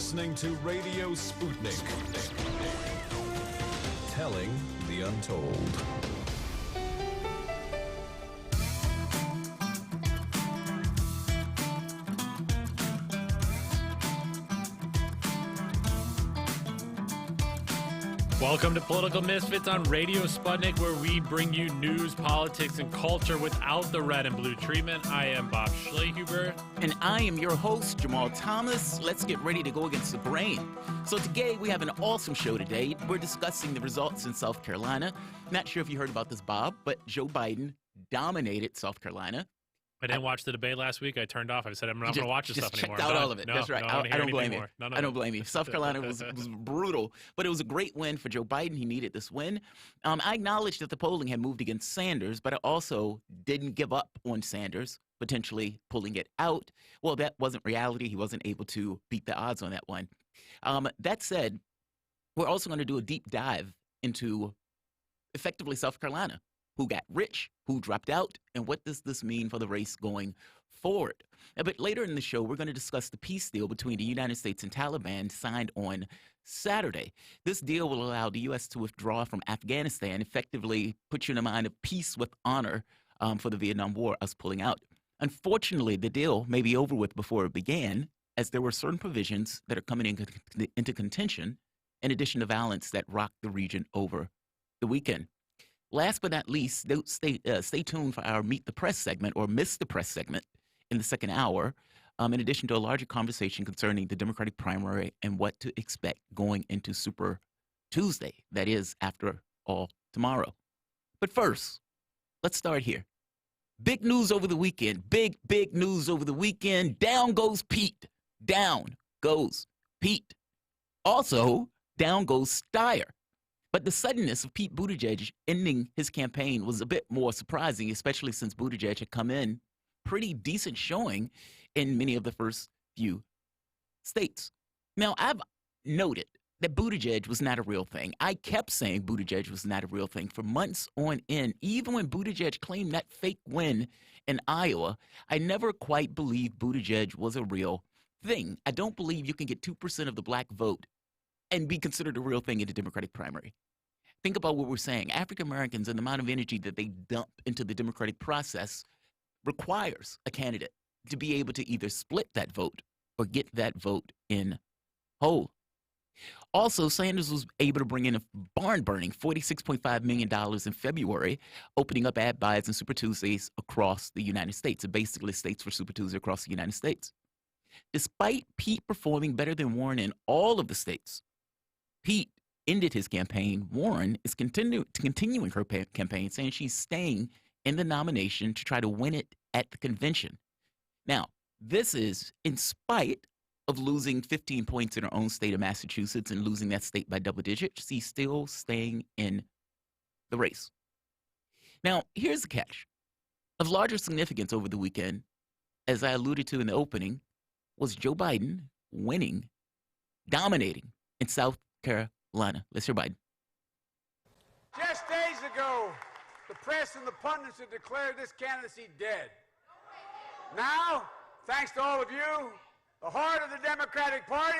listening to Radio Sputnik. Telling the untold. Welcome to Political Misfits on Radio Sputnik, where we bring you news, politics, and culture without the red and blue treatment. I am Bob Schlehuber. And I am your host, Jamarl Thomas. Let's get ready to go against the grain. So today, we have an awesome show today. We're discussing the results in South Carolina. Not sure if you heard about this, Bob, but Joe Biden dominated South Carolina. I didn't watch the debate last week. I turned off. I said, I'm not going to watch this stuff anymore. Just checked out all of it. No, That's right. No, I don't blame you. No, I don't blame you. South Carolina was brutal, but it was a great win for Joe Biden. He needed this win. I acknowledge that the polling had moved against Sanders, but I also didn't give up on Sanders, potentially pulling it out. Well, that wasn't reality. He wasn't able to beat the odds on that one. That said, we're also going to do a deep dive into effectively South Carolina. Who got rich, who dropped out, and what does this mean for the race going forward? But later in the show, we're going to discuss the peace deal between the United States and Taliban signed on Saturday. This deal will allow the U.S. to withdraw from Afghanistan, effectively put you in a mind of peace with honor for the Vietnam War, us pulling out. Unfortunately, the deal may be over with before it began, as there were certain provisions that are coming into contention, in addition to violence that rocked the region over the weekend. Last but not least, stay tuned for our Meet the Press segment or Miss the Press segment in the second hour, in addition to a larger conversation concerning the Democratic primary and what to expect going into Super Tuesday. That is, after all, tomorrow. But first, let's start here. Big news over the weekend. Big news over the weekend. Down goes Pete. Down goes Pete. Also, down goes Steyer. But the suddenness of Pete Buttigieg ending his campaign was a bit more surprising, especially since Buttigieg had come in pretty decent showing in many of the first few states. Now, I've noted that Buttigieg was not a real thing. I kept saying Buttigieg was not a real thing for months on end. Even when Buttigieg claimed that fake win in Iowa, I never quite believed Buttigieg was a real thing. I don't believe you can get 2% of the black vote and be considered a real thing in the Democratic primary. Think about what we're saying. African Americans and the amount of energy that they dump into the democratic process requires a candidate to be able to either split that vote or get that vote in whole. Also, Sanders was able to bring in a barn-burning $46.5 million in February, opening up ad buys and Super Tuesdays across the United States, and basically states for Super Tuesday across the United States. Despite Pete performing better than Warren in all of the states, Pete ended his campaign. Warren is continuing her campaign, saying she's staying in the nomination to try to win it at the convention. Now, this is in spite of losing 15 points in her own state of Massachusetts and losing that state by double digits. She's still staying in the race. Now, here's the catch. Of larger significance over the weekend, as I alluded to in the opening, was Joe Biden winning, dominating in South Carolina. Let's hear Biden. Just days ago, the press and the pundits had declared this candidacy dead. Now, thanks to all of you, the heart of the Democratic Party,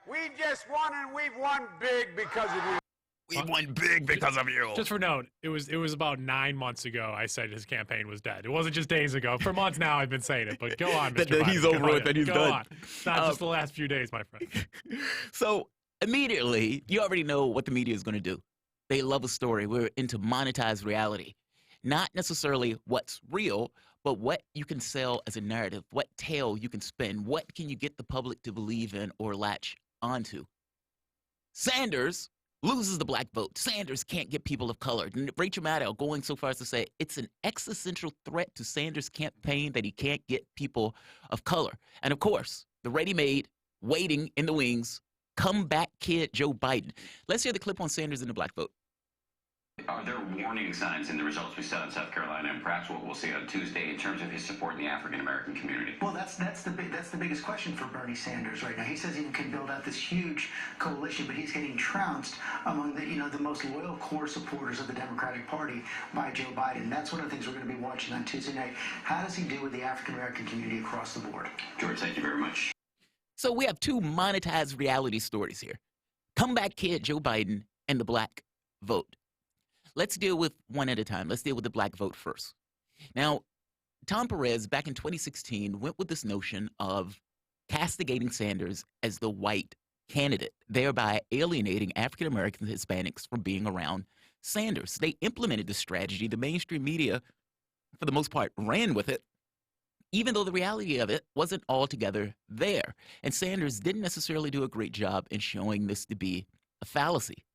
we just won, and we've won big because of you. We won big because of you. Just for note, it was about 9 months ago I said his campaign was dead. It wasn't just days ago. For months now I've been saying it, but go on, Mr. Biden. He's over with and he's done. Go on. It's not just the last few days, my friend. So immediately, you already know what the media is going to do. They love a story. We're into monetized reality. Not necessarily what's real, but what you can sell as a narrative, what tale you can spin, what can you get the public to believe in or latch onto. Sanders loses the black vote. Sanders can't get people of color. Rachel Maddow going so far as to say it's an existential threat to Sanders' campaign that he can't get people of color. And of course, the ready-made, waiting in the wings, comeback kid Joe Biden. Let's hear the clip on Sanders and the black vote. Are there warning signs in the results we saw in South Carolina and perhaps what we'll see on Tuesday in terms of his support in the African-American community? Well, that's the biggest question for Bernie Sanders right now. He says he can build out this huge coalition, but he's getting trounced among the most loyal core supporters of the Democratic Party by Joe Biden. That's one of the things we're going to be watching on Tuesday night. How does he do with the African-American community across the board? George, thank you very much. So we have two monetized reality stories here. Comeback kid Joe Biden and the black vote. Let's deal with one at a time. Let's deal with the black vote first. Now, Tom Perez, back in 2016, went with this notion of castigating Sanders as the white candidate, thereby alienating African Americans and Hispanics from being around Sanders. They implemented this strategy. The mainstream media, for the most part, ran with it, even though the reality of it wasn't altogether there. And Sanders didn't necessarily do a great job in showing this to be a fallacy.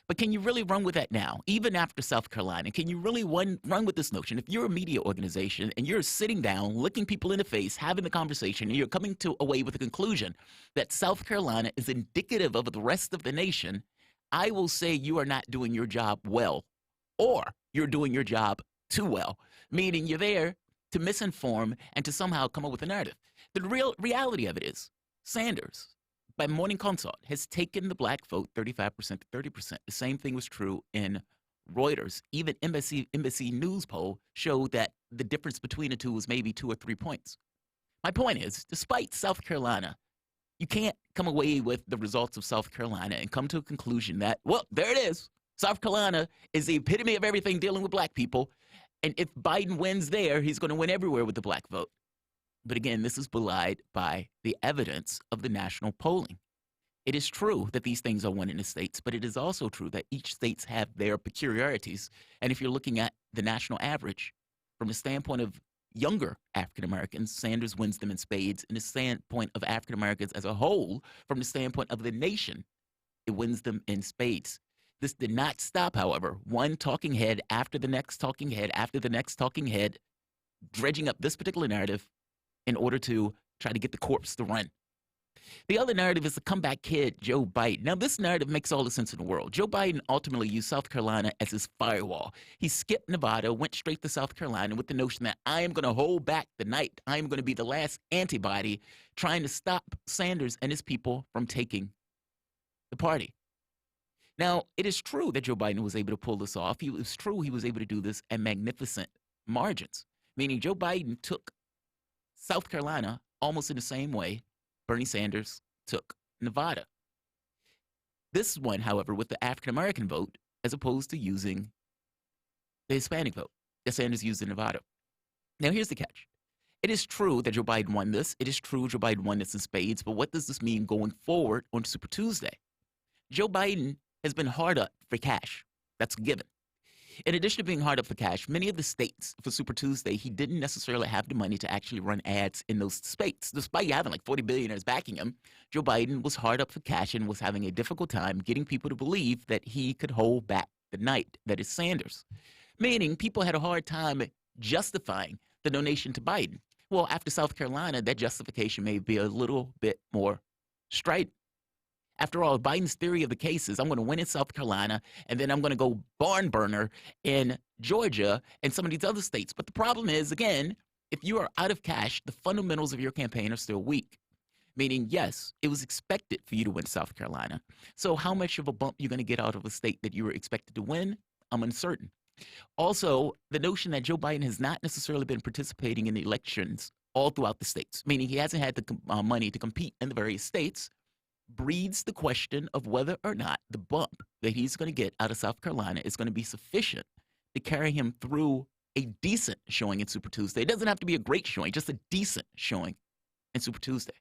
But can you really run with that now, even after South Carolina? Can you really run with this notion? If you're a media organization and you're sitting down, looking people in the face, having the conversation, and you're coming away with the conclusion that South Carolina is indicative of the rest of the nation, I will say you are not doing your job well, or you're doing your job too well, meaning you're there to misinform and to somehow come up with a narrative. The real reality of it is Sanders, by Morning Consult, has taken the black vote 35% to 30%. The same thing was true in Reuters. Even NBC News poll showed that the difference between the two was maybe 2 or 3 points. My point is, despite South Carolina, you can't come away with the results of South Carolina and come to a conclusion that, well, there it is. South Carolina is the epitome of everything dealing with black people. And if Biden wins there, he's going to win everywhere with the black vote. But again, this is belied by the evidence of the national polling. It is true that these things are won in the states, but it is also true that each states have their peculiarities. And if you're looking at the national average, from the standpoint of younger African Americans, Sanders wins them in spades. In the standpoint of African Americans as a whole, from the standpoint of the nation, it wins them in spades. This did not stop, however, one talking head after the next talking head after the next talking head, dredging up this particular narrative in order to try to get the corpse to run. The other narrative is the comeback kid, Joe Biden. Now, this narrative makes all the sense in the world. Joe Biden ultimately used South Carolina as his firewall. He skipped Nevada, went straight to South Carolina with the notion that I am going to hold back the night. I am going to be the last antibody trying to stop Sanders and his people from taking the party. Now, it is true that Joe Biden was able to pull this off. It was true he was able to do this at magnificent margins, meaning Joe Biden took South Carolina almost in the same way Bernie Sanders took Nevada. This one, however, with the African-American vote, as opposed to using the Hispanic vote that Sanders used in Nevada. Now, here's the catch. It is true that Joe Biden won this. It is true Joe Biden won this in spades, but what does this mean going forward on Super Tuesday? Joe Biden has been hard up for cash. That's a given. In addition to being hard up for cash, many of the states for Super Tuesday, he didn't necessarily have the money to actually run ads in those states. Despite having like 40 billionaires backing him, Joe Biden was hard up for cash and was having a difficult time getting people to believe that he could hold back the night, that is Sanders. Meaning people had a hard time justifying the donation to Biden. Well, after South Carolina, that justification may be a little bit more strident. After all, Biden's theory of the case is I'm going to win in South Carolina, and then I'm going to go barn burner in Georgia and some of these other states. But the problem is, again, if you are out of cash, the fundamentals of your campaign are still weak. Meaning, yes, it was expected for you to win South Carolina. So how much of a bump you're going to get out of a state that you were expected to win, I'm uncertain. Also, the notion that Joe Biden has not necessarily been participating in the elections all throughout the states, meaning he hasn't had the money to compete in the various states, breeds the question of whether or not the bump that he's going to get out of South Carolina is going to be sufficient to carry him through a decent showing in Super Tuesday. It doesn't have to be a great showing, just a decent showing in Super Tuesday.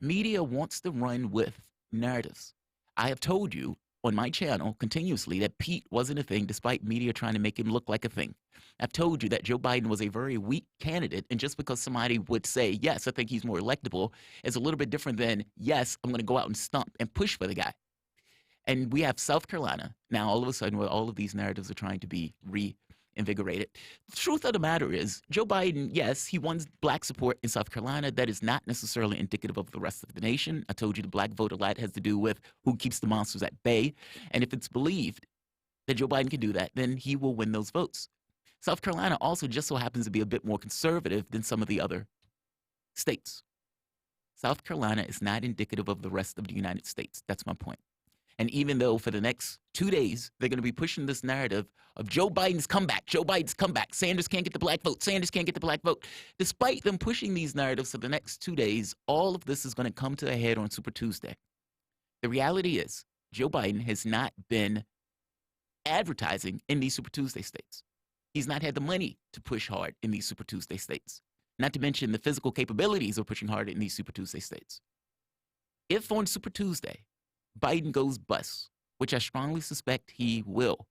Media wants to run with narratives. I have told you on my channel continuously that Pete wasn't a thing despite media trying to make him look like a thing. I've told you that Joe Biden was a very weak candidate, and just because somebody would say, yes, I think he's more electable, is a little bit different than, yes, I'm going to go out and stump and push for the guy. And we have South Carolina now all of a sudden where all of these narratives are trying to be reinvigorated. The truth of the matter is, Joe Biden, yes, he won black support in South Carolina. That is not necessarily indicative of the rest of the nation. I told you the black vote a lot has to do with who keeps the monsters at bay. And if it's believed that Joe Biden can do that, then he will win those votes. South Carolina also just so happens to be a bit more conservative than some of the other states. South Carolina is not indicative of the rest of the United States. That's my point. And even though for the next 2 days, they're going to be pushing this narrative of Joe Biden's comeback, Sanders can't get the black vote, Sanders can't get the black vote. Despite them pushing these narratives for the next 2 days, all of this is going to come to a head on Super Tuesday. The reality is Joe Biden has not been advertising in these Super Tuesday states. He's not had the money to push hard in these Super Tuesday states, not to mention the physical capabilities of pushing hard in these Super Tuesday states. If on Super Tuesday, Biden goes bust, which I strongly suspect he will.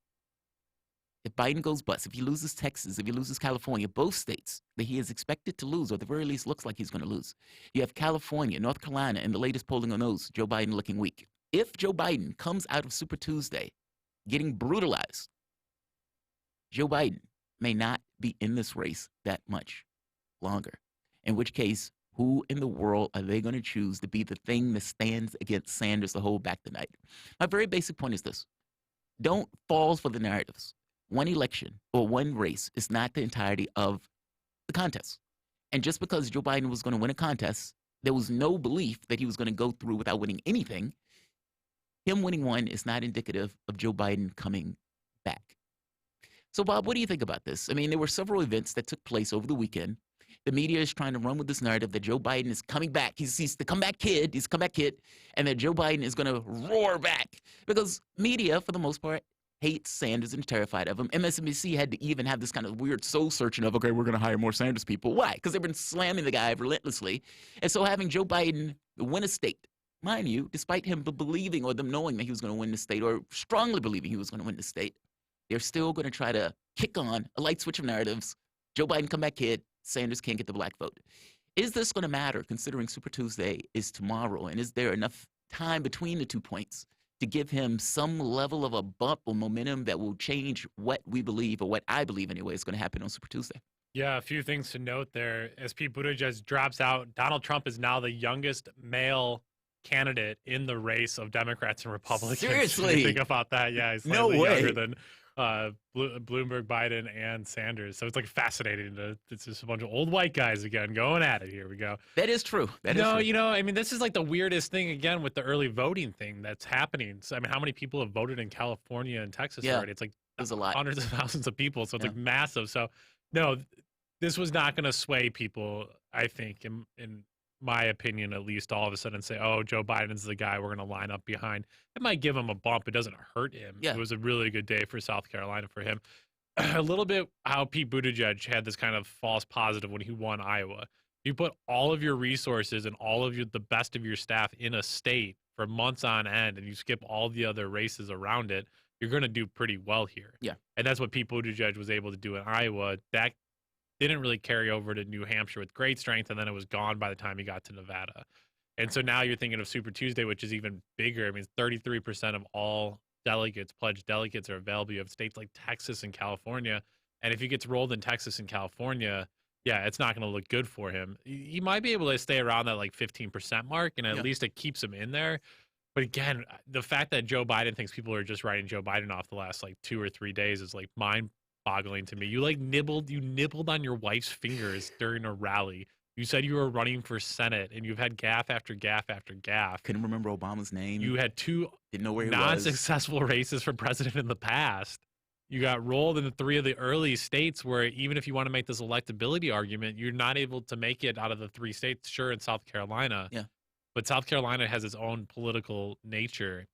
If Biden goes bust, if he loses Texas, if he loses California, both states that he is expected to lose, or at the very least looks like he's going to lose. You have California, North Carolina, and the latest polling on those, Joe Biden looking weak. If Joe Biden comes out of Super Tuesday getting brutalized, Joe Biden may not be in this race that much longer, in which case, who in the world are they going to choose to be the thing that stands against Sanders to hold back the night? My very basic point is this. Don't fall for the narratives. One election or one race is not the entirety of the contest. And just because Joe Biden was going to win a contest, there was no belief that he was going to go through without winning anything. Him winning one is not indicative of Joe Biden coming back. So, Bob, what do you think about this? I mean, there were several events that took place over the weekend. The media is trying to run with this narrative that Joe Biden is coming back. He's the comeback kid. He's a comeback kid. And that Joe Biden is going to roar back. Because media, for the most part, hates Sanders and terrified of him. MSNBC had to even have this kind of weird soul searching of, okay, we're going to hire more Sanders people. Why? Because they've been slamming the guy relentlessly. And so having Joe Biden win a state, mind you, despite him believing or them knowing that he was going to win the state or strongly believing he was going to win the state, they're still going to try to kick on a light switch of narratives. Joe Biden comeback kid. Sanders can't get the black vote. Is this going to matter considering Super Tuesday is tomorrow? And is there enough time between the 2 points to give him some level of a bump or momentum that will change what we believe, or what I believe anyway, is going to happen on Super Tuesday? Yeah, a few things to note there. As Pete Buttigieg drops out, Donald Trump is now the youngest male candidate in the race of Democrats and Republicans. Seriously? Think about that. Yeah, he's No slightly way. younger than Bloomberg, Biden, and Sanders. So it's like fascinating. It's just a bunch of old white guys again going at it. Here we go. That is true. That is No, true. you know, I mean, this is like the weirdest thing again with the early voting thing that's happening. So, I mean, how many people have voted in California and Texas already? It's like There's a lot. hundreds of thousands of people. So it's Yeah. like massive. So no, this was not going to sway people, I think, in my opinion, at least, all of a sudden say, oh, Joe Biden's the guy we're going to line up behind. It might give him a bump. It doesn't hurt him. Yeah. It was a really good day for South Carolina for him. A little bit how Pete Buttigieg had this kind of false positive when he won Iowa. You put all of your resources and all of the best of your staff in a state for months on end, and you skip all the other races around it, you're going to do pretty well here. Yeah. And that's what Pete Buttigieg was able to do in Iowa. That didn't really carry over to New Hampshire with great strength, and then it was gone by the time he got to Nevada. And so now you're thinking of Super Tuesday, which is even bigger. I mean, 33% of all delegates, pledged delegates, are available. You have states like Texas and California. And if he gets rolled in Texas and California, yeah, it's not going to look good for him. He might be able to stay around that like 15% mark, and at least it keeps him in there. But again, the fact that Joe Biden thinks people are just writing Joe Biden off the last like 2 or 3 days is like mind-boggling to me. You nibbled on your wife's fingers during a rally. You said you were running for Senate, and you've had gaffe after gaffe after gaffe. Couldn't remember Obama's name. You had 2 Didn't know where he was. non-successful races for president in the past. You got rolled into 3 of the early states where even if you want to make this electability argument, you're not able to make it out of the 3 states, sure, in South Carolina. Yeah. But South Carolina has its own political nature.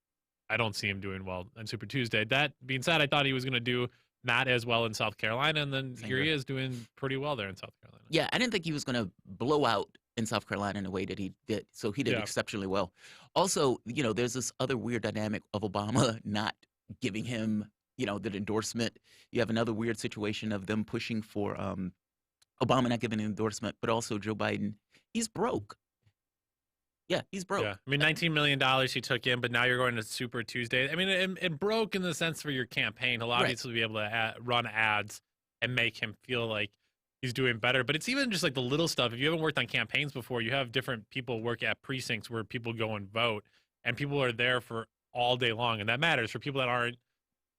I don't see him doing well on Super Tuesday. That being said, I thought he was going to do not as well in South Carolina, and then here he is doing pretty well there in South Carolina. Yeah, I didn't think he was going to blow out in South Carolina in the way that he did. So he did exceptionally well. Also, you know, there's this other weird dynamic of Obama not giving him, you know, the endorsement. You have another weird situation of them pushing for Obama not giving an endorsement, but also Joe Biden. He's broke. Yeah, he's broke. Yeah, I mean, $19 million he took in, but now you're going to Super Tuesday. I mean, it broke in the sense for your campaign. He'll obviously be able to run ads and make him feel like he's doing better. But it's even just like the little stuff. If you haven't worked on campaigns before, you have different people work at precincts where people go and vote, and people are there for all day long. And that matters for people that aren't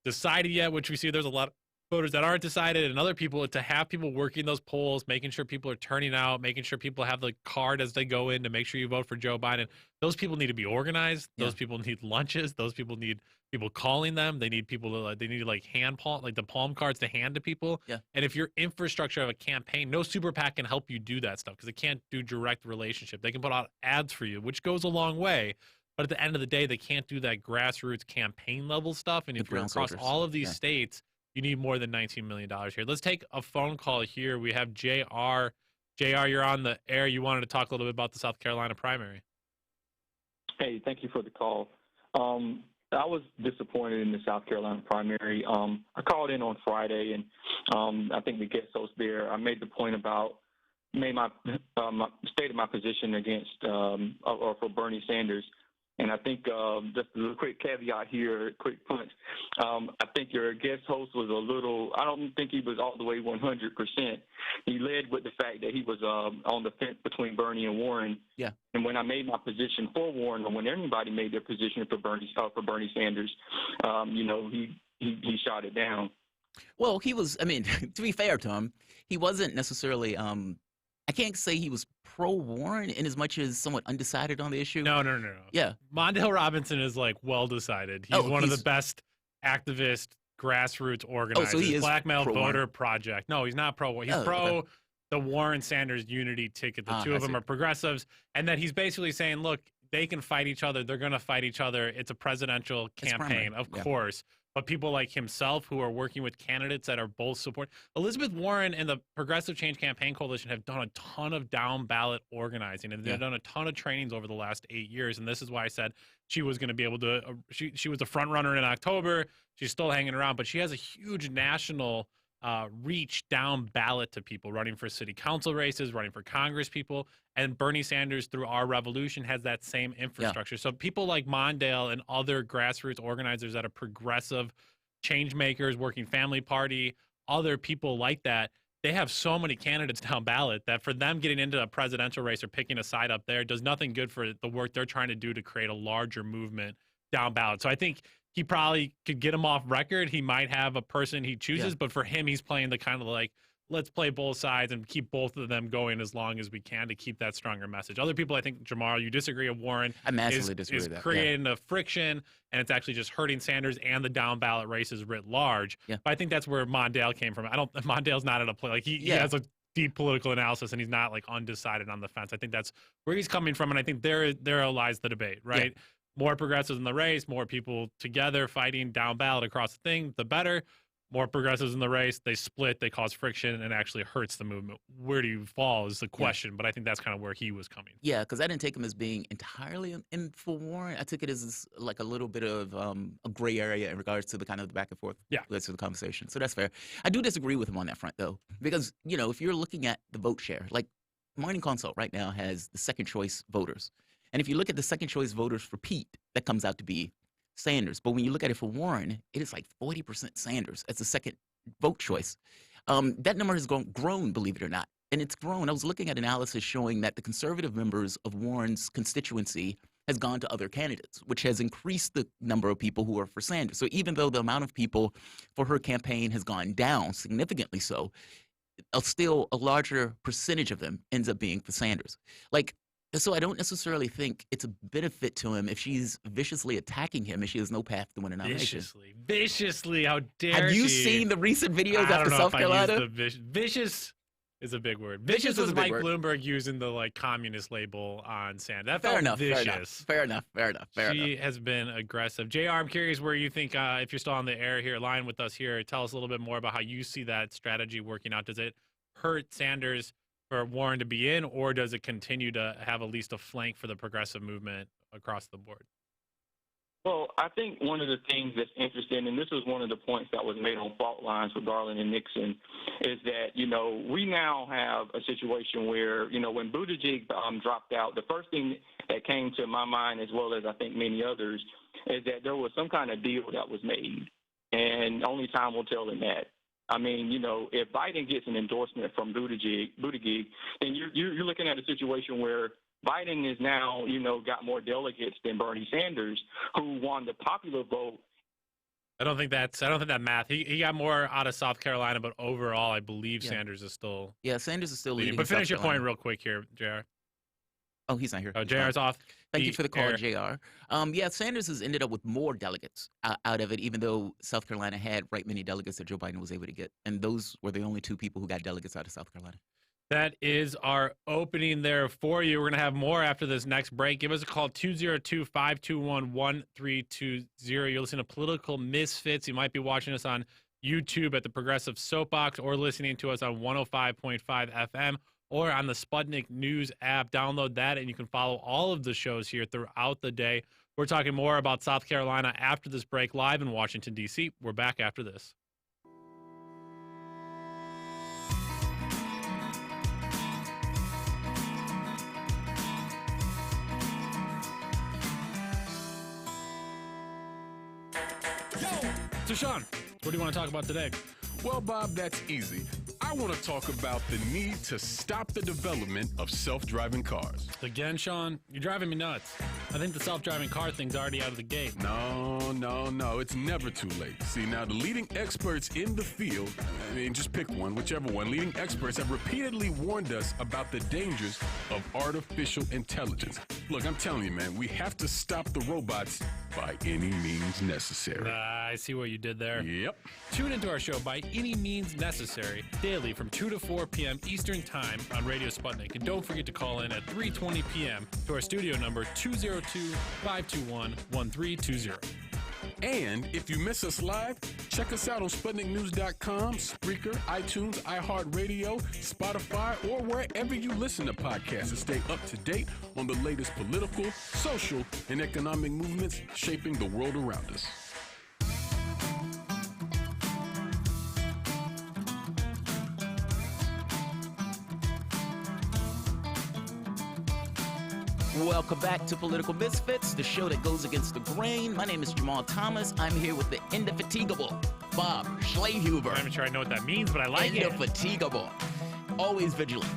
decided yet, which we see there's a lot voters that aren't decided and other people, to have people working those polls, making sure people are turning out, making sure people have the card as they go in to make sure you vote for Joe Biden. Those people need to be organized. Those people need lunches. Those people need people calling them. They need people to they need like hand palm, like the palm cards to hand to people. Yeah. And if your infrastructure of a campaign, no super PAC can help you do that stuff because it can't do direct relationship. They can put out ads for you, which goes a long way. But at the end of the day, they can't do that grassroots campaign level stuff. And if you're across all of these states, you need more than $19 million here. Let's take a phone call here. We have JR. JR, you're on the air. You wanted to talk a little bit about the South Carolina primary. Hey, thank you for the call. I was disappointed in the South Carolina primary. I called in on Friday, and I think the guest host there, I made the point about, stated my position against or for Bernie Sanders. And I think just a little quick caveat here, quick punch. I think your guest host was a little, I don't think he was all the way 100%. He led with the fact that he was on the fence between Bernie and Warren. Yeah. And when I made my position for Warren, or when anybody made their position for Bernie Sanders, he shot it down. Well, he was, I mean, to be fair to him, he wasn't necessarily, I can't say he was pro-Warren in as much as somewhat undecided on the issue. No. Yeah. Mondale Robinson is like well decided. He's one of the best activist grassroots organizers. So he is Black Male pro-Warren. Voter Project. No, he's not pro. He's pro the Warren Sanders unity ticket. The two of them are progressives, and that he's basically saying, look, they can fight each other. They're going to fight each other. It's a presidential campaign, of course. But people like himself who are working with candidates that are both support. Elizabeth Warren and the Progressive Change Campaign Coalition have done a ton of down ballot organizing, and they've done a ton of trainings over the last 8 years. And this is why I said she was going to be able to, she was a front runner in October. She's still hanging around, but she has a huge national reach down ballot to people running for city council races, running for Congress people. And Bernie Sanders, through Our Revolution, has that same infrastructure. So people like Mondale and other grassroots organizers that are progressive change makers, Working Family Party, other people like that, they have so many candidates down ballot that for them getting into a presidential race or picking a side up there does nothing good for the work they're trying to do to create a larger movement down ballot. So I think he probably could get him off record. He might have a person he chooses, but for him, he's playing the kind of like, let's play both sides and keep both of them going as long as we can to keep that stronger message. Other people, I think, Jamarl, you disagree with Warren. I massively disagree with that. Creating a friction, and it's actually just hurting Sanders and the down ballot races writ large. Yeah. But I think that's where Mondale came from. Mondale's not at a play. Like he has a deep political analysis, and he's not like undecided on the fence. I think that's where he's coming from, and I think there lies the debate, right? Yeah. More progressives in the race, more people together fighting down ballot across the thing, the better. More progressives in the race, they split, they cause friction, and actually hurts the movement. Where do you fall is the question, but I think that's kind of where he was coming. Yeah, because I didn't take him as being entirely in for Warren. I took it as like a little bit of a gray area in regards to the kind of the back and forth to the conversation. So that's fair. I do disagree with him on that front, though, because, if you're looking at the vote share, like Morning Consult right now has the second choice voters. And if you look at the second choice voters for Pete, that comes out to be Sanders. But when you look at it for Warren, it is like 40% Sanders as the second vote choice. That number has grown, believe it or not. And it's grown. I was looking at analysis showing that the conservative members of Warren's constituency has gone to other candidates, which has increased the number of people who are for Sanders. So even though the amount of people for her campaign has gone down significantly so, still a larger percentage of them ends up being for Sanders. So I don't necessarily think it's a benefit to him if she's viciously attacking him and she has no path to win a nomination. Viciously, how dare she? Have you seen the recent videos after South Carolina? Vicious is a big word. Vicious was Mike Bloomberg using the communist label on Sanders. That felt vicious. Fair enough. She has been aggressive. JR, I'm curious where you think, if you're still on the air here, line with us here, tell us a little bit more about how you see that strategy working out. Does it hurt Sanders for Warren to be in, or does it continue to have at least a flank for the progressive movement across the board? Well, I think one of the things that's interesting, and this was one of the points that was made on Fault Lines with Garland and Nixon, is that, we now have a situation where, when Buttigieg dropped out, the first thing that came to my mind, as well as I think many others, is that there was some kind of deal that was made, and only time will tell in that. I mean, if Biden gets an endorsement from Buttigieg, then you're looking at a situation where Biden is now, got more delegates than Bernie Sanders, who won the popular vote I don't think that math. He got more out of South Carolina, but overall, I believe Sanders is still. Yeah, Sanders is still leading. But finish your point real quick here, JR. Oh, he's not here. Oh, JR's off. Thank you for the call, JR. Yeah, Sanders has ended up with more delegates out of it, even though South Carolina had right many delegates that Joe Biden was able to get. And those were the only two people who got delegates out of South Carolina. That is our opening there for you. We're going to have more after this next break. Give us a call, 202-521-1320. You're listening to Political Misfits. You might be watching us on YouTube at the Progressive Soapbox or listening to us on 105.5 FM or on the Sputnik News app. Download that, and you can follow all of the shows here throughout the day. We're talking more about South Carolina after this break live in Washington, D.C. We're back after this. So, Sean, what do you want to talk about today? Well, Bob, that's easy. I want to talk about the need to stop the development of self-driving cars. Again, Sean, you're driving me nuts. I think the self-driving car thing's already out of the gate. No. It's never too late. See, now the leading experts in the field, I mean, just pick one, whichever one, leading experts have repeatedly warned us about the dangers of artificial intelligence. Look, I'm telling you, man, we have to stop the robots by any means necessary. I see what you did there. Yep. Tune into our show By Any Means Necessary daily from 2 to 4 p.m. Eastern Time on Radio Sputnik. And don't forget to call in at 3:20 p.m. to our studio number 202-521-1320. And if you miss us live, check us out on SputnikNews.com, Spreaker, iTunes, iHeartRadio, Spotify, or wherever you listen to podcasts to stay up to date on the latest political, social, and economic movements shaping the world around us. Welcome back to Political Misfits, the show that goes against the grain. My name is Jamarl Thomas. I'm here with the indefatigable Bob Schlehuber. I'm not sure I know what that means, but I like it. Indefatigable. Always vigilant.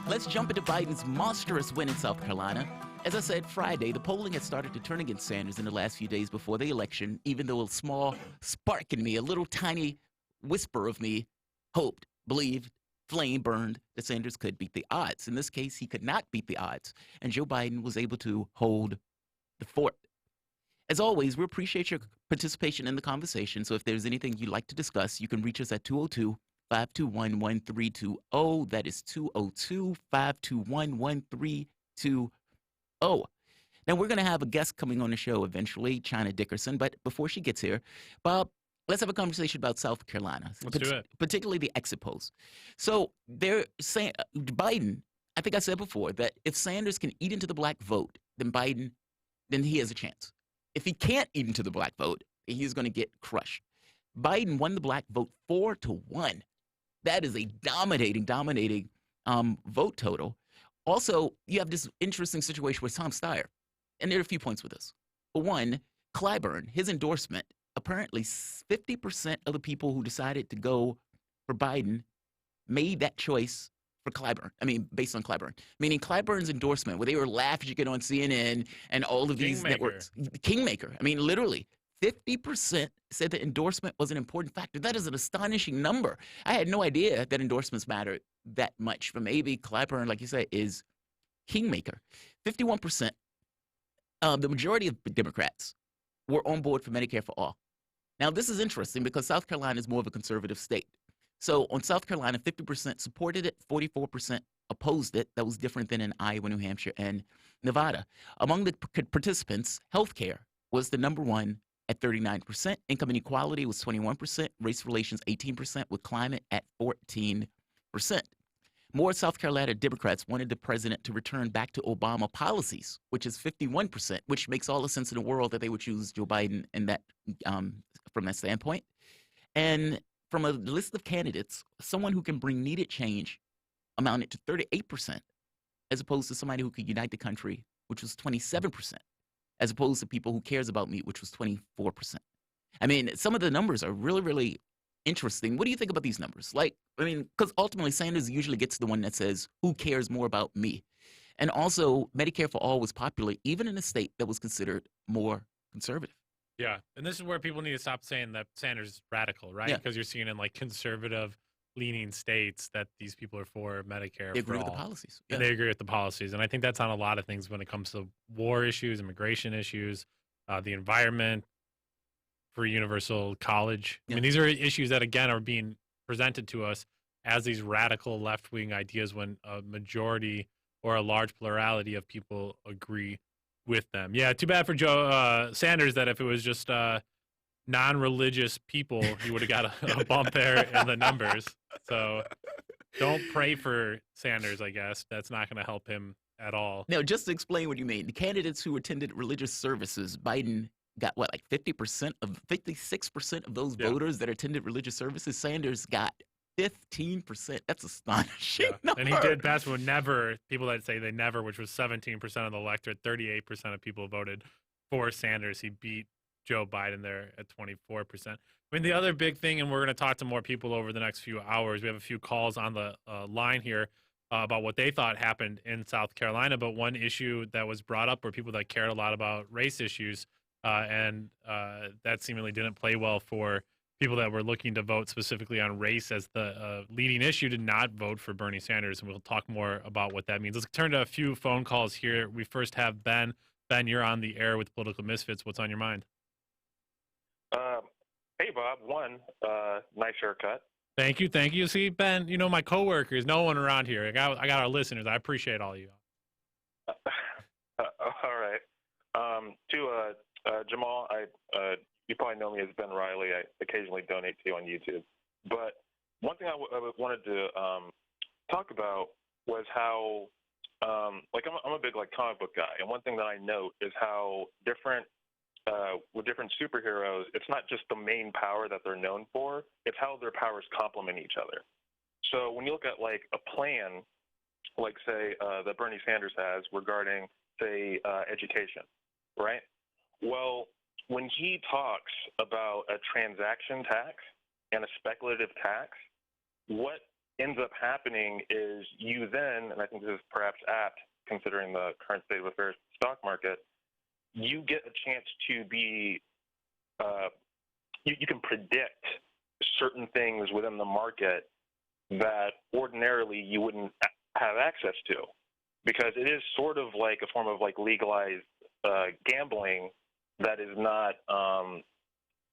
Let's jump into Biden's monstrous win in South Carolina. As I said, Friday, the polling had started to turn against Sanders in the last few days before the election, even though a small spark in me, a little tiny whisper of me, hoped, believed, flame burned that Sanders could beat the odds. In this case, he could not beat the odds, and Joe Biden was able to hold the fort. As always, we appreciate your participation in the conversation, so if there's anything you'd like to discuss, you can reach us at 202-521-1320. That is 202-521-1320. Now, we're going to have a guest coming on the show eventually, China Dickerson, but before she gets here, Bob, let's have a conversation about South Carolina, Let's do it. Particularly the exit polls. So they're saying, Biden, I think I said before, that if Sanders can eat into the black vote, then he has a chance. If he can't eat into the black vote, he's going to get crushed. Biden won the black vote 4-1. That is a dominating vote total. Also, you have this interesting situation with Tom Steyer, and there are a few points with this. One, Clyburn, his endorsement, apparently 50% of the people who decided to go for Biden made that choice for Clyburn. I mean, based on Clyburn. Meaning Clyburn's endorsement, where they were laughing on CNN and all of these networks. Kingmaker. I mean, literally, 50% said the endorsement was an important factor. That is an astonishing number. I had no idea that endorsements mattered that much. But maybe Clyburn, like you said, is kingmaker. 51%, the majority of Democrats were on board for Medicare for all. Now, this is interesting because South Carolina is more of a conservative state. So on South Carolina, 50% supported it, 44% opposed it. That was different than in Iowa, New Hampshire, and Nevada. Among the participants, healthcare was the number one at 39%. Income inequality was 21%. Race relations, 18%, with climate at 14%. More South Carolina Democrats wanted the president to return back to Obama policies, which is 51%, which makes all the sense in the world that they would choose Joe Biden in that, from that standpoint. And from a list of candidates, someone who can bring needed change amounted to 38%, as opposed to somebody who could unite the country, which was 27%, as opposed to people who cares about me, which was 24%. I mean, some of the numbers are really, really interesting. What do you think about these numbers? Like, I mean, because ultimately Sanders usually gets the one that says, who cares more about me? And also, Medicare for all was popular even in a state that was considered more conservative. Yeah, and this is where people need to stop saying that Sanders is radical, right? Yeah. Because you're seeing in like conservative-leaning states that these people are for Medicare They for agree with all, the policies. and they agree with the policies. And I think that's on a lot of things when it comes to war issues, immigration issues, the environment, free universal college. I mean, these are issues that again are being presented to us as these radical left-wing ideas when a majority or a large plurality of people agree with them. Yeah, too bad for Joe Sanders that if it was just non-religious people, he would have got a bump there in the numbers. So don't pray for Sanders, I guess. That's not going to help him at all. Now, just to explain what you mean, the candidates who attended religious services, Biden got what, like 56% of those voters that attended religious services. Sanders got 15%. That's astonishing. Yeah. And he did best with never, people that say they never, which was 17% of the electorate, 38% of people voted for Sanders. He beat Joe Biden there at 24%. I mean, the other big thing, and we're going to talk to more people over the next few hours. We have a few calls on the line here about what they thought happened in South Carolina. But one issue that was brought up were people that cared a lot about race issues, and that seemingly didn't play well for people that were looking to vote specifically on race as the leading issue did not vote for Bernie Sanders, and we'll talk more about what that means. Let's turn to a few phone calls here. We first have Ben. Ben, you're on the air with Political Misfits. What's on your mind? Hey, Bob. Nice haircut. Thank you. Thank you. See, Ben, you know, my coworkers, no one around here. I got our listeners. I appreciate all you. All right. Jamarl, you probably know me as Ben Riley. I occasionally donate to you on YouTube. But one thing I wanted to talk about was how, I'm a big comic book guy, and one thing that I note is how with different superheroes, it's not just the main power that they're known for; it's how their powers complement each other. So when you look at a plan, say that Bernie Sanders has regarding, say, education, right? Well, when he talks about a transaction tax and a speculative tax, what ends up happening is you then, and I think this is perhaps apt considering the current state of affairs in the stock market, you get a chance to be, you can predict certain things within the market that ordinarily you wouldn't have access to, because it is sort of like a form of legalized gambling that is not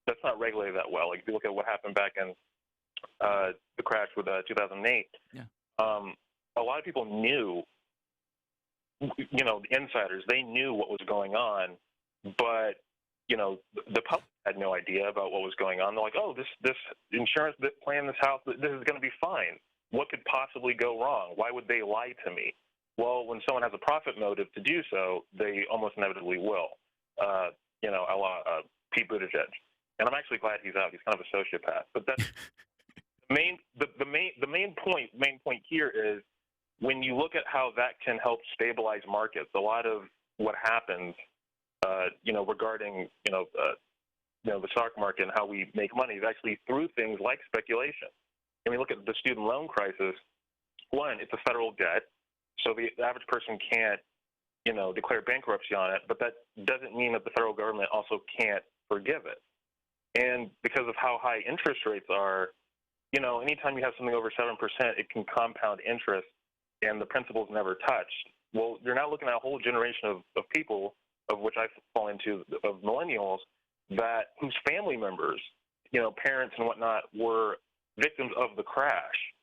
that's not regulated that well. If you look at what happened back in the crash with 2008, a lot of people knew, the insiders, they knew what was going on, but the public had no idea about what was going on. They're like, oh, this insurance plan, this house, this is going to be fine. What could possibly go wrong? Why would they lie to me? Well, when someone has a profit motive to do so, they almost inevitably will. A la Pete Buttigieg, and I'm actually glad he's out. He's kind of a sociopath. But that's the main point here is when you look at how that can help stabilize markets. A lot of what happens, regarding the stock market and how we make money is actually through things like speculation. And we look at the student loan crisis. One, it's a federal debt, so the average person can't declare bankruptcy on it, but that doesn't mean that the federal government also can't forgive it. And because of how high interest rates are, anytime you have something over 7%, it can compound interest, and the principal's never touched. Well, you're now looking at a whole generation of people, of which I fall into, of millennials, whose family members, parents and whatnot, were victims of the crash.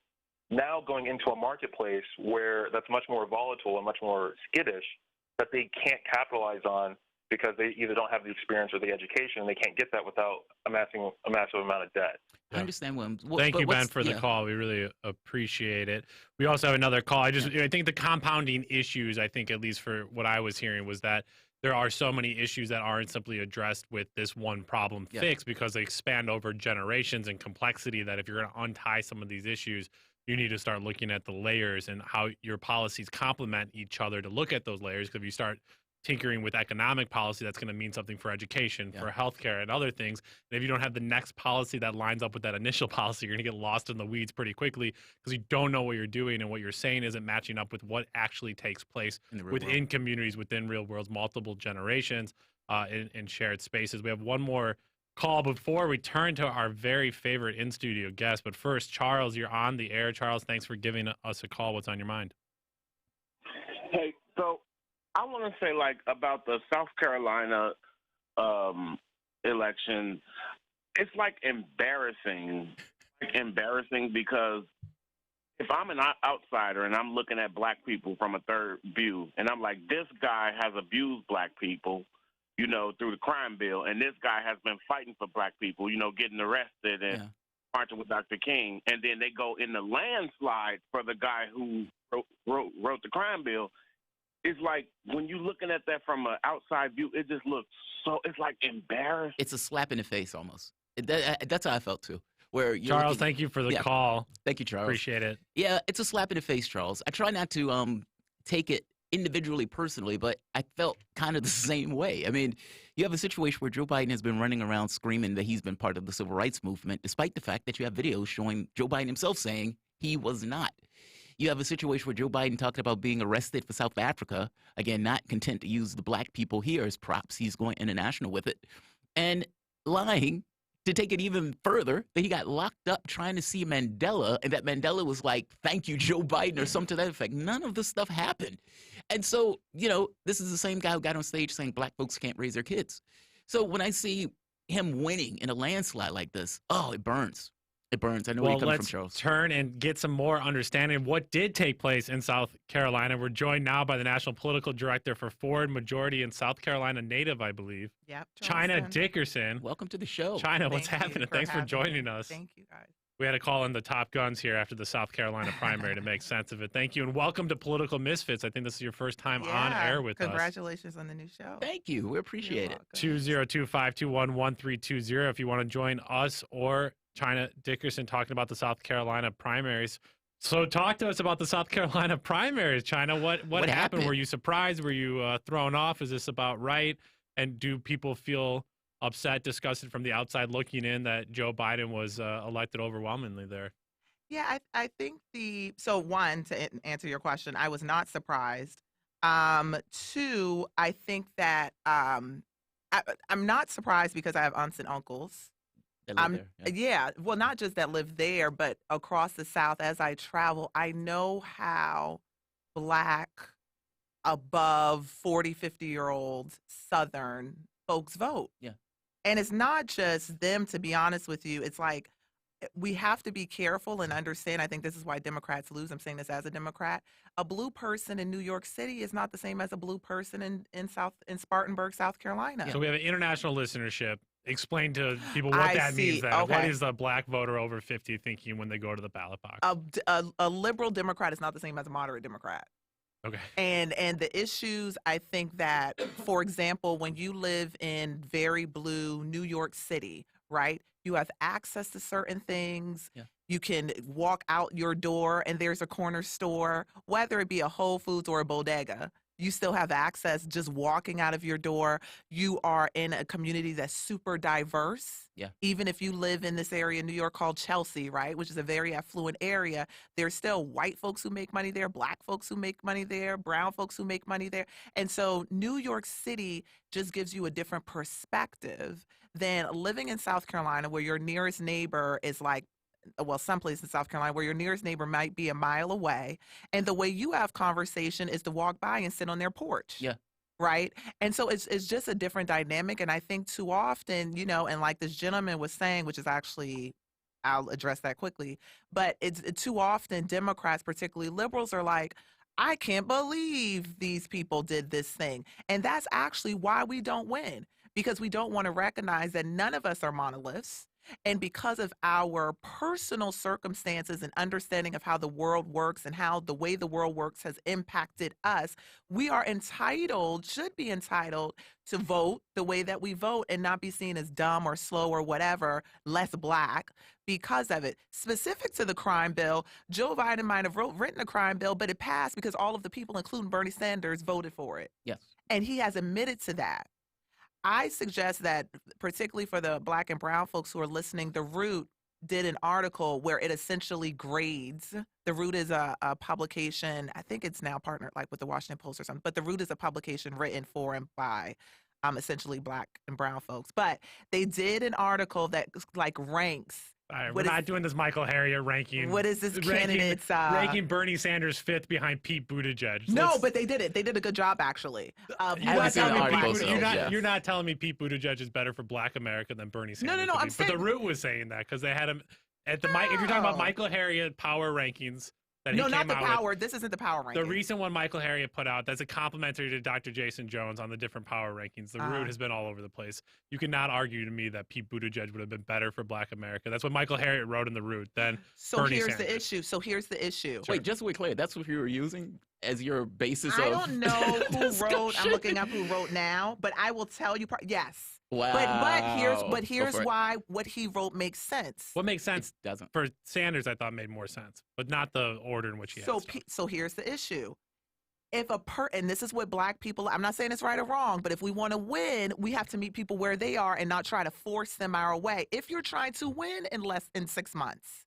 Now going into a marketplace where that's much more volatile and much more skittish, that they can't capitalize on because they either don't have the experience or the education, and they can't get that without amassing a massive amount of debt. I understand, William. Thank you, Ben, for the call. We really appreciate it. We also have another call. I think the compounding issues, I think, at least for what I was hearing, was that there are so many issues that aren't simply addressed with this one problem fix, because they expand over generations and complexity, that if you're going to untie some of these issues, you need to start looking at the layers and how your policies complement each other to look at those layers. Because if you start tinkering with economic policy, that's going to mean something for education, for healthcare, and other things. And if you don't have the next policy that lines up with that initial policy, you're going to get lost in the weeds pretty quickly, because you don't know what you're doing, and what you're saying isn't matching up with what actually takes place within communities, within real worlds, multiple generations. in shared spaces. We have one more call before we turn to our very favorite in-studio guest. But first, Charles, you're on the air. Charles, thanks for giving us a call. What's on your mind? Hey, so I want to say, like, about the South Carolina election, it's, like, embarrassing. Because if I'm an outsider and I'm looking at black people from a third view, and I'm like, this guy has abused black people, you know, through the crime bill, and this guy has been fighting for black people, you know, getting arrested and marching with Dr. King, and then they go in the landslide for the guy who wrote the crime bill. It's like, when you're looking at that from an outside view, it just looks so, it's like embarrassing. It's a slap in the face almost. That's how I felt too. Where Charles, thank you for the call. Thank you, Charles. Appreciate it. Yeah, it's a slap in the face, Charles. I try not to take it individually, personally, but I felt kind of the same way. I mean, you have a situation where Joe Biden has been running around screaming that he's been part of the civil rights movement, despite the fact that you have videos showing Joe Biden himself saying he was not. You have a situation where Joe Biden talked about being arrested for South Africa, again, not content to use the black people here as props. He's going international with it, and lying to take it even further, that he got locked up trying to see Mandela, and that Mandela was like, thank you, Joe Biden, or something to that effect. None of this stuff happened. And so, you know, this is the same guy who got on stage saying black folks can't raise their kids. So when I see him winning in a landslide like this, oh, it burns. It burns. I know where you're coming from, Charles. Let's turn and get some more understanding of what did take place in South Carolina. We're joined now by the National Political Director for Forward Majority and South Carolina Native, I believe. Yep. China Dickerson. Welcome to the show. China, what's happening? Thanks for joining us. Thank you, guys. We had to call in the top guns here after the South Carolina primary to make sense of it. Thank you, and welcome to Political Misfits. I think this is your first time on air with us. Congratulations on the new show. Thank you. We appreciate it. 202-521-1320 if you want to join us or China Dickerson talking about the South Carolina primaries. So talk to us about the South Carolina primaries, China. What happened? Were you surprised? Were you thrown off? Is this about right? And do people feel upset, disgusted from the outside looking in that Joe Biden was elected overwhelmingly there? Yeah, I think so one, to answer your question, I was not surprised. Two, I think that I'm not surprised because I have aunts and uncles. That live there, yeah, well, not just that live there, but across the South as I travel, I know how black, above 40, 50-year-old Southern folks vote. Yeah. And it's not just them, to be honest with you. It's like we have to be careful and understand. I think this is why Democrats lose. I'm saying this as a Democrat. A blue person in New York City is not the same as a blue person in Spartanburg, South Carolina. So we have an international listenership. Explain to people what that means. Then. What is the black voter over 50 thinking when they go to the ballot box? A liberal Democrat is not the same as a moderate Democrat. Okay. And the issues, I think that, for example, when you live in very blue New York City, right, you have access to certain things. Yeah. You can walk out your door and there's a corner store, whether it be a Whole Foods or a bodega. You still have access just walking out of your door. You are in a community that's super diverse. Yeah. Even if you live in this area in New York called Chelsea, right, which is a very affluent area, there's still white folks who make money there, black folks who make money there, brown folks who make money there. And so New York City just gives you a different perspective than living in South Carolina, where your nearest neighbor is like, well, someplace in South Carolina where your nearest neighbor might be a mile away. And the way you have conversation is to walk by and sit on their porch. Yeah. Right. And so it's just a different dynamic. And I think too often, you know, and like this gentleman was saying, which is actually, I'll address that quickly, but it's too often Democrats, particularly liberals, are like, I can't believe these people did this thing. And that's actually why we don't win, because we don't want to recognize that none of us are monoliths. And because of our personal circumstances and understanding of how the world works and how the way the world works has impacted us, we are entitled, should be entitled, to vote the way that we vote and not be seen as dumb or slow or whatever, less black because of it. Specific to the crime bill, Joe Biden might have written a crime bill, but it passed because all of the people, including Bernie Sanders, voted for it. Yes. And he has admitted to that. I suggest that, particularly for the black and brown folks who are listening, The Root did an article where it essentially grades. The Root is a publication, I think it's now partnered like with the Washington Post or something, but The Root is a publication written for and by essentially black and brown folks. But they did an article that like ranks. All right, we're not doing this Michael Harriot ranking. What is this candidate's ranking Bernie Sanders 5th behind Pete Buttigieg? No, but they did it. They did a good job, actually. You're not telling me Pete Buttigieg is better for Black America than Bernie Sanders. No. I'm saying, but the Root was saying that because they had him at the If you're talking about Michael Harriot power rankings. No, not the power. This isn't the power rankings. The recent one Michael Harriot put out, that's a complimentary to Dr. Jason Jones on the different power rankings. The Root has been all over the place. You cannot argue to me that Pete Buttigieg would have been better for Black America. That's what Michael Harriot wrote in the Root. Then Bernie Sanders. Here's the issue. Wait, just so we're clear, that's what you were using as your basis I of don't know who wrote. I'm looking up who wrote now, but I will tell you. Yes. Wow. But here's why what he wrote makes sense. What makes sense doesn't. For Sanders, I thought made more sense, but not the order in which he had. So here's the issue. If and this is what Black people, I'm not saying it's right or wrong, but if we want to win, we have to meet people where they are and not try to force them our way. If you're trying to win in less than 6 months,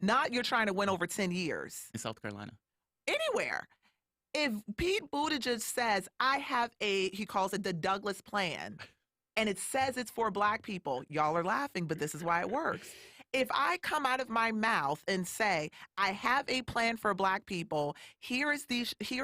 not you're trying to win over 10 years. In South Carolina. Anywhere. If Pete Buttigieg says, I have he calls it the Douglas Plan, and it says it's for Black people, y'all are laughing, but this is why it works. If I come out of my mouth and say, I have a plan for Black people, here are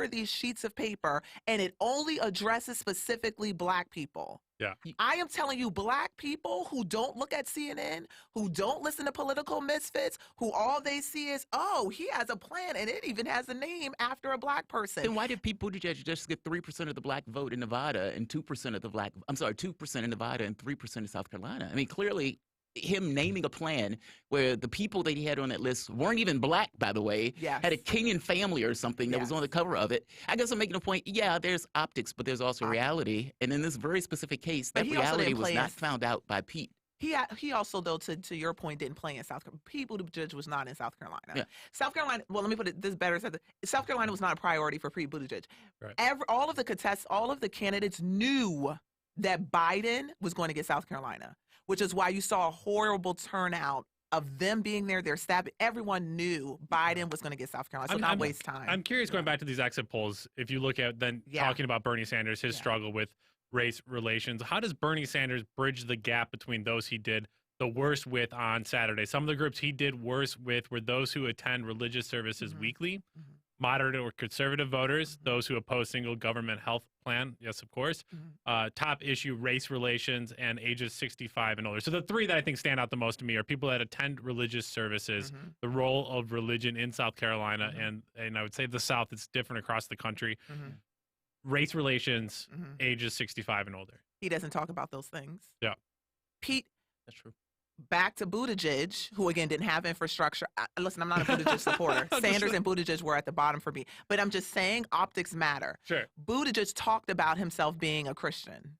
these sheets of paper, and it only addresses specifically Black people. Yeah. I am telling you, Black people who don't look at CNN, who don't listen to political misfits, who all they see is, oh, he has a plan, and it even has a name after a Black person. Then why did Pete Buttigieg just get 3% of the Black vote in Nevada and 2% of the 2% in Nevada and 3% in South Carolina? I mean, clearly, him naming a plan where the people that he had on that list weren't even Black, by the way, had a Kenyan family or something that was on the cover of it. I guess I'm making a point, yeah, there's optics, but there's also reality. And in this very specific case, that reality was not found out by Pete. He also, though, to your point, didn't play in South Carolina. Pete Buttigieg was not in South Carolina. Yeah. South Carolina, well, let me put it this better. South Carolina was not a priority for Pete Buttigieg. Right. All of the candidates knew that Biden was going to get South Carolina, which is why you saw a horrible turnout of them being there. They're stabbing. Everyone knew Biden was going to get South Carolina, so not waste time. I'm curious, going back to these exit polls, if you look at talking about Bernie Sanders, his struggle with race relations, how does Bernie Sanders bridge the gap between those he did the worst with on Saturday? Some of the groups he did worse with were those who attend religious services weekly, moderate or conservative voters, those who oppose single government health plan, yes, of course, top issue race relations, and ages 65 and older. So the three that I think stand out the most to me are people that attend religious services, the role of religion in South Carolina, and I would say the South, it's different across the country, race relations, ages 65 and older. He doesn't talk about those things. Yeah. Pete. That's true. Back to Buttigieg, who again didn't have infrastructure. Listen, I'm not a Buttigieg supporter. Sanders and Buttigieg were at the bottom for me. But I'm just saying optics matter. Sure. Buttigieg talked about himself being a Christian.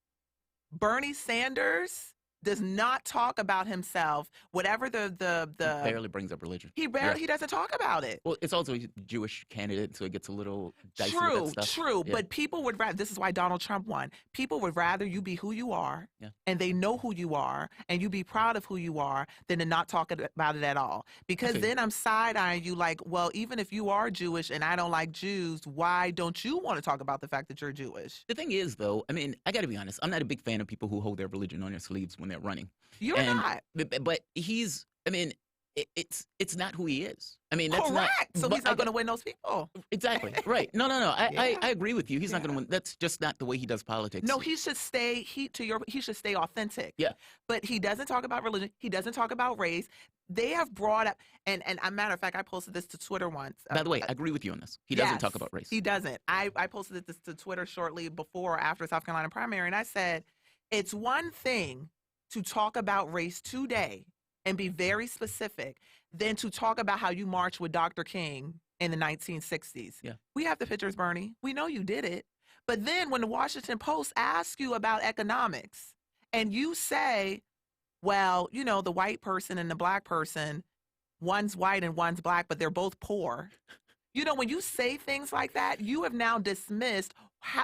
Bernie Sanders does not talk about himself, whatever the He barely brings up religion. He doesn't talk about it. Well, it's also a Jewish candidate, so it gets a little dicey with that stuff. True. But people would rather, this is why Donald Trump won. People would rather you be who you are, and they know who you are, and you be proud of who you are, than to not talk about it at all. Because then I'm side-eyeing you like, well, even if you are Jewish and I don't like Jews, why don't you want to talk about the fact that you're Jewish? The thing is, though, I mean, I got to be honest. I'm not a big fan of people who hold their religion on their sleeves when they're running. You're not. But he's, I mean, it's not who he is. I mean, that's correct. So he's not going to win those people. Exactly. Right. No. I agree with you. He's not going to win. That's just not the way he does politics. No, he should stay. He should stay authentic. Yeah. But he doesn't talk about religion. He doesn't talk about race. They have brought up, and a matter of fact, I posted this to Twitter once. By the way, I agree with you on this. He doesn't talk about race. He doesn't. I posted this to Twitter shortly before or after South Carolina primary, and I said, it's one thing to talk about race today and be very specific than to talk about how you marched with Dr. King in the 1960s. Yeah. We have the pictures, Bernie. We know you did it. But then when the Washington Post asks you about economics and you say, well, you know, the white person and the Black person, one's white and one's Black, but they're both poor. You know, when you say things like that, you have now dismissed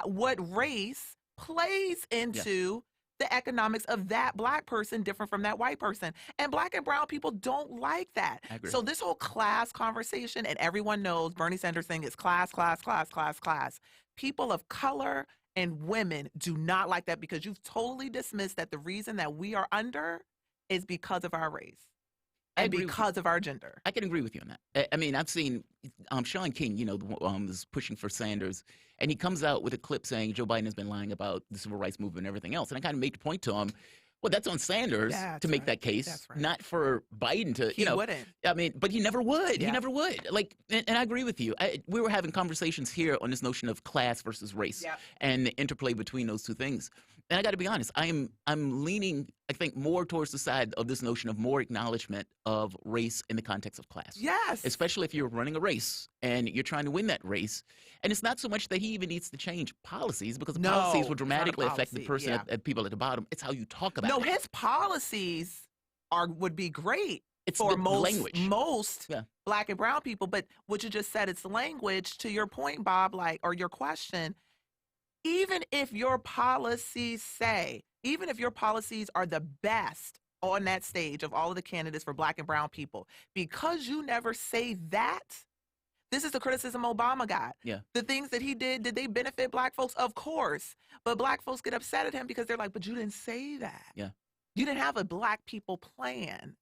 what race plays into the economics of that Black person different from that white person. And Black and brown people don't like that. So this whole class conversation, and everyone knows Bernie Sanders thing is class. People of color And women do not like that because you've totally dismissed that the reason that we are under is because of our race and because of our gender. I can agree with you on that. I mean, I've seen Sean King, is pushing for Sanders, and he comes out with a clip saying Joe Biden has been lying about the civil rights movement and everything else. And I kind of made the point to him, well, that's on Sanders to make that case, not for Biden to, He wouldn't. I mean, but he never would. Yeah. He never would. Like, and I agree with you. We were having conversations here on this notion of class versus race and the interplay between those two things. And I got to be honest, I'm leaning, I think, more towards the side of this notion of more acknowledgement of race in the context of class. Yes. Especially if you're running a race and you're trying to win that race. And it's not so much that he even needs to change policies, because policies will dramatically affect the person at people at the bottom. It's how you talk about it. No, his policies would be great It's for the most language. Black and brown people. But what you just said, it's language. To your point, Bob, or your question, even if your policies are the best on that stage of all of the candidates for Black and brown people, because you never say that, this is the criticism Obama got. Yeah. The things that he did they benefit Black folks? Of course. But Black folks get upset at him because they're like, but you didn't say that. Yeah. You didn't have a Black people plan.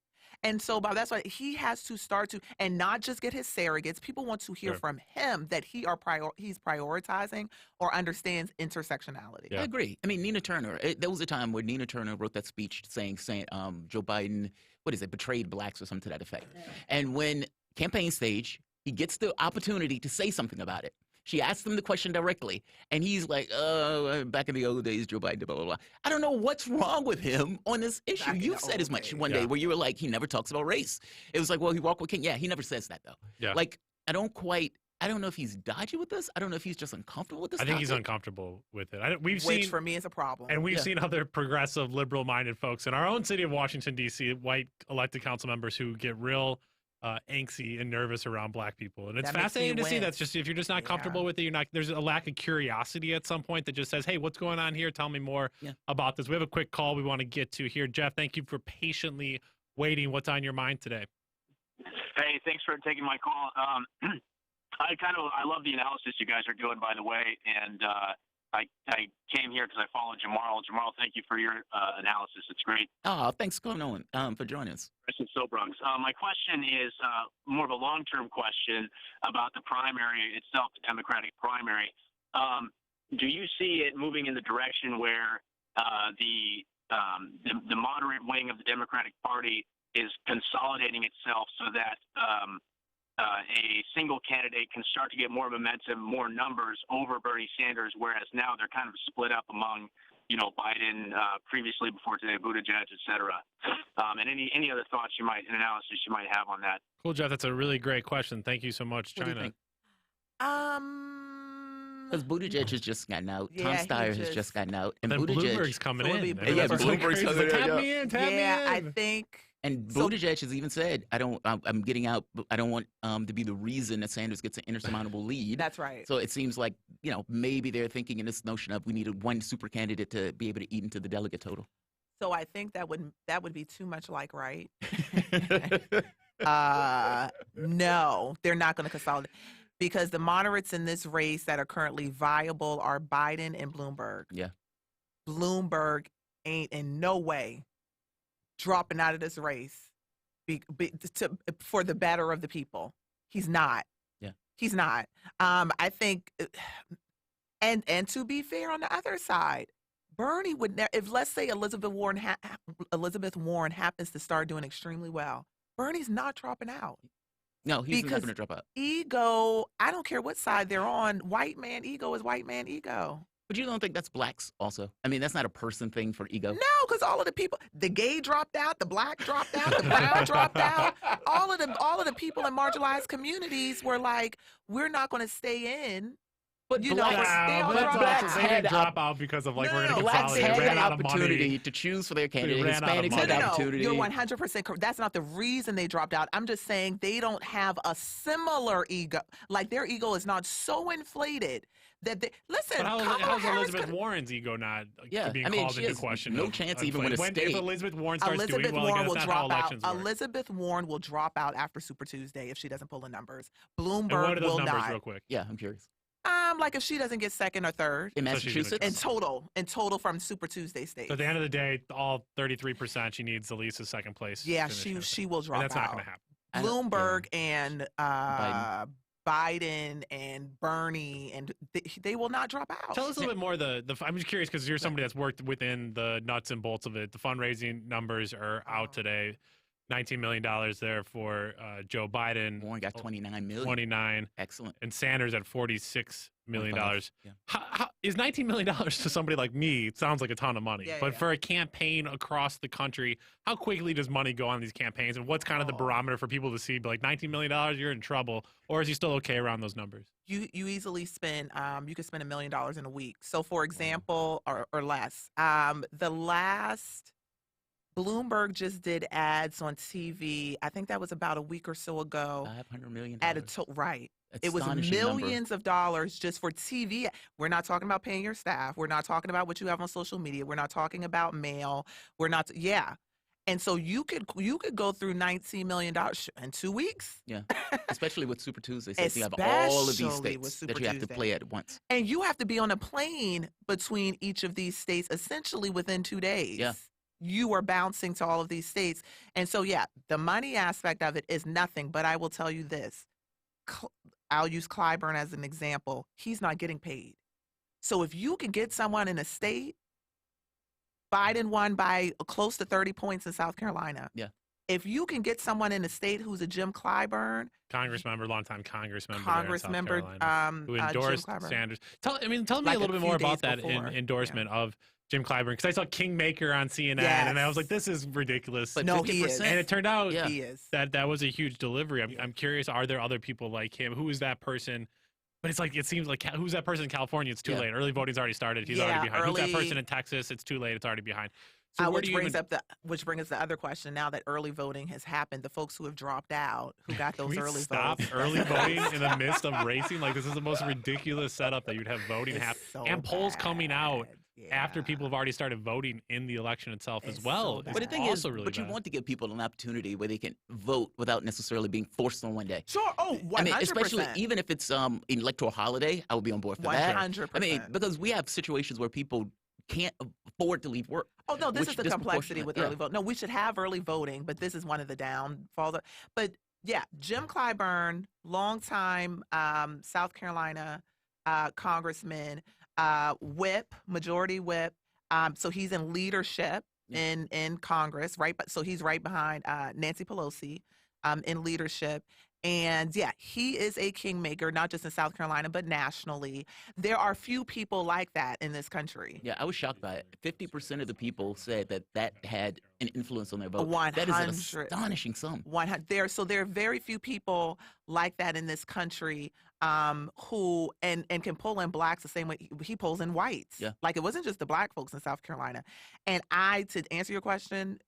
And so, Bob, that's why he has to start to, and not just get his surrogates. People want to hear from him that he's prioritizing or understands intersectionality. I agree. I mean, Nina Turner, there was a time where Nina Turner wrote that speech saying Joe Biden, betrayed Blacks or something to that effect. And when campaign stage, he gets the opportunity to say something about it. She asked him the question directly, and he's like, back in the old days, Joe Biden, blah, blah, blah. I don't know what's wrong with him on this issue. You've said as much one day where you were like, he never talks about race. It was like, well, he walked with King. Yeah, he never says that, though. Yeah. Like, I don't know if he's dodgy with this. I don't know if he's just uncomfortable with this. I think he's uncomfortable with it. Which for me is a problem. And we've seen other progressive, liberal-minded folks in our own city of Washington, D.C., white elected council members who get real angsty and nervous around Black people. And it's fascinating to see. That's just, if you're just not comfortable with it, there's a lack of curiosity at some point that just says, hey, what's going on here? Tell me more about this. We have a quick call we want to get to here. Jeff, thank you for patiently waiting. What's on your mind today? Hey, thanks for taking my call. I love the analysis you guys are doing, by the way, and I came here because I follow Jamarl. Jamarl, thank you for your analysis. It's great. Oh, thanks for joining us. Chris in Silbronx. My question is more of a long-term question about the primary itself, the Democratic primary. Do you see it moving in the direction where the moderate wing of the Democratic Party is consolidating itself so that a single candidate can start to get more momentum, more numbers over Bernie Sanders, whereas now they're kind of split up among, Biden, previously before today, Buttigieg, et cetera. And any other thoughts analysis you might have on that? Cool, Jeff. That's a really great question. Thank you so much, What do China. you think? Because Buttigieg has just gotten out. Tom Steyer has just gotten out. And then Buttigieg, Bloomberg's coming in. Yeah, Bloomberg's coming in. Tap me in, tap me in. I think. And Buttigieg has even said, I'm getting out. I don't want to be the reason that Sanders gets an insurmountable lead. That's right. So it seems like, maybe they're thinking in this notion of we needed one super candidate to be able to eat into the delegate total. So I think that would be too much like right. No, they're not going to consolidate. Because the moderates in this race that are currently viable are Biden and Bloomberg. Yeah. Bloomberg ain't in no way dropping out of this race for the better of the people. He's not. Yeah. He's not. I think, and to be fair on the other side, Bernie would never, if let's say Elizabeth Warren happens to start doing extremely well, Bernie's not dropping out. No, he's not going to drop out. Ego, I don't care what side they're on. White man ego is white man ego. But you don't think that's blacks also? I mean, that's not a person thing for ego. No, because all of the people, the gay dropped out, the black dropped out, the brown dropped out. All of the people in marginalized communities were like, we're not going to stay in. But they didn't drop out because of we're going to consolidate. Blacks They had ran the out of money. opportunity to choose for their candidate. ran out of Hispanics money. had the opportunity. You're 100% correct. That's not the reason they dropped out. I'm just saying they don't have a similar ego. Like their ego is not so inflated that they listen. But how's Elizabeth Warren's ego not being called into question? No chance even with a state. If Elizabeth Warren starts doing well again, that's not how elections work. Elizabeth Warren will drop out after Super Tuesday if she doesn't pull the numbers. Bloomberg and what are those will numbers, not. real quick? Yeah, I'm curious. Like if she doesn't get second or third In So she's Massachusetts? in total from Super Tuesday states. So at the end of the day, all 33%, she needs at least a second place. Yeah, finish she will drop and that's out. not going to happen. Bloomberg and Biden and Bernie, and they will not drop out. Tell us a little bit more. I'm just curious because you're somebody that's worked within the nuts and bolts of it. The fundraising numbers are out today. $19 million there for Joe Biden. Warren got $29 million. 29. Excellent. And Sanders at $46 million. Yeah. How, is $19 million to somebody like me? It sounds like a ton of money. Yeah, but yeah. for a campaign across the country, how quickly does money go on these campaigns? And what's kind of the barometer for people to see? Like $19 million, you're in trouble. Or is he still okay around those numbers? You easily spend you can spend $1 million in a week. So for example, or less. The last Bloomberg just did ads on TV. I think that was about a week or so ago. $500 million. Right. That's It was astonishing millions of dollars just for TV. We're not talking about paying your staff. We're not talking about what you have on social media. We're not talking about mail. We're not. Yeah. And so you could go through $19 million in 2 weeks. Yeah, especially with Super Tuesday, since you have all of these Especially with states Super that you have to Tuesday. play at once. And you have to be on a plane between each of these states essentially within 2 days. Yeah. You are bouncing to all of these states. And so, yeah, the money aspect of it is nothing. But I will tell you this. I'll use Clyburn as an example. He's not getting paid. So if you can get someone in a state, Biden won by close to 30 points in South Carolina. Yeah. If you can get someone in a state who's a Jim Clyburn, Congress member, longtime Congress member, Congress there in South member, Carolina, who endorsed Jim Clyburn. Sanders. Tell me Like a little a bit few more about days that before. endorsement of Jim Clyburn, because I saw Kingmaker on CNN, and I was like, this is ridiculous. But No, he 50%, is. And it turned out Yeah. he is. that was a huge delivery. I'm curious, are there other people like him? Who is that person? But it's like, it seems like, who's that person in California? It's too Yeah. late. Early voting's already started. He's Yeah, already behind. Who's that early- person in Texas? It's too late. It's already behind. So where Which do you brings even, which brings us the other question. Now that early voting has happened, the folks who have dropped out, who got can those we early stop votes, early voting in the midst of racing? Like, this is the most ridiculous setup that you'd have voting It's happen. so And polls coming out bad. after Yeah. people have already started voting in the election itself as It's well. so It's bad. But the thing is, also really but you bad. want to give people an opportunity where they can vote without necessarily being forced on one day. Sure. Oh, 100%. I mean, especially even if it's an electoral holiday, I would be on board for that. 100%. I mean, because we have situations where people can't afford to leave work. Oh, no, this which is the complexity with disproportionate- early vote. No, we should have early voting, but this is one of the downfalls. But yeah, Jim Clyburn, longtime South Carolina congressman, whip, majority whip. So he's in leadership in Congress, right? But so he's right behind Nancy Pelosi in leadership. And yeah, he is a kingmaker, not just in South Carolina, but nationally. There are few people like that in this country. Yeah, I was shocked by it. 50% of the people said that had an influence on their vote. 100. That is an astonishing sum. There are very few people like that in this country who and can pull in blacks the same way he pulls in whites. Yeah. Like it wasn't just the black folks in South Carolina. And to answer your question,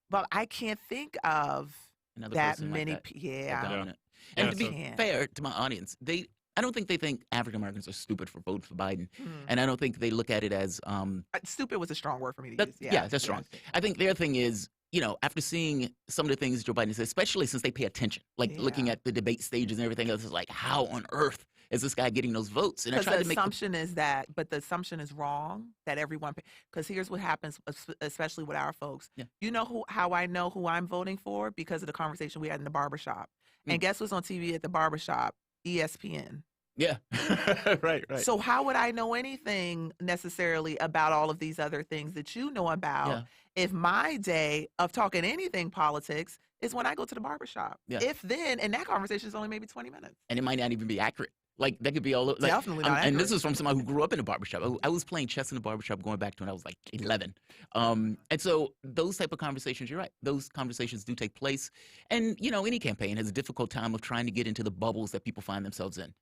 but I can't think of Another that person like many. that. Yeah. Dominant. Yeah, And to be so- fair to my audience, I don't think they think African Americans are stupid for voting for Biden, Mm. and I don't think they look at it as Stupid was a strong word for me to that- use. yeah, that's strong. I think their thing is, after seeing some of the things Joe Biden says, especially since they pay attention, like looking at the debate stages and everything else, is like, how on earth is this guy getting those votes? And I Because tried the to make assumption is that, but the assumption is wrong that everyone. Because here's what happens, especially with our folks. Yeah. You know how I know who I'm voting for because of the conversation we had in the barbershop. And guess what's on TV at the barbershop? ESPN. Yeah, right. So how would I know anything necessarily about all of these other things that you know about if my day of talking anything politics is when I go to the barbershop? Yeah. If then, and that conversation is only maybe 20 minutes. And it might not even be accurate. Like, that could be all like, Definitely not And this accurate. is from somebody who grew up in a barbershop. I was playing chess in a barbershop going back to when I was like 11. And so those type of conversations, you're right. Those conversations do take place. And, any campaign has a difficult time of trying to get into the bubbles that people find themselves in.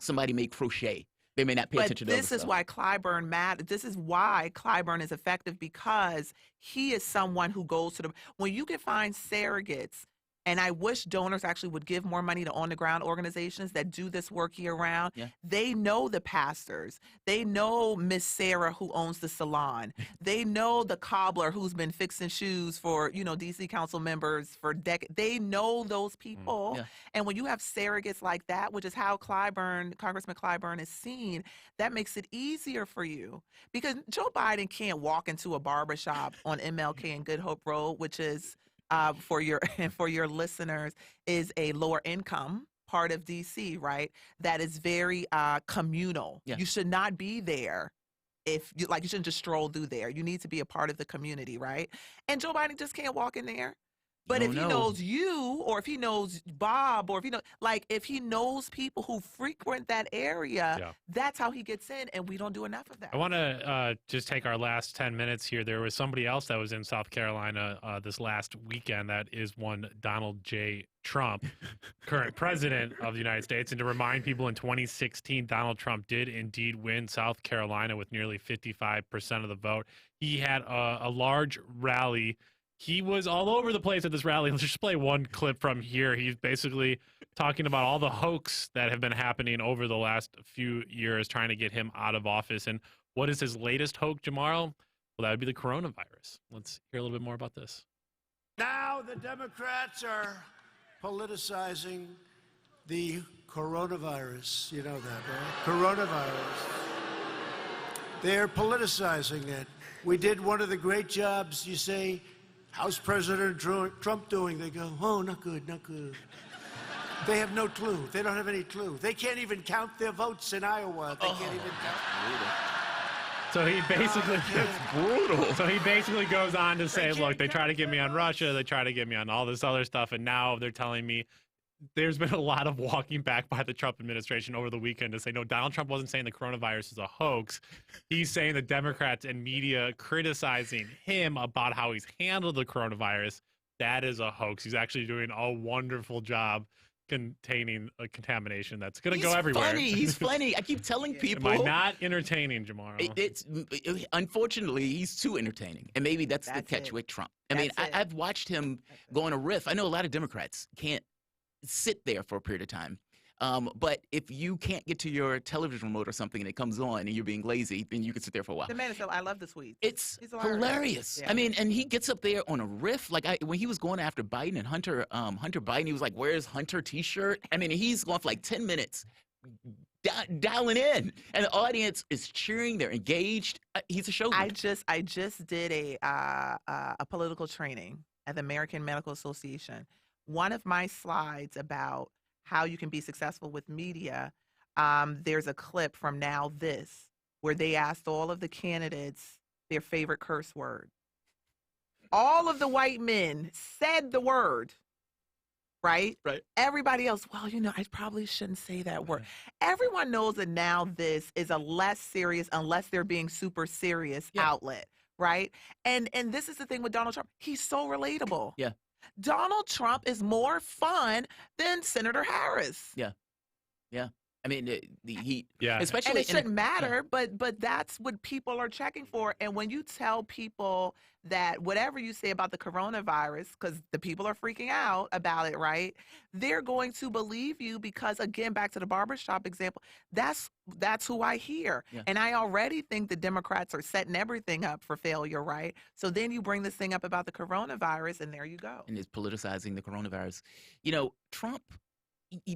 Somebody may crochet. They may not pay But attention to this other is stuff. why Clyburn matters. This is why Clyburn is effective because he is someone who goes to when you can find surrogates And I wish donors actually would give more money to on-the-ground organizations that do this work year-round. Yeah. They know the pastors. They know Miss Sarah who owns the salon. They know the cobbler who's been fixing shoes for, D.C. council members for decades. They know those people. Yeah. And when you have surrogates like that, which is how Congressman Clyburn is seen, that makes it easier for you. Because Joe Biden can't walk into a barbershop on MLK and Good Hope Road, which is for your listeners, is a lower income part of DC, right? That is very communal. Yeah. You should not be there you shouldn't just stroll through there. You need to be a part of the community, right? And Joe Biden just can't walk in there. But if he knows you, or if he knows Bob, or if he knows people who frequent that area, that's how he gets in, and we don't do enough of that. I want to just take our last 10 minutes here. There was somebody else that was in South Carolina this last weekend. That is one Donald J. Trump, current president of the United States. And to remind people, in 2016, Donald Trump did indeed win South Carolina with nearly 55% of the vote. He had a large rally. He was all over the place at this rally. Let's just play one clip from here. He's basically talking about all the hoax that have been happening over the last few years, trying to get him out of office. And what is his latest hoax, Jamarl? Well, that would be the coronavirus. Let's hear a little bit more about this. Now the Democrats are politicizing the coronavirus. You know that, right? Coronavirus. They're politicizing it. We did one of the great jobs, you say, how's President Trump doing? They go, oh, not good, not good. They have no clue. They don't have any clue. They can't even count their votes in Iowa. They can't even count. So he basically, That's brutal. So he basically goes on to say, look, they try to get me on Russia. They try to get me on all this other stuff. And now they're telling me there's been a lot of walking back by the Trump administration over the weekend to say, no, Donald Trump wasn't saying the coronavirus is a hoax. He's saying the Democrats and media criticizing him about how he's handled the coronavirus. That is a hoax. He's actually doing a wonderful job containing a contamination that's going to go everywhere. He's funny. I keep telling people. Am I not entertaining, Jamarl? Unfortunately, he's too entertaining. And maybe that's the catch with Trump. I mean, I've watched him go on a riff. I know a lot of Democrats can't sit there for a period of time. But if you can't get to your television remote or something and it comes on and you're being lazy, then you can sit there for a while. The man is I love the tweets. It's hilarious. Yeah. I mean, and he gets up there on a riff. Like when he was going after Biden and Hunter Biden, he was like, "Where's Hunter T-shirt?" I mean, he's going for like 10 minutes, dialing in, and the audience is cheering. They're engaged. He's a showman. I just did a political training at the American Medical Association. One of my slides about how you can be successful with media, there's a clip from Now This where they asked all of the candidates their favorite curse word. All of the white men said the word, right? Right. Everybody else, well, I probably shouldn't say that word. Everyone knows that Now This is a less serious, unless they're being super serious, outlet, right? And this is the thing with Donald Trump. He's so relatable. Yeah. Donald Trump is more fun than Senator Harris. Yeah. I mean, especially, and it shouldn't matter, but that's what people are checking for. And when you tell people that whatever you say about the coronavirus, because the people are freaking out about it, right? They're going to believe you because, again, back to the barbershop example, that's who I hear. Yeah. And I already think the Democrats are setting everything up for failure, right? So then you bring this thing up about the coronavirus, and there you go. And it's politicizing the coronavirus. Trump,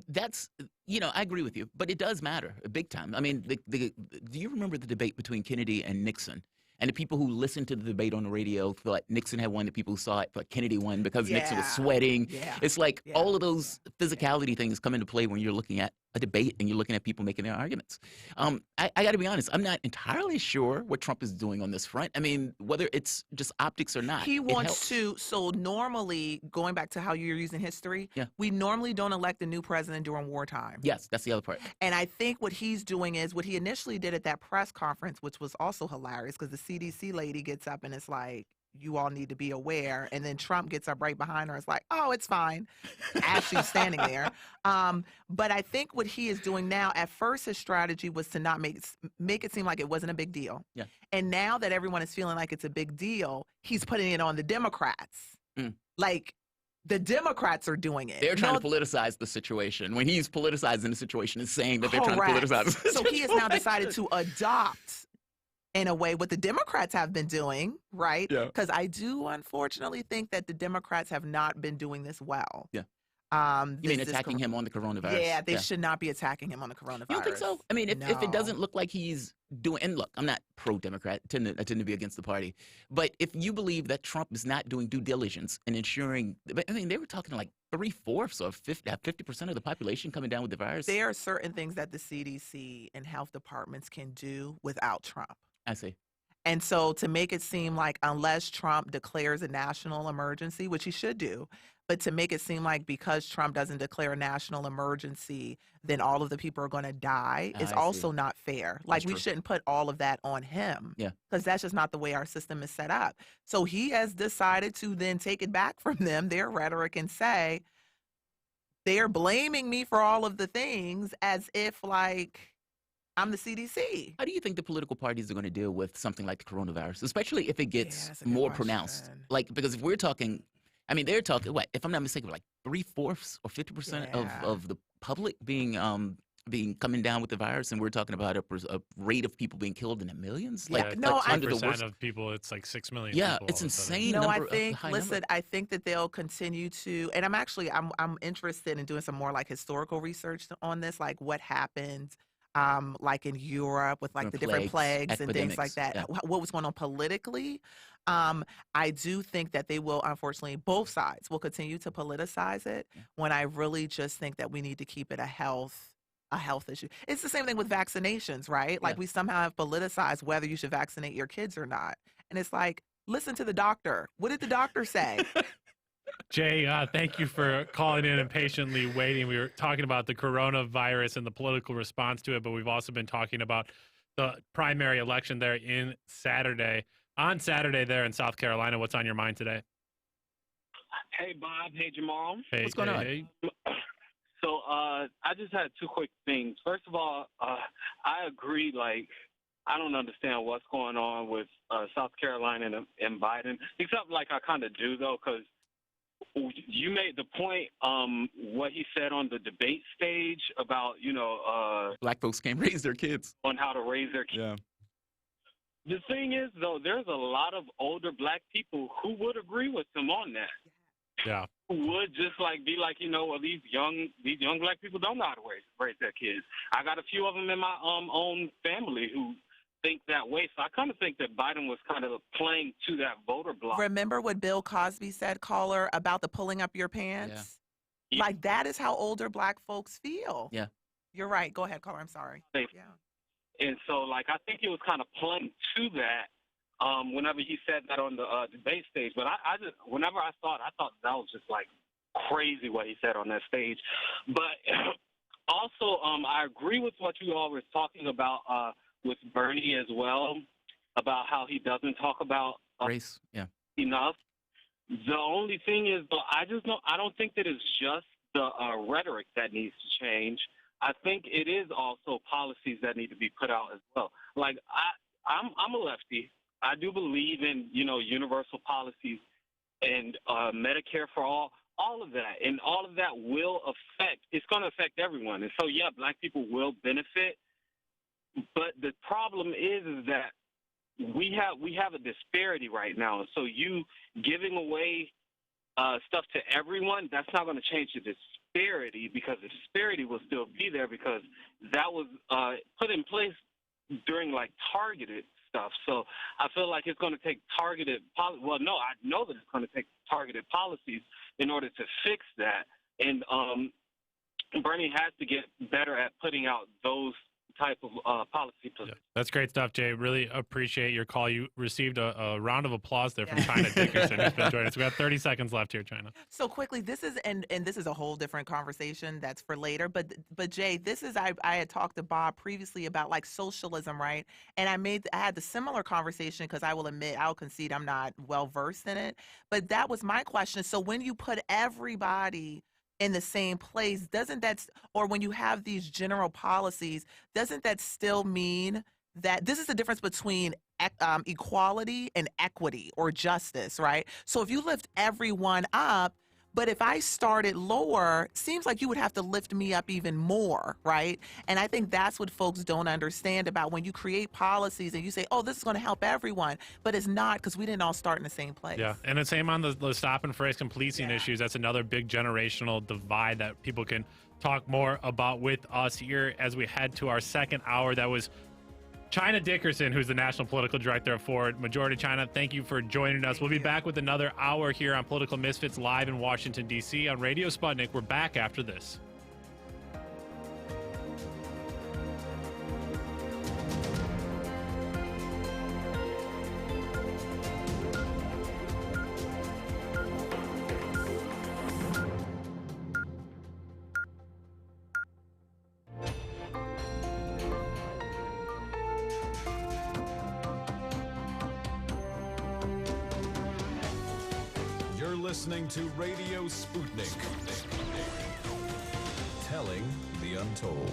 that's, I agree with you, but it does matter big time. I mean, do you remember the debate between Kennedy and Nixon? And the people who listened to the debate on the radio thought Nixon had won. The people who saw it thought Kennedy won because Nixon was sweating. Yeah. It's like all of those physicality things come into play when you're looking at a debate and you're looking at people making their arguments. I got to be honest. I'm not entirely sure what Trump is doing on this front. I mean, whether it's just optics or not. He wants to. So normally, going back to how you're using history, we normally don't elect a new president during wartime. Yes, that's the other part. And I think what he's doing is what he initially did at that press conference, which was also hilarious because the CDC lady gets up and it's like, you all need to be aware. And then Trump gets up right behind her and is like, oh, it's fine, as she's standing there. But I think what he is doing now, at first his strategy was to not make it seem like it wasn't a big deal. Yeah. And now that everyone is feeling like it's a big deal, he's putting it on the Democrats. Like, The Democrats are doing it. They're trying to politicize the situation. When he's politicizing the situation, is saying that they're trying to politicize the situation. So he has now decided to adopt, in a way, what the Democrats have been doing, right? Yeah. Because I do unfortunately think that the Democrats have not been doing this well. Yeah. You mean attacking him on the coronavirus? Yeah, they should not be attacking him on the coronavirus. You don't think so? I mean, if it doesn't look like he's doing, and look, I'm not pro-Democrat, I tend to be against the party, but if you believe that Trump is not doing due diligence and ensuring, I mean, they were talking like 3/4 or 50% of the population coming down with the virus. There are certain things that the CDC and health departments can do without Trump. I see. And so to make it seem like unless Trump declares a national emergency, which he should do, but to make it seem like because Trump doesn't declare a national emergency, then all of the people are going to die is also not fair. Like, we shouldn't put all of that on him. Yeah. Because that's just not the way our system is set up. So he has decided to then take it back from them, their rhetoric, and say, they're blaming me for all of the things as if, like, I'm the CDC. How do you think the political parties are going to deal with something like the coronavirus, especially if it gets more pronounced? Like, because if we're talking, I mean, they're talking, what, if I'm not mistaken, like 3/4 or 50% of the public being coming down with the virus, and we're talking about a rate of people being killed in the millions. Yeah, Like, no, under the worst of people, it's like 6 million. Yeah, people it's all of a sudden. insane. No, I think, listen, I think that they'll continue to, and I'm interested in doing some more like historical research on this, like what happened, like in Europe with like the different plagues and things like that. Yeah. What was going on politically? I do think that they will, unfortunately, both sides will continue to politicize it, when I really just think that we need to keep it a health issue. It's the same thing with vaccinations, right? Like, we somehow have politicized whether you should vaccinate your kids or not. And it's like, listen to the doctor. What did the doctor say? Jay, thank you for calling in and patiently waiting. We were talking about the coronavirus and the political response to it, but we've also been talking about the primary election there on Saturday there in South Carolina. What's on your mind today? Hey, Bob. Hey, Jamarl. Hey, what's going on? Hey. So I just had two quick things. First of all, I agree. Like, I don't understand what's going on with South Carolina and Biden, except like I kind of do, though, because you made the point, what he said on the debate stage about, black folks can't raise their kids. On how to raise their kids. Yeah. The thing is, though, there's a lot of older black people who would agree with him on that. Yeah. Who would just be like, well, these young black people don't know how to raise their kids. I got a few of them in my own family who think that way. So I kind of think that Biden was kind of playing to that voter block. Remember what Bill Cosby said, caller, about the pulling up your pants? Yeah. Like, that is how older black folks feel. Yeah. You're right. Go ahead, caller. I'm sorry. Yeah. And so, like, I think he was kind of playing to that whenever he said that on the debate stage. But I just, whenever I thought that was just, like, crazy what he said on that stage. But also, I agree with what you all were talking about with Bernie as well, about how he doesn't talk about race enough. The only thing is, though, I don't think that it's just the rhetoric that needs to change. I think it is also policies that need to be put out as well. Like, I'm a lefty. I do believe in, universal policies and Medicare for all of that. And all of that it's going to affect everyone. And so, yeah, black people will benefit. But the problem is that we have a disparity right now. And so you giving away stuff to everyone, that's not going to change the disparity, because the disparity will still be there, because that was put in place during, like, targeted stuff. So I feel like it's going to take targeted I know that it's going to take targeted policies in order to fix that. And Bernie has to get better at putting out those type of policy positions. That's great stuff, Jay. Really appreciate your call. You received a round of applause there from China Dickerson, who's been joining us. We got 30 seconds left here, China. So quickly, this is and this is a whole different conversation that's for later. But Jay, this is I had talked to Bob previously about, like, socialism, right? And I had the similar conversation, because I'll concede I'm not well versed in it. But that was my question. So when you put everybody in the same place, or when you have these general policies, doesn't that still mean that this is the difference between equality and equity or justice, right? So if you lift everyone up, But if I started lower, seems like you would have to lift me up even more, right? And I think that's what folks don't understand about when you create policies and you say, oh, this is going to help everyone, but it's not, because we didn't all start in the same place. Yeah, and the same on the stop and frisk and policing issues. That's another big generational divide that people can talk more about with us here as we head to our second hour. That was China Dickerson, who's the National Political Director of Forward. Majority China, thank you for joining us. We'll be back with another hour here on Political Misfits live in Washington, D.C. on Radio Sputnik. We're back after this. Listening to Radio Sputnik. Telling the untold.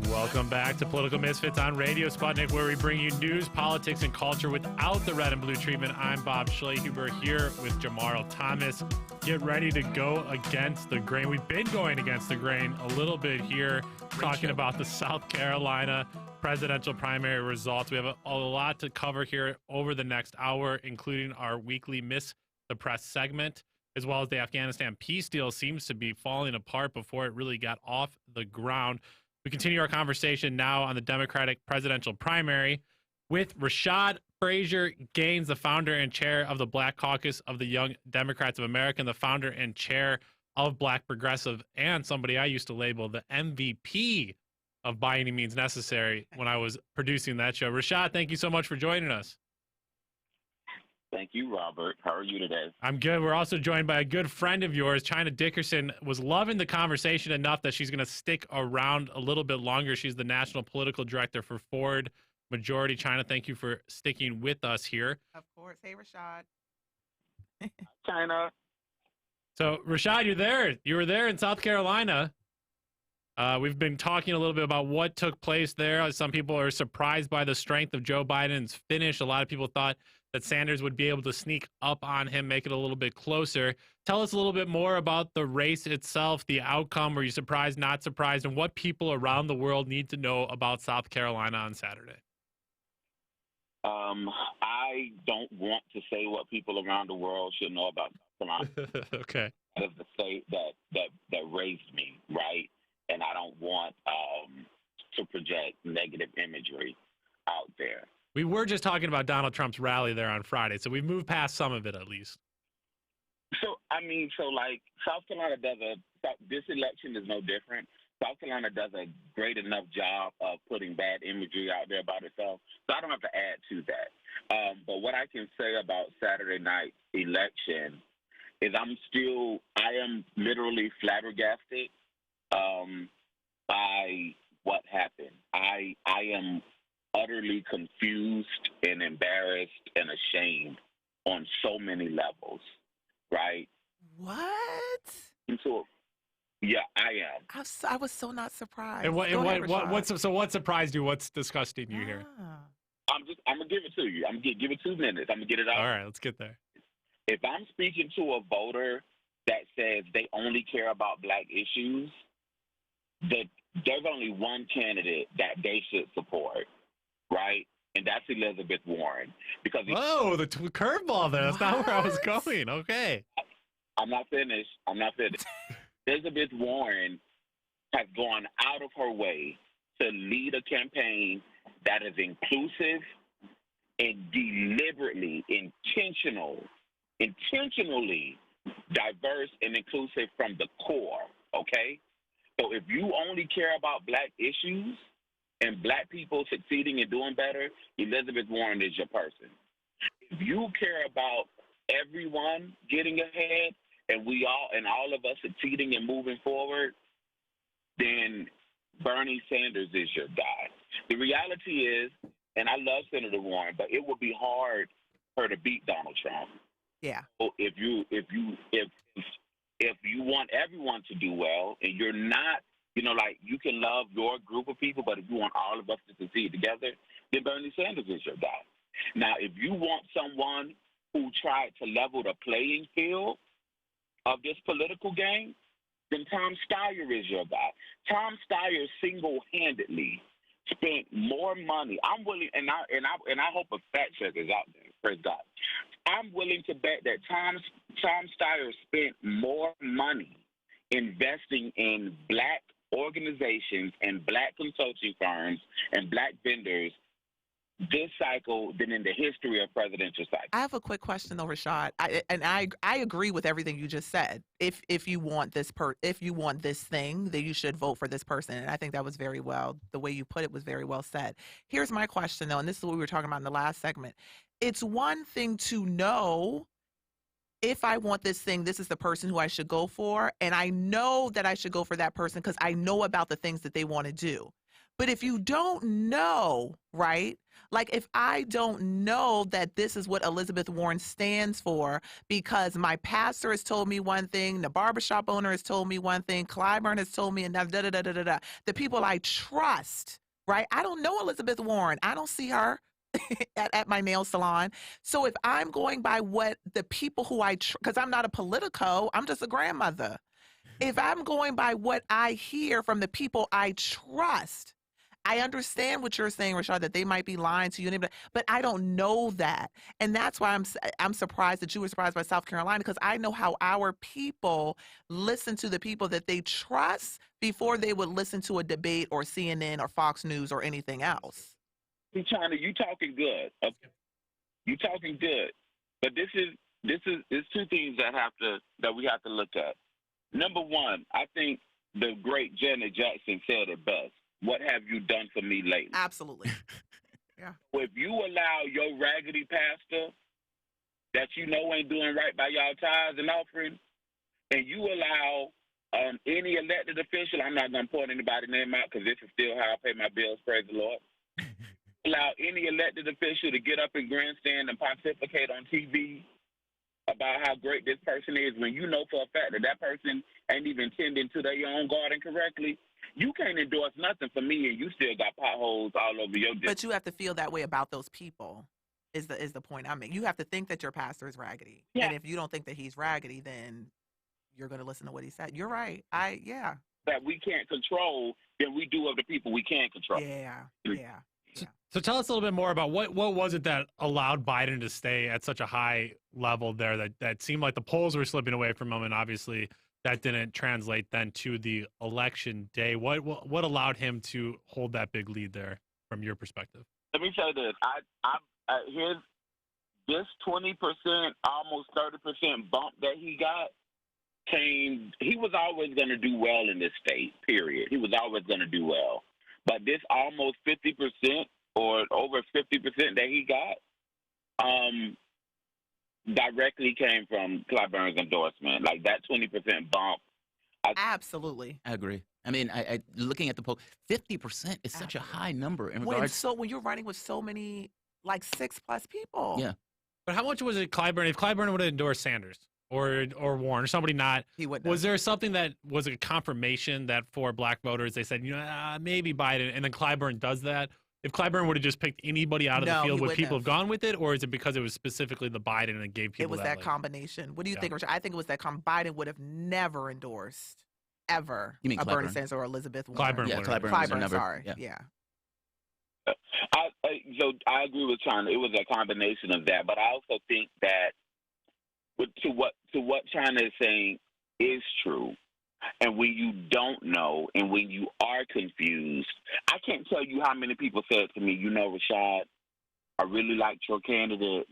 Welcome back to Political Misfits on Radio Sputnik, where we bring you news, politics, and culture without the red and blue treatment. I'm Bob Schlehuber here with Jamarl Thomas. Get ready to go against the grain. We've been going against the grain a little bit here, talking about the South Carolina presidential primary results. We have a lot to cover here over the next hour, including our weekly Miss the Press segment, as well as the Afghanistan peace deal seems to be falling apart before it really got off the ground. We continue our conversation now on the Democratic presidential primary with Rashad Frazier Gaines, the founder and chair of the Black Caucus of the Young Democrats of America, and the founder and chair of Black Progressive, and somebody I used to label the MVP of By Any Means Necessary when I was producing that show. Rashad, thank you so much for joining us. Thank you, Robert. How are you today? I'm good. We're also joined by a good friend of yours. China Dickerson was loving the conversation enough that she's going to stick around a little bit longer. She's the National Political Director for Ford. Majority China, thank you for sticking with us here. Of course. Hey, Rashad. China. So, Rashad, you're there. You were there in South Carolina. We've been talking a little bit about what took place there. Some people are surprised by the strength of Joe Biden's finish. A lot of people thought that Sanders would be able to sneak up on him, make it a little bit closer. Tell us a little bit more about the race itself, the outcome. Were you surprised, not surprised, and what people around the world need to know about South Carolina on Saturday? I don't want to say what people around the world should know about South Carolina. Okay. That is the state that raised me, right? And I don't want to project negative imagery out there. We were just talking about Donald Trump's rally there on Friday, so we've moved past some of it at least. So, like, South Carolina this election is no different. South Carolina does a great enough job of putting bad imagery out there about itself, so I don't have to add to that. But what I can say about Saturday night's election is I am literally flabbergasted by what happened. I am utterly confused and embarrassed and ashamed on so many levels, right? What? And so, yeah, I am. I was so not surprised. And what surprised you? What's disgusting you here? I'm gonna give it to you. I'm gonna give it 2 minutes. I'm gonna get it out. All right, let's get there. If I'm speaking to a voter that says they only care about Black issues, there's only one candidate that they should support, right? And that's Elizabeth Warren. Because the curveball there. That's not where I was going. Okay. I'm not finished. Elizabeth Warren has gone out of her way to lead a campaign that is inclusive and deliberately, intentionally diverse and inclusive from the core, okay? So if you only care about Black issues and Black people succeeding and doing better, Elizabeth Warren is your person. If you care about everyone getting ahead and all of us succeeding and moving forward, then Bernie Sanders is your guy. The reality is, and I love Senator Warren, but it would be hard for her to beat Donald Trump. Yeah. So if you want everyone to do well and you're not You know, like you can love your group of people, but if you want all of us to succeed together, then Bernie Sanders is your guy. Now, if you want someone who tried to level the playing field of this political game, then Tom Steyer is your guy. Tom Steyer single-handedly spent more money. I'm willing, and I hope a fact check is out there. Praise God. I'm willing to bet that Tom Steyer spent more money investing in black organizations and black consulting firms and black vendors this cycle than in the history of presidential cycles. I have a quick question though, Rashad. I agree with everything you just said. If you want this thing, then you should vote for this person. And I think that was very well, the way you put it was very well said. Here's my question though, and this is what we were talking about in the last segment. It's one thing to know if I want this thing, this is the person who I should go for. And I know that I should go for that person because I know about the things that they want to do. But if you don't know, right? Like if I don't know that this is what Elizabeth Warren stands for because my pastor has told me one thing, the barbershop owner has told me one thing, Clyburn has told me another, da-da-da-da-da-da. The people I trust, right? I don't know Elizabeth Warren. I don't see her at my nail salon. So if I'm going by what the people who because I'm not a politico, I'm just a grandmother. If I'm going by what I hear from the people I trust, I understand what you're saying, Rashad, that they might be lying to you, but I don't know that. And that's why I'm surprised that you were surprised by South Carolina, because I know how our people listen to the people that they trust before they would listen to a debate or CNN or Fox News or anything else. China, you talking good. Okay. You talking good. But there's two things that we have to look at. Number one, I think the great Janet Jackson said it best. What have you done for me lately? Absolutely. Yeah. If you allow your raggedy pastor that you know ain't doing right by y'all tithes and offering, and you allow any elected official, I'm not going to point anybody's name out because this is still how I pay my bills, praise the Lord. Allow any elected official to get up and grandstand and pontificate on TV about how great this person is when you know for a fact that that person ain't even tending to their own garden correctly. You can't endorse nothing for me, and you still got potholes all over your district. But you have to feel that way about those people. Is the point I'm making? You have to think that your pastor is raggedy, and if you don't think that he's raggedy, then you're going to listen to what he said. You're right. That we can't control than we do of the people we can control. Yeah. So tell us a little bit more about what was it that allowed Biden to stay at such a high level there that seemed like the polls were slipping away from him, and obviously that didn't translate then to the election day. What allowed him to hold that big lead there from your perspective? Let me say this. Here's this 20%, almost 30% bump that he got came. He was always going to do well in this state, period. He was always going to do well. But this almost 50% or over 50% that he got directly came from Clyburn's endorsement. Like that 20% bump. Absolutely. I agree. I mean, I looking at the poll, 50% is such a high number in regards. When you're running with so many, like 6+ people. Yeah. But how much was it Clyburn? If Clyburn would have endorsed Sanders or Warren or somebody not, he wouldn't. Was there something that was a confirmation that for black voters they said, maybe Biden, and then Clyburn does that? If Clyburn would have just picked anybody out of the field, would people have gone with it, or is it because it was specifically the Biden and gave people? It was that combination. What do you think, Richard? I think it was that Biden would have never endorsed ever you mean a Clyburn? Bernie Sanders or Elizabeth Warren. Clyburn. Yeah, Clyburn. Sorry. Yeah. So I agree with China. It was a combination of that, but I also think that to what China is saying is true. And when you don't know and when you are confused, I can't tell you how many people said to me, Rashad, I really liked your candidate,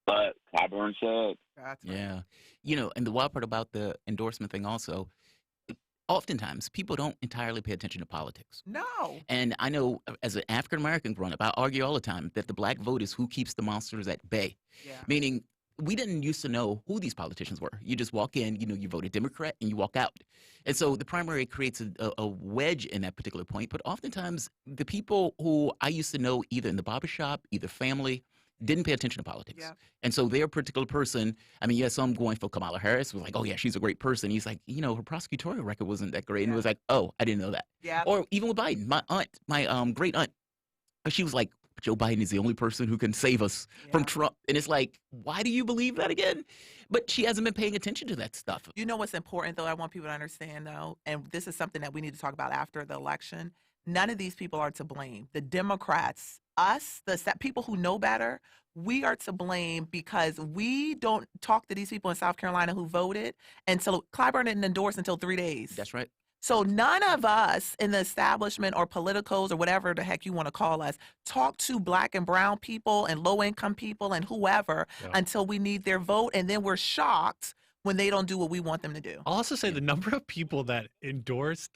but Clyburn said. That's right. Yeah. And the wild part about the endorsement thing also, oftentimes people don't entirely pay attention to politics. No. And I know as an African-American growing up, I argue all the time that the black vote is who keeps the monsters at bay. Yeah. Meaning, we didn't used to know who these politicians were. You just walk in, you voted Democrat, and you walk out. And so the primary creates a wedge in that particular point. But oftentimes, the people who I used to know either in the barbershop, either family, didn't pay attention to politics. Yeah. And so their particular person, I mean, yes, some going for Kamala Harris was like, oh, yeah, she's a great person. He's like, you know, her prosecutorial record wasn't that great. And it was like, oh, I didn't know that. Yeah. Or even with Biden, my aunt, my great aunt, she was like, Joe Biden is the only person who can save us from Trump. And it's like, why do you believe that again? But she hasn't been paying attention to that stuff. You know what's important, though, I want people to understand, though, and this is something that we need to talk about after the election. None of these people are to blame. The Democrats, us, the people who know better, we are to blame because we don't talk to these people in South Carolina who voted until Clyburn didn't endorse until 3 days. That's right. So none of us in the establishment or politicos or whatever the heck you want to call us talk to black and brown people and low-income people and whoever until we need their vote, and then we're shocked when they don't do what we want them to do. I'll also say the number of people that endorsed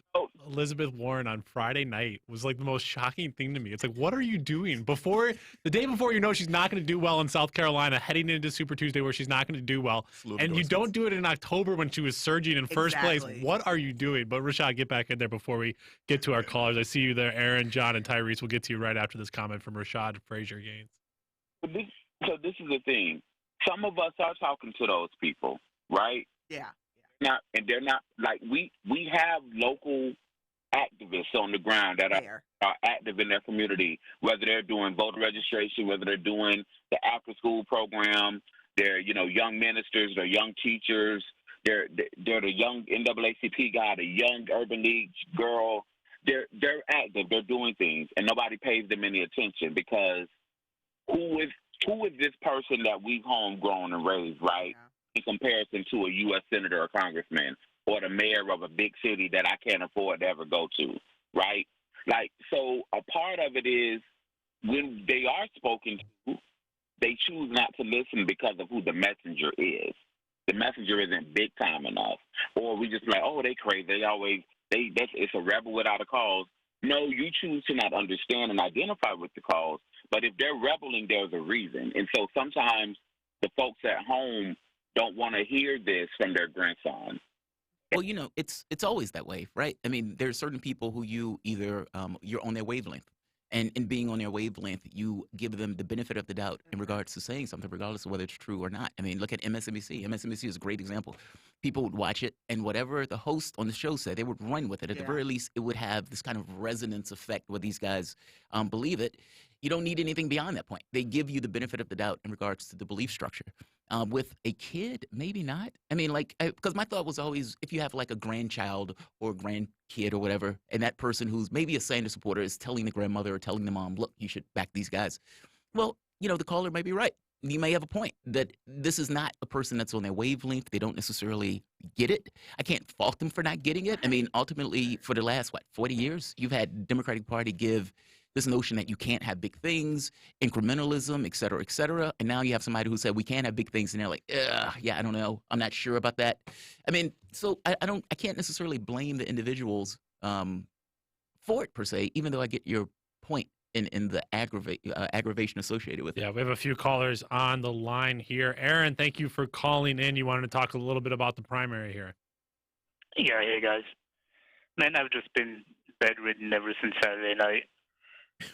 Elizabeth Warren on Friday night was like the most shocking thing to me. It's like, what are you doing the day before you know she's not going to do well in South Carolina, heading into Super Tuesday where she's not going to do well, and you don't do it in October when she was surging in first place. What are you doing? But Rashad, get back in there before we get to our callers. I see you there, Aaron, John, and Tyrese. We'll get to you right after this comment from Rashad Frazier Gaines. So this is the thing. Some of us are talking to those people, right? Yeah. They're not like we have local activists on the ground that are active in their community, whether they're doing voter registration, whether they're doing the after school program, they're young ministers, they're young teachers, they're the young NAACP guy, the young Urban League girl. They're active, they're doing things, and nobody pays them any attention because who is this person that we've homegrown and raised, right? In comparison to a U.S. senator or congressman or the mayor of a big city that I can't afford to ever go to, right? Like, so a part of it is when they are spoken to, they choose not to listen because of who the messenger is. The messenger isn't big time enough. Or we just like, oh, they crazy. It's a rebel without a cause. No, you choose to not understand and identify with the cause. But if they're rebelling, there's a reason. And so sometimes the folks at home don't want to hear this from their grandson. Well, it's always that way, right? I mean, there's certain people who you either you're on their wavelength, and in being on their wavelength, you give them the benefit of the doubt in regards to saying something, regardless of whether it's true or not. I mean, look at MSNBC. MSNBC is a great example. People would watch it, and whatever the host on the show said, they would run with it. At the very least, it would have this kind of resonance effect where these guys believe it. You don't need anything beyond that point. They give you the benefit of the doubt in regards to the belief structure. With a kid, maybe not. I mean, because my thought was always, if you have like a grandchild or a grandkid or whatever, and that person who's maybe a Sanders supporter is telling the grandmother or telling the mom, look, you should back these guys. Well, the caller may be right. You may have a point that this is not a person that's on their wavelength. They don't necessarily get it. I can't fault them for not getting it. I mean, ultimately, for the last, 40 years, you've had Democratic Party give this notion that you can't have big things, incrementalism, et cetera, and now you have somebody who said we can't have big things, and they're like, yeah, I don't know, I'm not sure about that. I mean, so I can't necessarily blame the individuals for it per se, even though I get your point in the aggravation associated with it. Yeah, we have a few callers on the line here. Aaron, thank you for calling in. You wanted to talk a little bit about the primary here. Yeah, hey guys. Man, I've just been bedridden ever since Saturday night.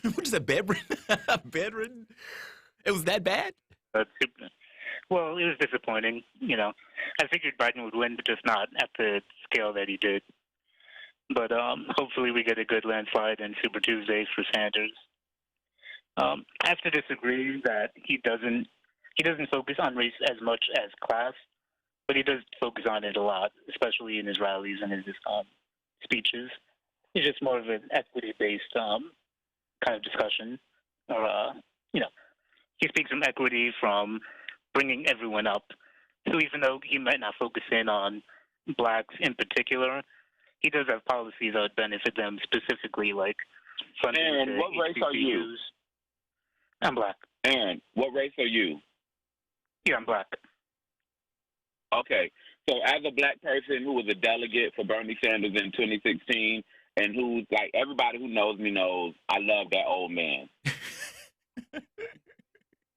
What is that, bedridden? Bedridden? It was that bad? Well, it was disappointing. I figured Biden would win, but just not at the scale that he did. But hopefully we get a good landslide in Super Tuesdays for Sanders. I have to disagree that he doesn't focus on race as much as class, but he does focus on it a lot, especially in his rallies and in his speeches. It's just more of an equity-based kind of discussion, or he speaks from equity, from bringing everyone up. So even though he might not focus in on blacks in particular, he does have policies that would benefit them specifically, like funding. Aaron, what race are you? I'm black. Aaron, what race are you? Yeah, I'm black. Okay, so as a black person who was a delegate for Bernie Sanders in 2016, and who, like, everybody who knows me knows I love that old man.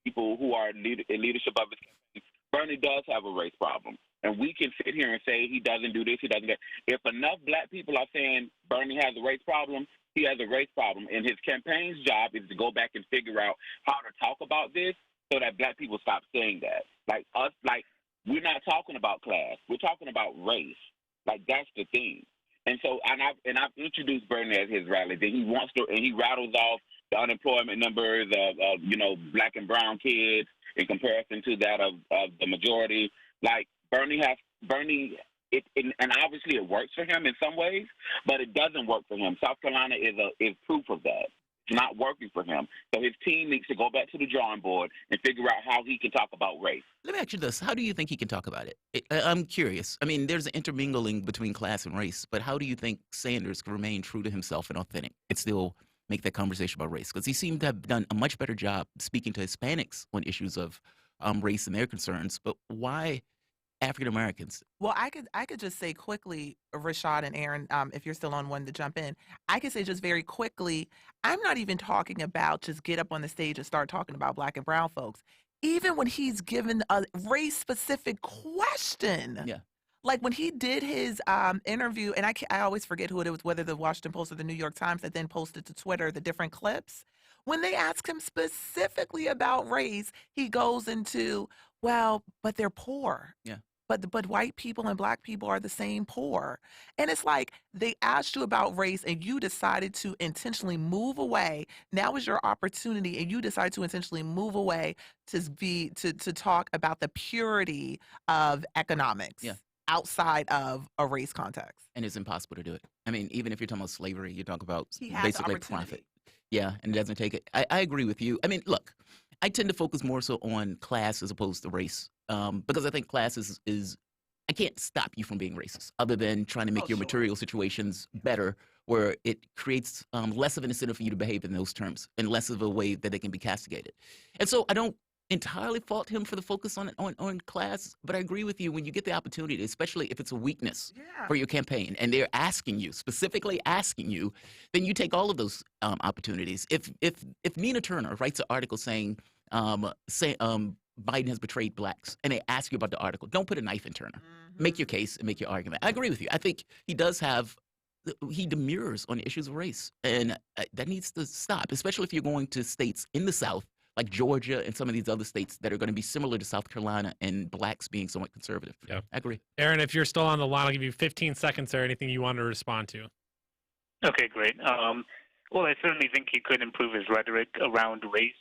People who are in leadership of his campaign, Bernie does have a race problem. And we can sit here and say he doesn't do this, he doesn't that. If enough black people are saying Bernie has a race problem, he has a race problem. And his campaign's job is to go back and figure out how to talk about this so that black people stop saying that. Like us, like we're not talking about class. We're talking about race. Like that's the thing. And so, and I've introduced Bernie at his rally. That he wants to, and he rattles off the unemployment numbers of black and brown kids in comparison to that of the majority. Like Bernie, and obviously it works for him in some ways, but it doesn't work for him. South Carolina is proof of that. It's not working for him. So his team needs to go back to the drawing board and figure out how he can talk about race. Let me ask you this. How do you think he can talk about it? I'm curious. I mean, there's an intermingling between class and race, but how do you think Sanders can remain true to himself and authentic and still make that conversation about race? Because he seemed to have done a much better job speaking to Hispanics on issues of race and their concerns. But why African Americans? Well, I could just say quickly, Rashad and Aaron, if you're still on one to jump in, I could say just very quickly, I'm not even talking about just get up on the stage and start talking about black and brown folks. Even when he's given a race-specific question. Yeah. Like when he did his interview, and I always forget who it was, whether the Washington Post or the New York Times, that then posted to Twitter the different clips. When they ask him specifically about race, he goes into, well, but they're poor. Yeah. But white people and black people are the same poor. And it's like they asked you about race and you decided to intentionally move away. Now is your opportunity, and you decide to intentionally move away to talk about the purity of economics. Yeah. Outside of a race context. And it's impossible to do it. I mean, even if you're talking about slavery, you talk about He has basically the profit. Yeah, and it doesn't take it. I agree with you. I mean, look, I tend to focus more so on class as opposed to race, because I think class is I can't stop you from being racist other than trying to make your material situations better, where it creates less of an incentive for you to behave in those terms and less of a way that they can be castigated. And so I don't entirely fault him for the focus on class, but I agree with you when you get the opportunity, especially if it's a weakness for your campaign and they're asking you, specifically asking you, then you take all of those opportunities. If Nina Turner writes an article saying Biden has betrayed blacks, and they ask you about the article, don't put a knife in Turner. Make your case and make your argument. I agree with you. I think he demurs on issues of race, and that needs to stop, especially if you're going to states in the South like Georgia and some of these other states that are going to be similar to South Carolina and blacks being somewhat conservative. Yeah, I agree. Aaron, if you're still on the line, I'll give you 15 seconds or anything you want to respond to. Okay, great. Well, I certainly think he could improve his rhetoric around race.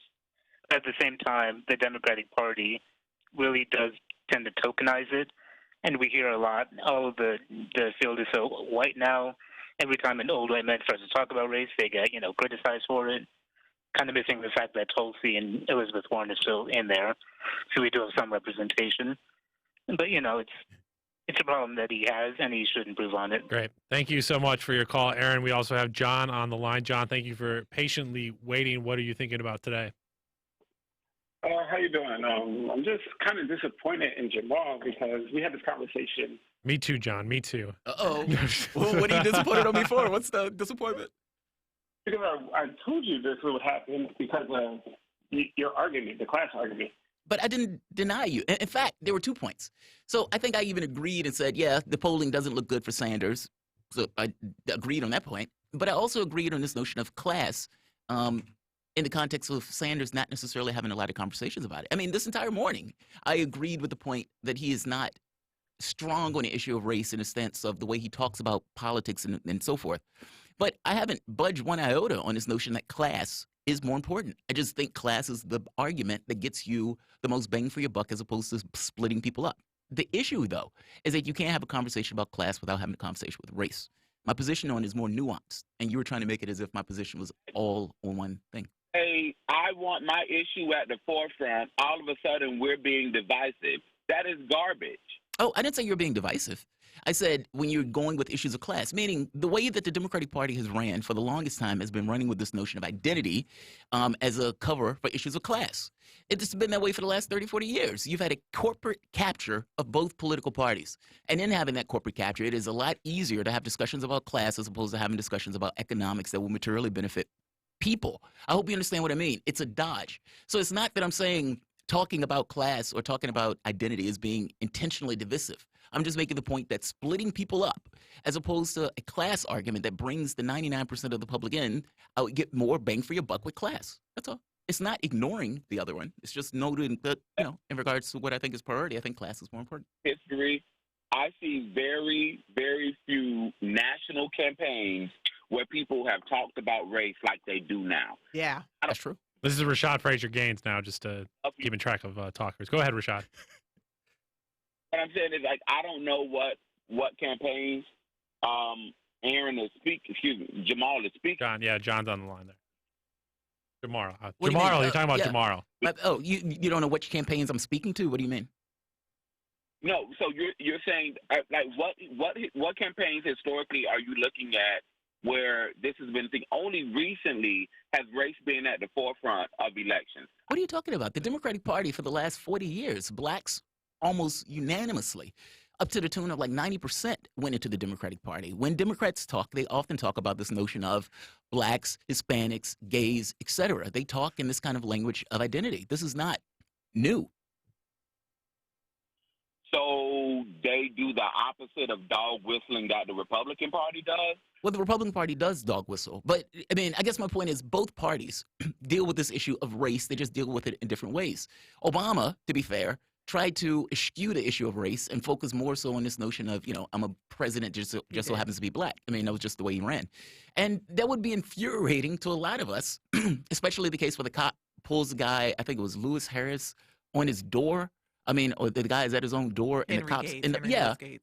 At the same time, the Democratic Party really does tend to tokenize it, and we hear a lot, oh, the field is so white now. Every time an old white man starts to talk about race, they get, criticized for it. Kind of missing the fact that Tulsi and Elizabeth Warren is still in there, so we do have some representation. But it's a problem that he has, and he should improve on it. Great, thank you so much for your call, Aaron. We also have John on the line. John, thank you for patiently waiting. What are you thinking about today? How you doing? I'm just kind of disappointed in Jamarl because we had this conversation. Me too, John. Me too. Uh-oh. Well, what are you disappointed on me for? What's the disappointment? Because I told you this would happen because of your argument, the class argument. But I didn't deny you. In fact, there were 2 points. So I think I even agreed and said, yeah, the polling doesn't look good for Sanders. So I agreed on that point. But I also agreed on this notion of class in the context of Sanders not necessarily having a lot of conversations about it. I mean, this entire morning, I agreed with the point that he is not strong on the issue of race in the sense of the way he talks about politics and so forth. But I haven't budged one iota on this notion that class is more important. I just think class is the argument that gets you the most bang for your buck as opposed to splitting people up. The issue, though, is that you can't have a conversation about class without having a conversation with race. My position on it is more nuanced, and you were trying to make it as if my position was all on one thing. Hey, I want my issue at the forefront. All of a sudden, we're being divisive. That is garbage. Oh, I didn't say you're being divisive. I said when you're going with issues of class, meaning the way that the Democratic Party has ran for the longest time has been running with this notion of identity as a cover for issues of class. It's been that way for the last 30, 40 years. You've had a corporate capture of both political parties. And in having that corporate capture, it is a lot easier to have discussions about class as opposed to having discussions about economics that will materially benefit people. I hope you understand what I mean. It's a dodge. So it's not that I'm saying talking about class or talking about identity is being intentionally divisive. I'm just making the point that splitting people up as opposed to a class argument that brings the 99% of the public in, I would get more bang for your buck with class. That's all. It's not ignoring the other one. It's just noting that, in regards to what I think is priority, I think class is more important. History, I see very, very few national campaigns where people have talked about race like they do now. Yeah, that's true. This is Rashad Frazier Gaines now, just keeping track of talkers. Go ahead, Rashad. What I'm saying is, like, I don't know what campaigns Jamarl is speaking. John's on the line there. Jamarl. What do you mean? Jamarl, you're talking about Yeah. Jamarl. Oh, you don't know which campaigns I'm speaking to? What do you mean? No, so you're saying like what campaigns historically are you looking at where this has been thing? Only recently has race been at the forefront of elections. What are you talking about? The Democratic Party for the last 40 years, blacks almost unanimously, up to the tune of like 90% went into the Democratic Party. When Democrats talk, they often talk about this notion of blacks, Hispanics, gays, etc. They talk in this kind of language of identity. This is not new. So they do the opposite of dog whistling that the Republican Party does? Well, the Republican Party does dog whistle. But, I mean, I guess my point is both parties deal with this issue of race. They just deal with it in different ways. Obama, to be fair, tried to eschew the issue of race and focus more so on this notion of, I'm a president just so happens to be black. I mean, that was just the way he ran. And that would be infuriating to a lot of us, especially the case where the cop pulls the guy, I think it was Lewis Harris, on his door. I mean, or the guy is at his own door, and the cops,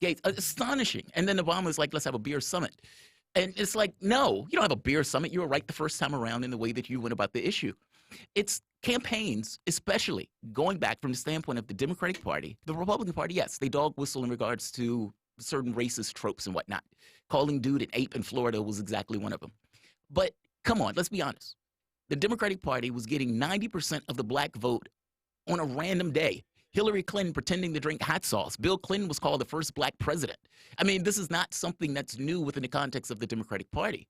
Gates. Astonishing. And then Obama's like, let's have a beer summit. And it's like, no, you don't have a beer summit. You were right the first time around in the way that you went about the issue. It's campaigns, especially going back from the standpoint of the Democratic Party. The Republican Party, yes, they dog whistle in regards to certain racist tropes and whatnot. Calling dude an ape in Florida was exactly one of them. But come on, let's be honest. The Democratic Party was getting 90% of the black vote on a random day. Hillary Clinton pretending to drink hot sauce. Bill Clinton was called the first black president. I mean, this is not something that's new within the context of the Democratic Party.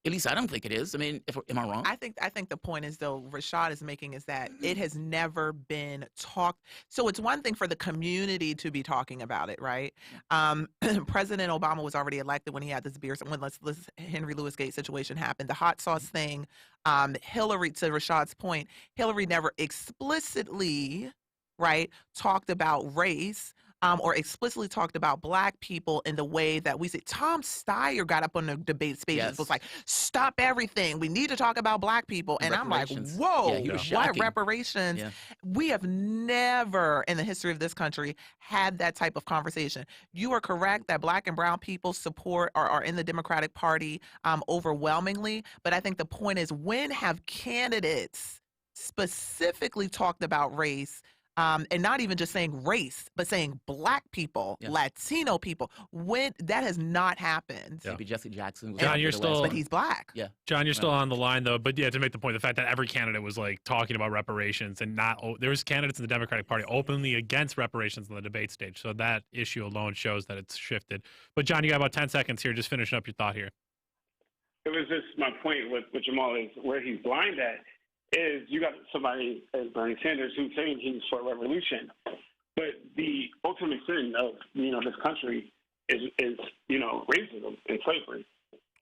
At least I don't think it is. I mean, am I wrong? I think the point is, though, Rashad is making is that it has never been talked. So it's one thing for the community to be talking about it, right? President Obama was already elected when he had this beer. When this Henry Louis Gates situation happened, the hot sauce thing. Hillary, to Rashad's point, Hillary never explicitly, right, talked about race. Or explicitly talked about black people in the way that we see. Tom Steyer got up on the debate stage and was like, stop everything. We need to talk about black people. And I'm like, whoa, what reparations? Yeah. We have never in the history of this country had that type of conversation. You are correct that black and brown people support or are in the Democratic Party overwhelmingly. But I think the point is, when have candidates specifically talked about race? And not even just saying race, but saying black people, Latino people. When that has not happened. Maybe Jesse Jackson. John, you're still, but he's black. Yeah. John, you're still on the line though. But yeah, to make the point, the fact that every candidate was like talking about reparations and there was candidates in the Democratic Party openly against reparations on the debate stage. So that issue alone shows that it's shifted. But John, you got about 10 seconds here. Just finishing up your thought here. It was just my point with Jamarl is where he's blind at. Is you got somebody as Bernie Sanders who's saying he's for revolution, but the ultimate sin of this country is racism and slavery.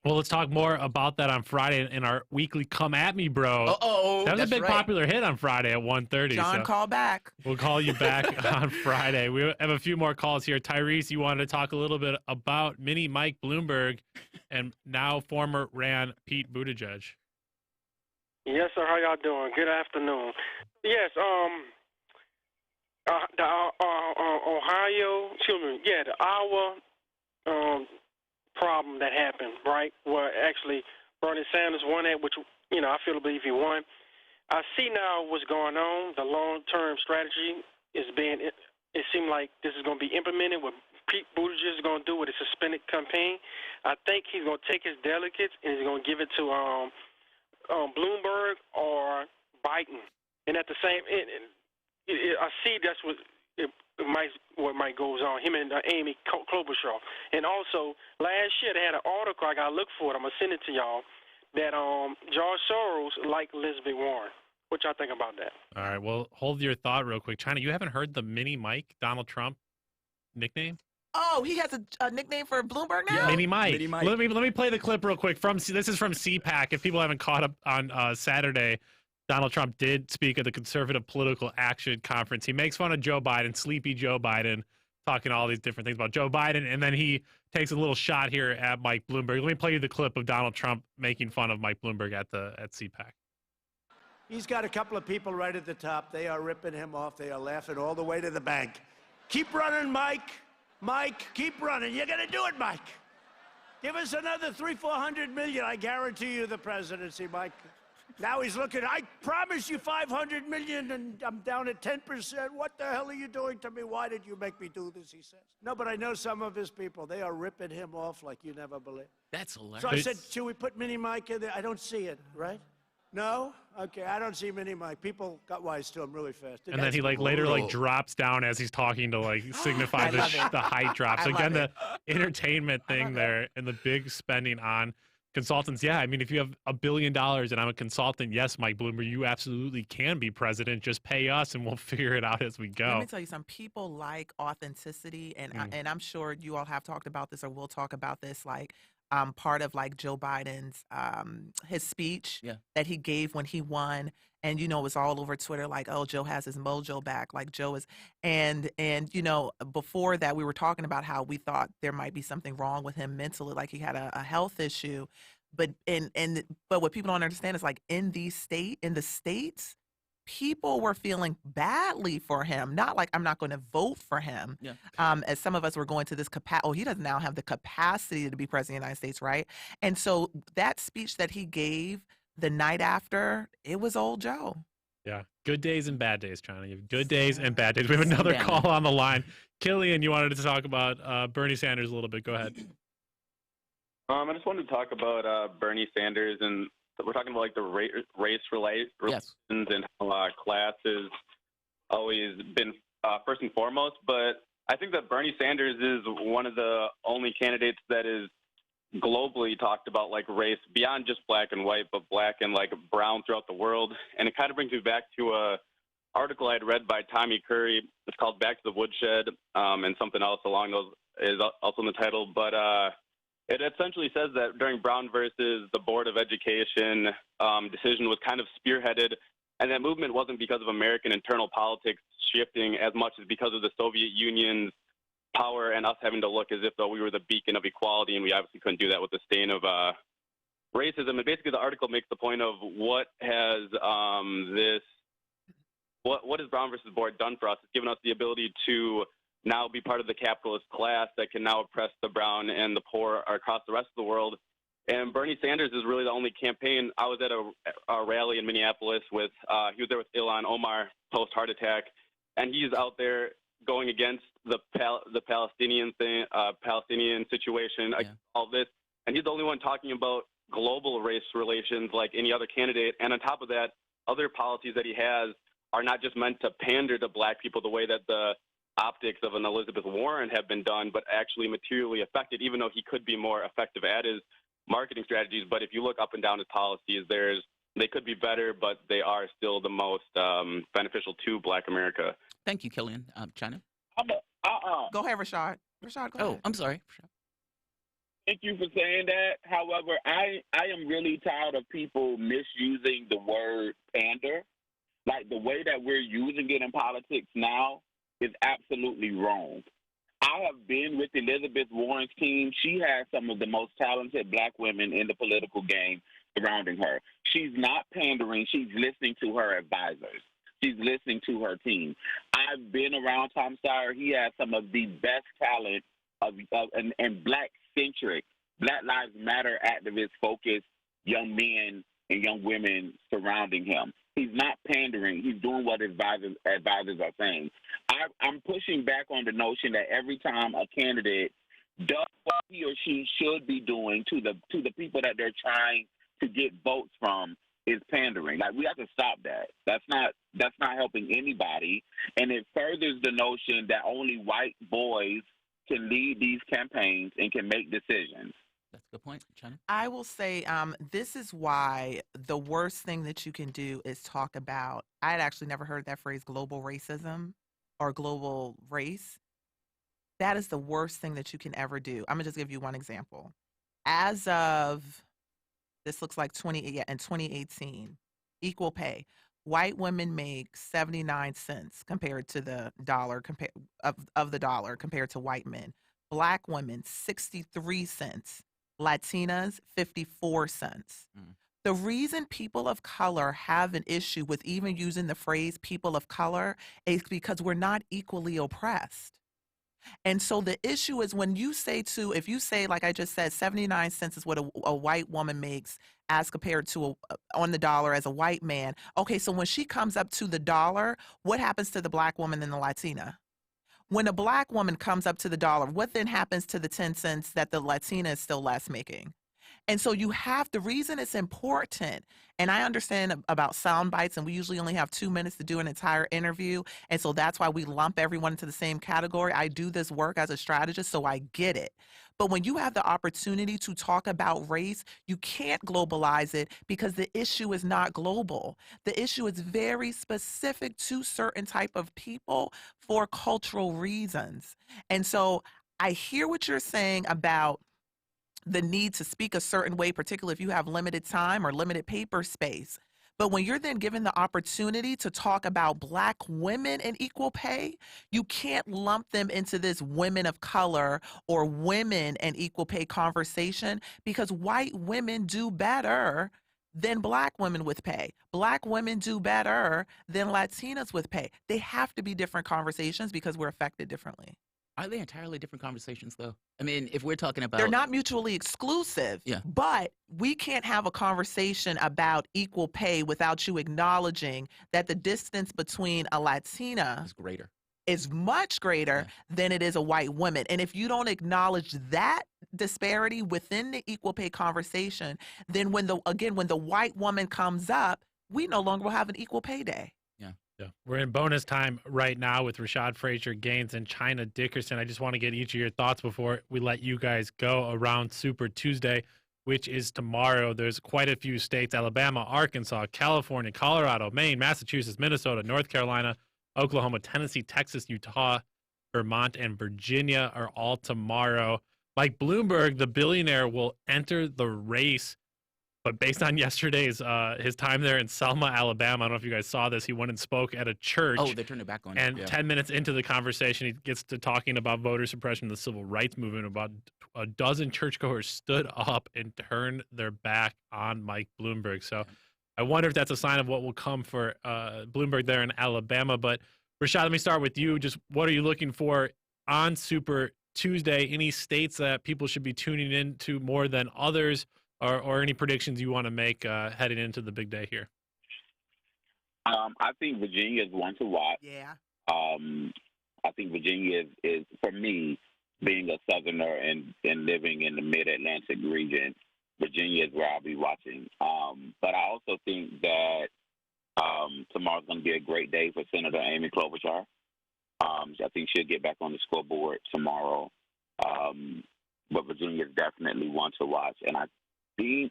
Well, let's talk more about that on Friday in our weekly Come At Me, Bro. That was a big popular hit on Friday at 1:30. John, call back. We'll call you back on Friday. We have a few more calls here. Tyrese, you wanted to talk a little bit about mini Mike Bloomberg and now former Ran Pete Buttigieg. Yes, sir. How y'all doing? Good afternoon. Yes, the Iowa problem that happened, right, where actually Bernie Sanders won it, which, I feel to believe he won. I see now what's going on. The long-term strategy is it seemed like this is going to be implemented. What Pete Buttigieg is going to do with a suspended campaign. I think he's going to take his delegates and he's going to give it to Bloomberg or Biden, and at the same, I see that's what might goes on. Him and Amy Klobuchar, and also last year they had an article. I gotta look for it. I'm gonna send it to y'all. That George Soros liked Elizabeth Warren. What y'all think about that? All right. Well, hold your thought real quick, China. You haven't heard the Mini Mike Donald Trump nickname? Oh, he has a nickname for Bloomberg now? Yeah, Mini Mike. Mini Mike. Let me play the clip real quick. This is from CPAC. If people haven't caught up on Saturday, Donald Trump did speak at the Conservative Political Action Conference. He makes fun of Joe Biden, sleepy Joe Biden, talking all these different things about Joe Biden, and then he takes a little shot here at Mike Bloomberg. Let me play you the clip of Donald Trump making fun of Mike Bloomberg at CPAC. He's got a couple of people right at the top. They are ripping him off. They are laughing all the way to the bank. Keep running, Mike. Mike, keep running. You're going to do it, Mike. Give us another $300-400 million. I guarantee you the presidency, Mike. Now he's looking, I promised you $500 million, and I'm down at 10%. What the hell are you doing to me? Why did you make me do this, he says. No, but I know some of his people. They are ripping him off like you never believe. That's hilarious. So I said, should we put Mini Mike in there? I don't see it, right? No? Okay, I don't see Mini Mike. People got wise to him really fast. And then he later drops down as he's talking to signify the height drop. So again, the entertainment thing there and the big spending on consultants. Yeah, I mean, if you have $1 billion and I'm a consultant, yes, Mike Bloomberg, you absolutely can be president. Just pay us and we'll figure it out as we go. Let me tell you, some people like authenticity, and I'm sure you all have talked about this or will talk about this, part of Joe Biden's his speech that he gave when he won, and it was all over Twitter oh, Joe has his mojo back, Joe is, and before that we were talking about how we thought there might be something wrong with him mentally, he had a health issue, but what people don't understand is in the states, people were feeling badly for him. Not I'm not going to vote for him. Yeah. As some of us were going to this he doesn't now have the capacity to be president of the United States, right? And so that speech that he gave the night after, it was old Joe. Yeah. Good days and bad days, China. You have good days and bad days. We have another call on the line. Killian, you wanted to talk about Bernie Sanders a little bit. Go ahead. I just wanted to talk about Bernie Sanders, and we're talking about the race relations and how class has always been first and foremost. But I think that Bernie Sanders is one of the only candidates that is globally talked about race beyond just black and white, but black and brown throughout the world. And it kind of brings me back to a article I had read by Tommy Curry. It's called Back to the Woodshed, and something else along those is also in the title. But it essentially says that during Brown versus the Board of Education decision was kind of spearheaded, and that movement wasn't because of American internal politics shifting as much as because of the Soviet Union's power and us having to look as if though we were the beacon of equality, and we obviously couldn't do that with the stain of racism. And basically the article makes the point of what has what has Brown versus Board done for us? It's given us the ability to now be part of the capitalist class that can now oppress the brown and the poor across the rest of the world. And Bernie Sanders is really the only campaign. I was at a rally in Minneapolis with, he was there with Ilhan Omar post-heart attack, and he's out there going against the Palestinian thing, Palestinian situation, all this. And he's the only one talking about global race relations like any other candidate. And on top of that, other policies that he has are not just meant to pander to black people the way that the optics of an Elizabeth Warren have been done, but actually materially affected, even though he could be more effective at his marketing strategies. But if you look up and down his policies, they could be better, but they are still the most beneficial to Black America. Thank you, Killian. China? Go ahead, Rashad. Rashad, go ahead. I'm sorry. Thank you for saying that. However, I am really tired of people misusing the word pander. The way that we're using it in politics now is absolutely wrong. I have been with Elizabeth Warren's team. She has some of the most talented black women in the political game surrounding her. She's not pandering. She's listening to her advisors. She's listening to her team. I've been around Tom Steyer. He has some of the best talent and black-centric, Black Lives Matter activist-focused young men and young women surrounding him. He's not pandering. He's doing what advisors are saying. I'm pushing back on the notion that every time a candidate does what he or she should be doing to the people that they're trying to get votes from is pandering. We have to stop that. That's not helping anybody, and it furthers the notion that only white boys can lead these campaigns and can make decisions. That's a good point, China. I will say this is why the worst thing that you can do is talk about, I had actually never heard that phrase, global racism or global race. That is the worst thing that you can ever do. I'm going to just give you one example. As of, this looks like in 2018, equal pay. White women make 79 cents compared to the dollar of the dollar compared to white men. Black women 63 cents. Latinas 54 cents. The reason people of color have an issue with even using the phrase people of color is because we're not equally oppressed. And so the issue is when you say if you say, like I just said, 79 cents is what a white woman makes as compared to on the dollar as a white man. Okay, so when she comes up to the dollar, what happens to the black woman and the Latina? When a black woman comes up to the dollar, what then happens to the 10 cents that the Latina is still less making? And so the reason it's important, and I understand about sound bites, and we usually only have 2 minutes to do an entire interview, and so that's why we lump everyone into the same category. I do this work as a strategist, so I get it. But when you have the opportunity to talk about race, you can't globalize it because the issue is not global. The issue is very specific to certain type of people for cultural reasons. And so I hear what you're saying about the need to speak a certain way, particularly if you have limited time or limited paper space. But when you're then given the opportunity to talk about black women and equal pay, you can't lump them into this women of color or women and equal pay conversation because white women do better than black women with pay. Black women do better than Latinas with pay. They have to be different conversations because we're affected differently. Are they entirely different conversations, though? I mean, if we're talking about... They're not mutually exclusive, but we can't have a conversation about equal pay without you acknowledging that the distance between a Latina is much greater than it is a white woman. And if you don't acknowledge that disparity within the equal pay conversation, then when the white woman comes up, we no longer will have an equal pay day. Yeah, we're in bonus time right now with Rashad Frazier Gaines and China Dickerson. I just want to get each of your thoughts before we let you guys go around Super Tuesday, which is tomorrow. There's quite a few states: Alabama, Arkansas, California, Colorado, Maine, Massachusetts, Minnesota, North Carolina, Oklahoma, Tennessee, Texas, Utah, Vermont, and Virginia are all tomorrow. Mike Bloomberg, the billionaire, will enter the race. But based on yesterday's his time there in Selma, Alabama, I don't know if you guys saw this, he went and spoke at a church. Oh, they turned it back on. And 10 minutes into the conversation, he gets to talking about voter suppression, the civil rights movement. About a dozen churchgoers stood up and turned their back on Mike Bloomberg. So I wonder if that's a sign of what will come for Bloomberg there in Alabama. But Rashad, let me start with you. Just what are you looking for on Super Tuesday? Any states that people should be tuning into more than others? Or any predictions you want to make heading into the big day here? I think Virginia is one to watch. Yeah. I think Virginia is for me, being a Southerner and living in the Mid-Atlantic region, Virginia is where I'll be watching. But I also think that tomorrow's going to be a great day for Senator Amy Klobuchar. I think she'll get back on the scoreboard tomorrow. But Virginia is definitely one to watch. And I think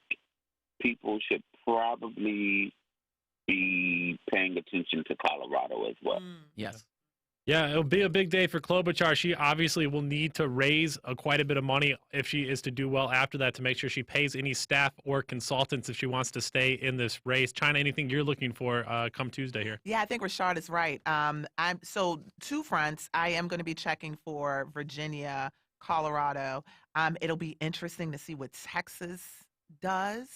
people should probably be paying attention to Colorado as well. Yes. Yeah, it'll be a big day for Klobuchar. She obviously will need to raise quite a bit of money if she is to do well after that to make sure she pays any staff or consultants if she wants to stay in this race. China, anything you're looking for come Tuesday here? Yeah, I think Rashad is right. So two fronts. I am going to be checking for Virginia, Colorado. It'll be interesting to see what Texas does.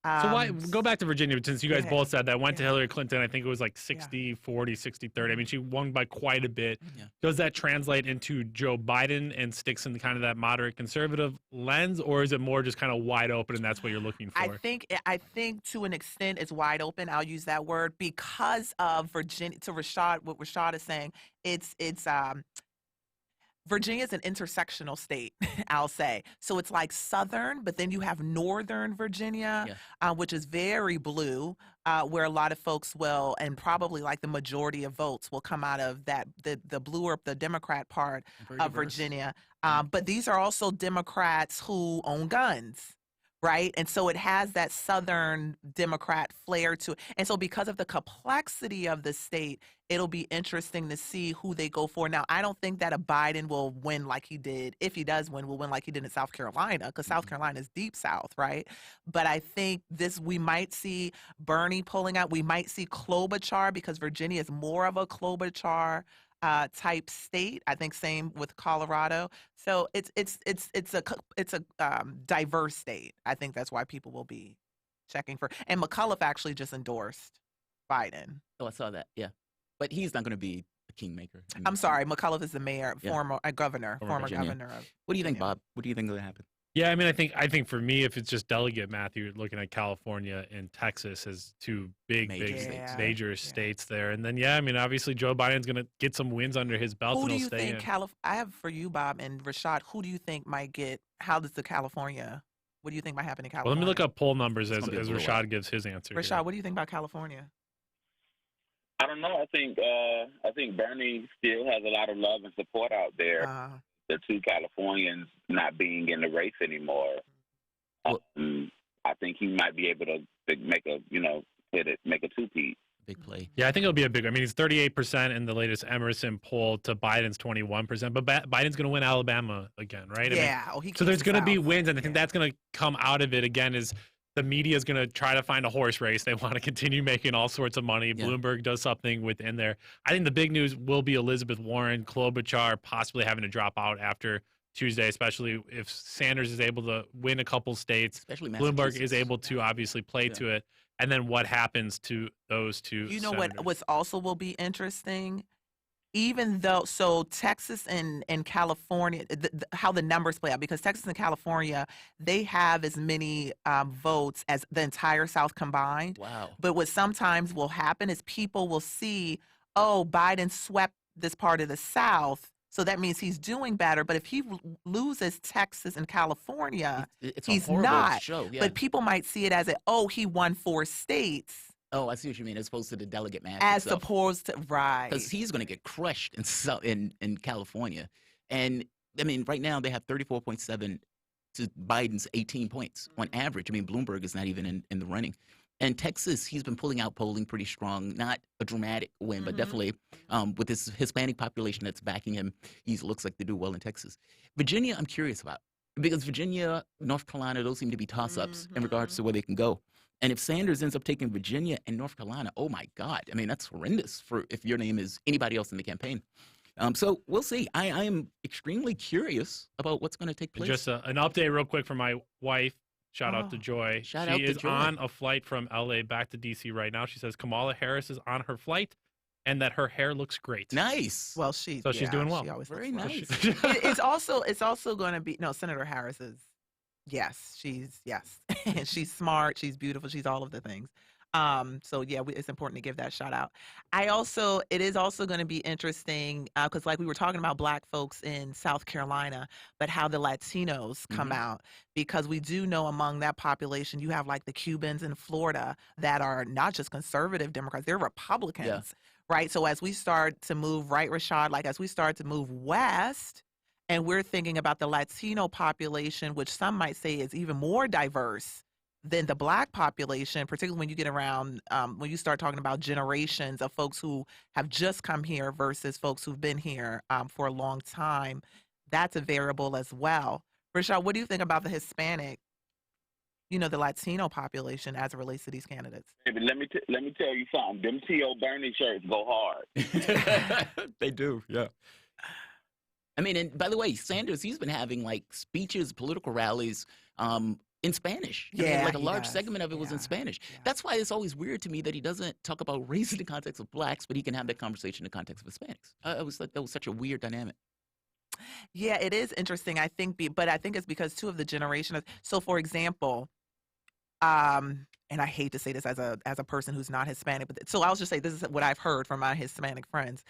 So why go back to Virginia, since you guys both said that. Went to Hillary Clinton. I think it was like 60-40, 60-30. I mean, she won by quite a bit. Does that translate into Joe Biden and sticks in kind of that moderate conservative lens, or is it more just kind of wide open and that's what you're looking for? I think to an extent it's wide open. I'll use that word because of Virginia. To Rashad, what Rashad is saying, it's Virginia is an intersectional state, I'll say. So it's like Southern, but then you have Northern Virginia, which is very blue, where a lot of folks will, and probably like the majority of votes will come out of that, the bluer, the Democrat part of Virginia. But these are also Democrats who own guns, right? And so it has that Southern Democrat flair to it. And so because of the complexity of the state, it'll be interesting to see who they go for. Now, I don't think that a Biden will win like he did. If he does win, will win like he did in South Carolina, because South Carolina is deep South, right? But I think we might see Bernie pulling out. We might see Klobuchar, because Virginia is more of a Klobuchar type state. I think same with Colorado. So it's a diverse state. I think that's why people will be checking for. And McAuliffe actually just endorsed Biden. Oh, I saw that. Yeah, but he's not going to be a kingmaker. I'm sorry, McAuliffe is the mayor, Yeah. former governor Virginia. governor of. What do you think, Virginia. Bob? What do you think is going to happen? Yeah, I mean, I think for me, if it's just delegate math, you're looking at California and Texas as two major states there. And then, yeah, I mean, obviously Joe Biden's going to get some wins under his belt Who and do he'll you stay think in. I have for you, Bob and Rashad, who do you think might get, how does the California, what do you think might happen in Well, California? let me look up poll numbers as gonna be a blowout. Rashad gives his answer. here. Rashad, what do you think about California? I don't know. I think Bernie still has a lot of love and support out there. The two Californians not being in the race anymore. I think he might be able to make a make a two-peat. Big play. Yeah, I think it'll be a big. I mean, it's 38% in the latest Emerson poll to Biden's 21%. But Biden's going to win Alabama again, right? Yeah. I mean, He so there's keeps going to be South. wins, and I think that's going to come out of it again. Is the media is going to try to find a horse race. They want to continue making all sorts of money. Yeah. Bloomberg does something within there. I think the big news will be Elizabeth Warren, Klobuchar possibly having to drop out after Tuesday, especially if Sanders is able to win a couple states. Especially Bloomberg is Massachusetts. able to obviously play to it. And then what happens to those two You know senators? what's also will be interesting? Even though, so Texas and California, how the numbers play out, because Texas and California, they have as many votes as the entire South combined. Wow. But what sometimes will happen is people will see, oh, Biden swept this part of the South, so that means he's doing better. But if he loses Texas and California, It's a he's horrible not. show. Yeah. But people might see it as he won 4 states. Oh, I see what you mean. As opposed to the delegate math. As opposed to, right. Because he's going to get crushed in California. And, I mean, right now they have 34.7 to Biden's 18 points on average. I mean, Bloomberg is not even in the running. And Texas, he's been pulling out polling pretty strong. Not a dramatic win, but definitely with this Hispanic population that's backing him, he looks like they do well in Texas. Virginia, I'm curious about. Because Virginia, North Carolina, those seem to be toss-ups in regards to where they can go. And if Sanders ends up taking Virginia and North Carolina, oh my God, I mean, that's horrendous for if your name is anybody else in the campaign. So we'll see. I am extremely curious about what's going to take place. Just an update real quick from my wife. Shout out to Joy. Shout she out to is Joy. on a flight from LA back to DC right now. She says Kamala Harris is on her flight and that her hair looks great. Nice. Well, she's doing well. She always Very looks nice. well. It's also going to be Senator Harris is she's she's smart, she's beautiful, she's all of the things. So yeah, it's important to give that shout out. It is also going to be interesting because like we were talking about Black folks in South Carolina, but how the Latinos come out, because we do know among that population you have like the Cubans in Florida that are not just conservative Democrats, they're Republicans, right? So as we start to move right, Rashad, like as we start to move west. And we're thinking about the Latino population, which some might say is even more diverse than the Black population, particularly when you get around, when you start talking about generations of folks who have just come here versus folks who've been here for a long time. That's a variable as well. Rashad, what do you think about the Hispanic, the Latino population as it relates to these candidates? Baby, let me tell you something. Them T.O. Bernie shirts go hard. They do, yeah. I mean, and by the way, Sanders, he's been having like speeches, political rallies in Spanish. I mean, like a large segment of it was in Spanish. That's why it's always weird to me that he doesn't talk about race in the context of Blacks, but he can have that conversation in the context of Hispanics. That was such a weird dynamic. Yeah, it is interesting, I think, but I think it's because two of the generation. So, for example, and I hate to say this as a person who's not Hispanic, but so I'll just say this is what I've heard from my Hispanic friends.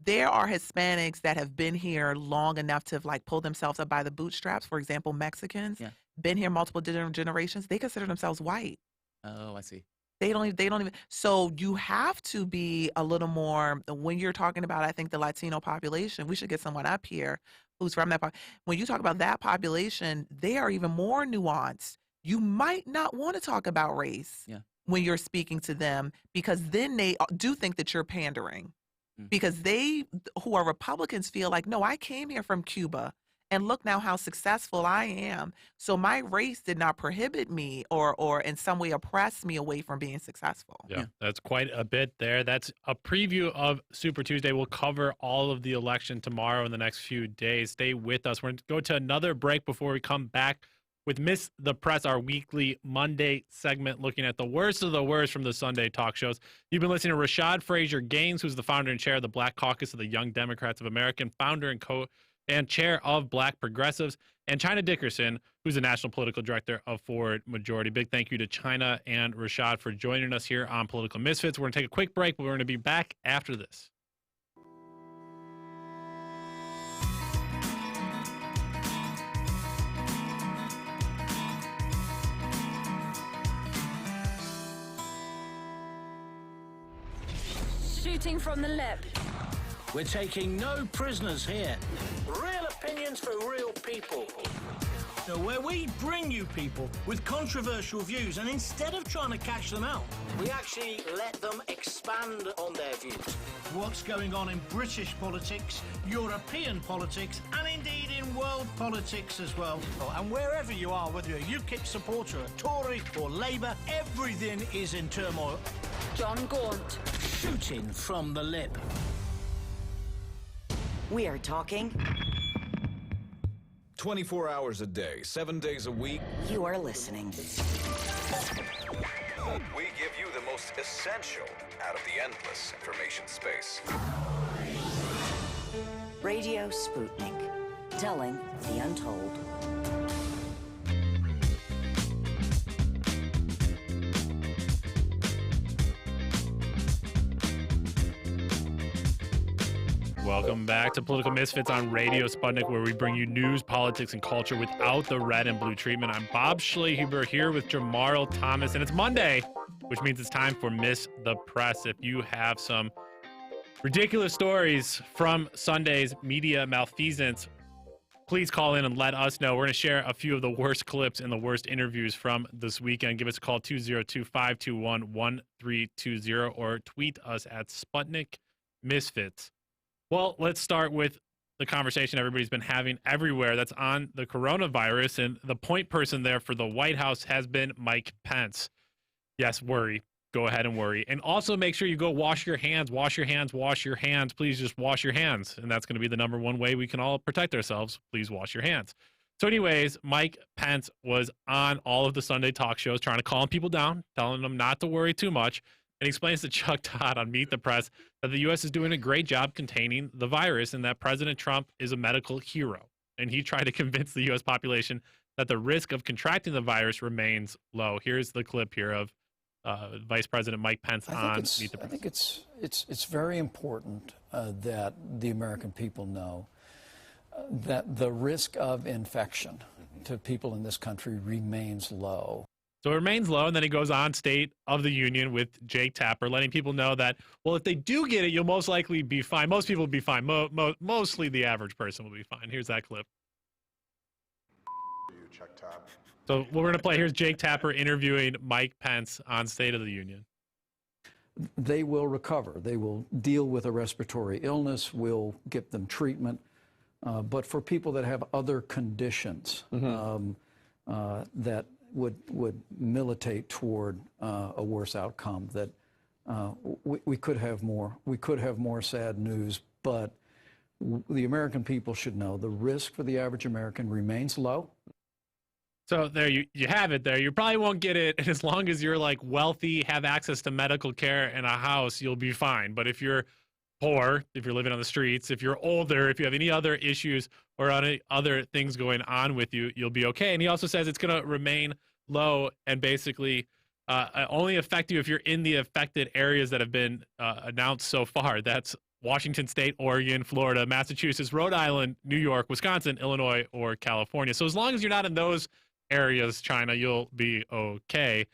There are Hispanics that have been here long enough to like pull themselves up by the bootstraps. For example, Mexicans, been here multiple generations. They consider themselves white. Oh, I see. They don't even. So you have to be a little more when you're talking about. I think the Latino population. We should get someone up here who's from that. When you talk about that population, they are even more nuanced. you might not want to talk about race when you're speaking to them, because then they do think that you're pandering. Because they, who are Republicans, feel like, no, I came here from Cuba, and look now how successful I am. So my race did not prohibit me or in some way oppress me away from being successful. Yeah, that's quite a bit there. That's a preview of Super Tuesday. We'll cover all of the election tomorrow in the next few days. Stay with us. We're going to go to another break before we come back with Miss the Press, our weekly Monday segment looking at the worst of the worst from the Sunday talk shows. You've been listening to Rashad Frazier Gaines, who's the founder and chair of the Black Caucus of the Young Democrats of America, founder and chair of Black Progressives, and China Dickerson, who's the national political director of Forward Majority. Big thank you to China and Rashad for joining us here on Political Misfits. We're going to take a quick break, but we're going to be back after this. Shooting from the lip. We're taking no prisoners here. Real opinions for real people. Now, where we bring you people with controversial views, and instead of trying to catch them out, we actually let them expand on their views. What's going on in British politics, European politics, and indeed in world politics as well. And wherever you are, whether you're a UKIP supporter, a Tory, or Labour, everything is in turmoil. John Gaunt. Shooting from the lip. We are talking 24 hours a day, 7 days a week. You are listening. We give you the most essential out of the endless information space. Radio Sputnik. Telling the untold. Welcome back to Political Misfits on Radio Sputnik, where we bring you news, politics, and culture without the red and blue treatment. I'm Bob Schlehuber here with Jamarl Thomas, and it's Monday, which means it's time for Miss the Press. If you have some ridiculous stories from Sunday's media malfeasance, please call in and let us know. We're going to share a few of the worst clips and the worst interviews from this weekend. Give us a call, 202-521-1320, or tweet us at Sputnik Misfits. Well, let's start with the conversation everybody's been having everywhere that's on the coronavirus, and the point person there for the White House has been Mike Pence. Yes, worry. Go ahead and worry. And also make sure you go wash your hands, wash your hands, wash your hands. Please just wash your hands. And that's going to be the number one way we can all protect ourselves. Please wash your hands. So anyways, Mike Pence was on all of the Sunday talk shows trying to calm people down, telling them not to worry too much. And explains to Chuck Todd on Meet the Press that the U.S. is doing a great job containing the virus and that President Trump is a medical hero. And he tried to convince the U.S. population that the risk of contracting the virus remains low. Here's the clip here of Vice President Mike Pence on Meet the Press. I think it's very important that the American people know that the risk of infection to people in this country remains low. So it remains low, and then he goes on State of the Union with Jake Tapper, letting people know that, well, if they do get it, you'll most likely be fine. Most people will be fine. Mostly the average person will be fine. Here's that clip. So we're going to play. Here's Jake Tapper interviewing Mike Pence on State of the Union. They will recover. They will deal with a respiratory illness. We'll give them treatment. But for people that have other conditions that would militate toward a worse outcome, that we could have more. We could have more sad news, but the American people should know the risk for the average American remains low. So there you have it there. You probably won't get it, and as long as you're like wealthy, have access to medical care and a house, you'll be fine. But if you're poor, if you're living on the streets, if you're older, if you have any other issues or any other things going on with you, you'll be okay. And he also says it's going to remain low and basically only affect you if you're in the affected areas that have been announced so far. That's Washington State, Oregon, Florida, Massachusetts, Rhode Island, New York, Wisconsin, Illinois, or California. So as long as you're not in those areas, China, you'll be okay.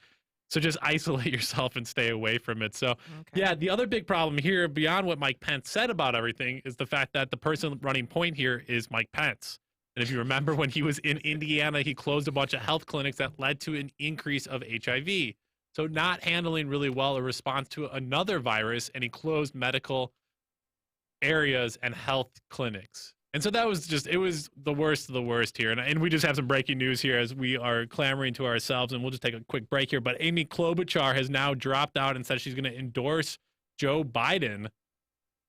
So just isolate yourself and stay away from it. So, yeah, the other big problem here, beyond what Mike Pence said about everything, is the fact that the person running point here is Mike Pence. And And if you remember when he was in Indiana, he closed a bunch of health clinics that led to an increase of HIV. So not handling really well a response to another virus, and he closed medical areas and health clinics. And so that was just, it was the worst of the worst here. And we just have some breaking news here as we are clamoring to ourselves, and we'll just take a quick break here. But Amy Klobuchar has now dropped out and said she's going to endorse Joe Biden.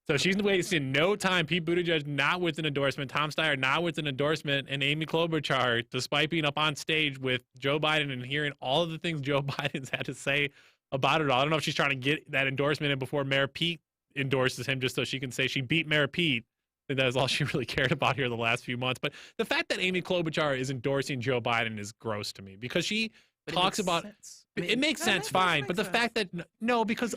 So she's wasting no time. Pete Buttigieg not with an endorsement. Tom Steyer not with an endorsement. And Amy Klobuchar, despite being up on stage with Joe Biden and hearing all of the things Joe Biden's had to say about it all. I don't know if she's trying to get that endorsement in before Mayor Pete endorses him just so she can say she beat Mayor Pete. And that is all she really cared about here the last few months. But the fact that Amy Klobuchar is endorsing Joe Biden is gross to me because she talks about it makes sense, fine. But the fact that no, because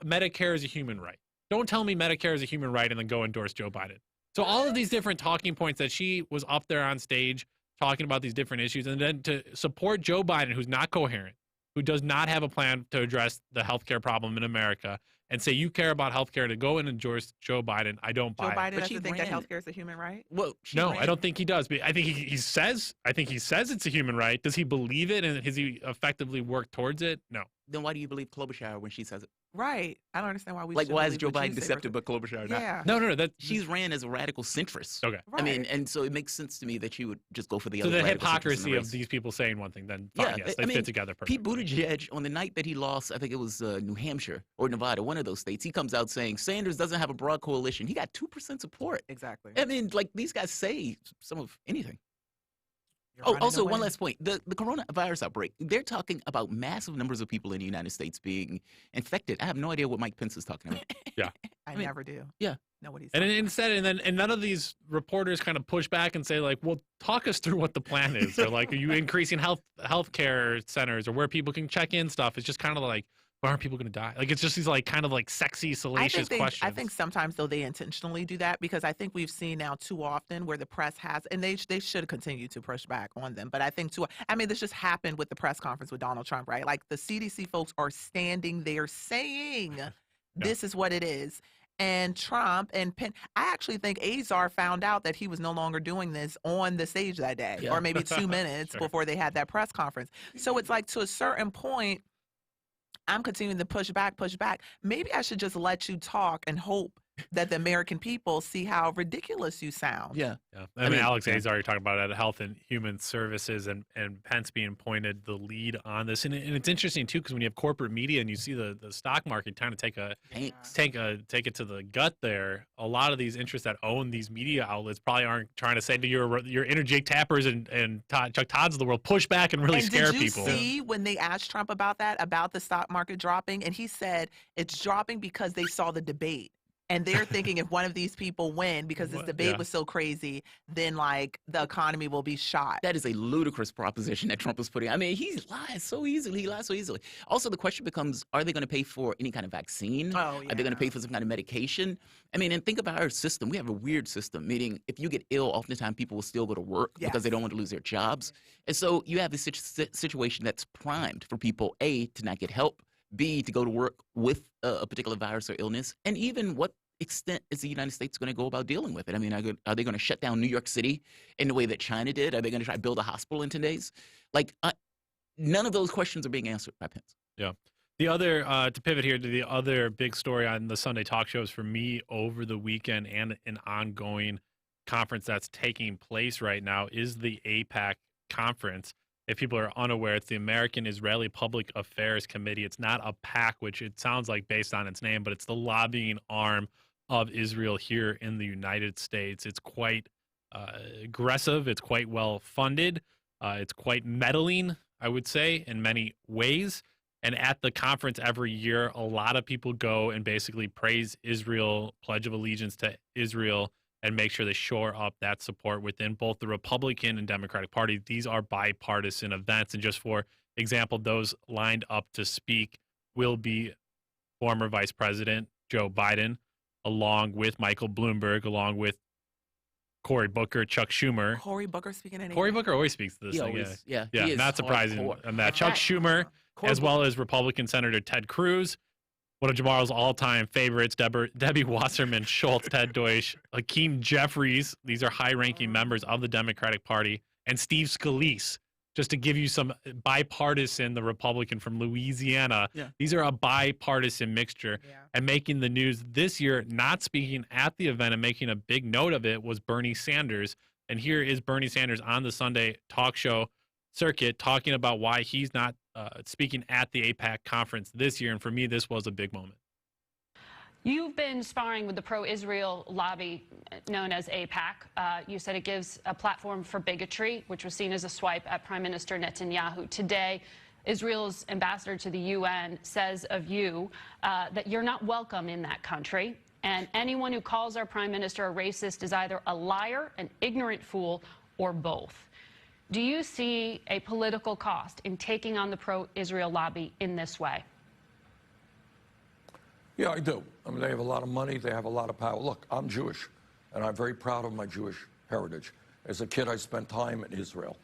Medicare is a human right. Don't tell me Medicare is a human right and then go endorse Joe Biden. So all of these different talking points that she was up there on stage talking about these different issues, and then to support Joe Biden, who's not coherent, who does not have a plan to address the healthcare problem in America, and say you care about healthcare, to go and endorse Joe Biden, I don't buy it. Joe Biden doesn't think that healthcare is a human right? Well, no, I don't think he does. But I think he says it's a human right. Does he believe it, and has he effectively worked towards it? No. Then why do you believe Klobuchar when she says it? Right. I don't understand why we like. Why is believe Joe what you Biden say deceptive, but Klobuchar not? Yeah. No. That she's ran as a radical centrist. Okay. I mean, and so it makes sense to me that she would just go for the So other. the hypocrisy of these people saying one thing, then fine, yes, they fit together perfectly. Pete Buttigieg, on the night that he lost, I think it was New Hampshire or Nevada, one of those states, he comes out saying Sanders doesn't have a broad coalition. He got 2% support. Exactly. I mean, like, these guys say some of anything. You're also, away. one last point. The coronavirus outbreak, they're talking about massive numbers of people in the United States being infected. I have no idea what Mike Pence is talking about. Yeah. I never do. Yeah. Know what he's and none of these reporters kind of push back and say, like, well, talk us through what the plan is. Or, like, are you increasing healthcare centers or where people can check in stuff? It's just kind of like, why aren't people going to die? Like, it's just these, like, kind of like sexy, salacious questions. I think sometimes, though, they intentionally do that because I think we've seen now too often where the press has, and they should continue to push back on them. But I think this just happened with the press conference with Donald Trump, right? Like, the CDC folks are standing there saying, this is what it is. And Trump and Penn, I actually think Azar found out that he was no longer doing this on the stage that day, or maybe 2 minutes before they had that press conference. So it's like, to a certain point, I'm continuing to push back. Maybe I should just let you talk and hope that the American people see how ridiculous you sound. Yeah. I mean, Alex Azar, you're talking about Health and Human Services, and Pence being pointed the lead on this. And it's interesting, too, because when you have corporate media and you see the stock market kind of take it to the gut there, a lot of these interests that own these media outlets probably aren't trying to say to your Jake Tappers and Chuck Todds of the world, push back and really scare people. Did you see when they asked Trump about that, about the stock market dropping? And he said it's dropping because they saw the debate. And they're thinking if one of these people win, because this debate was so crazy, then, like, the economy will be shot. That is a ludicrous proposition that Trump is putting. I mean, he lies so easily. Also, the question becomes, are they going to pay for any kind of vaccine? Are they going to pay for some kind of medication? I mean, and think about our system. We have a weird system, meaning if you get ill, oftentimes people will still go to work because they don't want to lose their jobs. And so you have this situation that's primed for people, A, to not get help, B, to go to work with a particular virus or illness, and even what extent is the United States going to go about dealing with it? I mean, are they going to shut down New York City in the way that China did? Are they going to try to build a hospital in 10 days? Like, none of those questions are being answered by Pence. Yeah. The other, to pivot here to the other big story on the Sunday talk shows for me over the weekend and an ongoing conference that's taking place right now is the AIPAC conference. If people are unaware, it's the American Israeli Public Affairs Committee. It's not a PAC, which it sounds like based on its name, but it's the lobbying arm of Israel here in the United States. It's quite aggressive. It's quite well funded. It's quite meddling, I would say, in many ways. And at the conference every year, a lot of people go and basically praise Israel, pledge of allegiance to Israel, and make sure they shore up that support within both the Republican and Democratic Party. These are bipartisan events. And just for example, those lined up to speak will be former Vice President Joe Biden, along with Michael Bloomberg, along with Cory Booker, Chuck Schumer. Cory Booker speaking in Cory Booker always speaks to this thing. Yeah, not surprising on that. Chuck Schumer, as well as Republican Senator Ted Cruz, one of Jamarl's all-time favorites, Debbie Wasserman Schultz, Ted Deutsch, Hakeem Jeffries. These are high-ranking members of the Democratic Party, and Steve Scalise, just to give you some bipartisan, the Republican from Louisiana. Yeah. These are a bipartisan mixture. And making the news this year, not speaking at the event and making a big note of it, was Bernie Sanders. And here is Bernie Sanders on the Sunday talk show circuit talking about why he's not speaking at the AIPAC conference this year. And for me, this was a big moment. You've been sparring with the pro-Israel lobby known as AIPAC. You said it gives a platform for bigotry, which was seen as a swipe at Prime Minister Netanyahu. Today, Israel's ambassador to the UN says of you that you're not welcome in that country. And anyone who calls our prime minister a racist is either a liar, an ignorant fool, or both. Do you see a political cost in taking on the pro-Israel lobby in this way? Yeah, I do. I mean, they have a lot of money. They have a lot of power. Look, I'm Jewish, and I'm very proud of my Jewish heritage. As a kid, I spent time in Israel.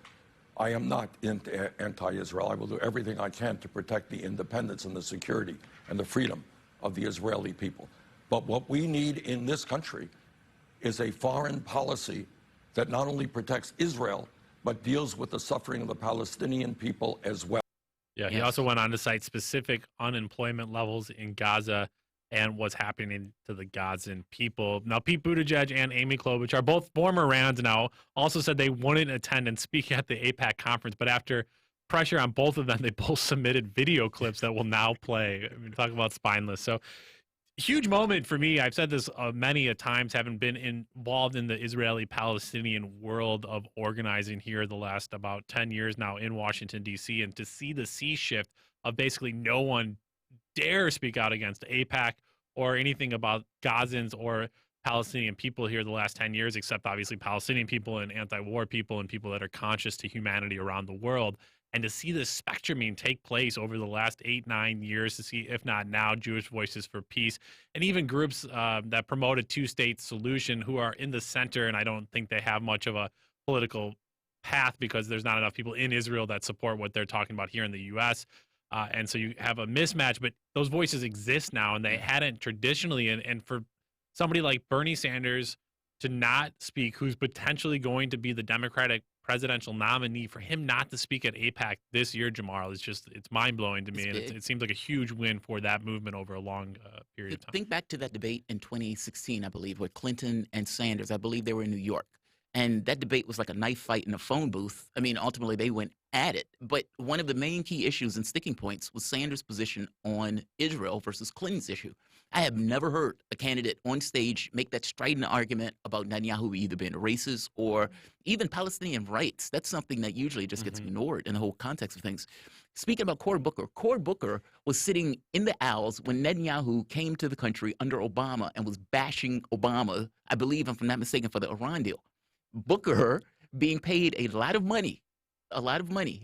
I am not anti-Israel. I will do everything I can to protect the independence and the security and the freedom of the Israeli people. But what we need in this country is a foreign policy that not only protects Israel, but deals with the suffering of the Palestinian people as well. Yeah, he also went on to cite specific unemployment levels in Gaza and what's happening to the Gazan people. Now, Pete Buttigieg and Amy Klobuchar, are both former Rans now, also said they wouldn't attend and speak at the AIPAC conference, but after pressure on both of them, they both submitted video clips that will now play. I mean, talk about spineless. So, huge moment for me. I've said this many a times, having been involved in the Israeli-Palestinian world of organizing here the last about 10 years now in Washington, D.C., and to see the sea shift of basically no one dare speak out against AIPAC or anything about Gazans or Palestinian people here the last 10 years, except obviously Palestinian people and anti-war people and people that are conscious to humanity around the world. And to see this spectruming take place over the last 8-9 years, to see, if not now, Jewish Voices for Peace, and even groups that promote a two-state solution who are in the center, and I don't think they have much of a political path because there's not enough people in Israel that support what they're talking about here in the U.S., and so you have a mismatch, but those voices exist now, and they hadn't traditionally, and for somebody like Bernie Sanders to not speak, who's potentially going to be the Democratic presidential nominee, for him not to speak at AIPAC this year, Jamarl, it's mind-blowing to me, and it seems like a huge win for that movement over a long period of time. Think back to that debate in 2016, I believe, with Clinton and Sanders. I believe they were in New York. And that debate was like a knife fight in a phone booth. I mean, ultimately, they went at it. But one of the main key issues and sticking points was Sanders' position on Israel versus Clinton's issue. I have never heard a candidate on stage make that strident argument about Netanyahu either being a racist or even Palestinian rights. That's something that usually just gets ignored in the whole context of things. Speaking about Cory Booker was sitting in the aisles when Netanyahu came to the country under Obama and was bashing Obama, I believe, if I'm not mistaken, for the Iran deal. Booker being paid a lot of money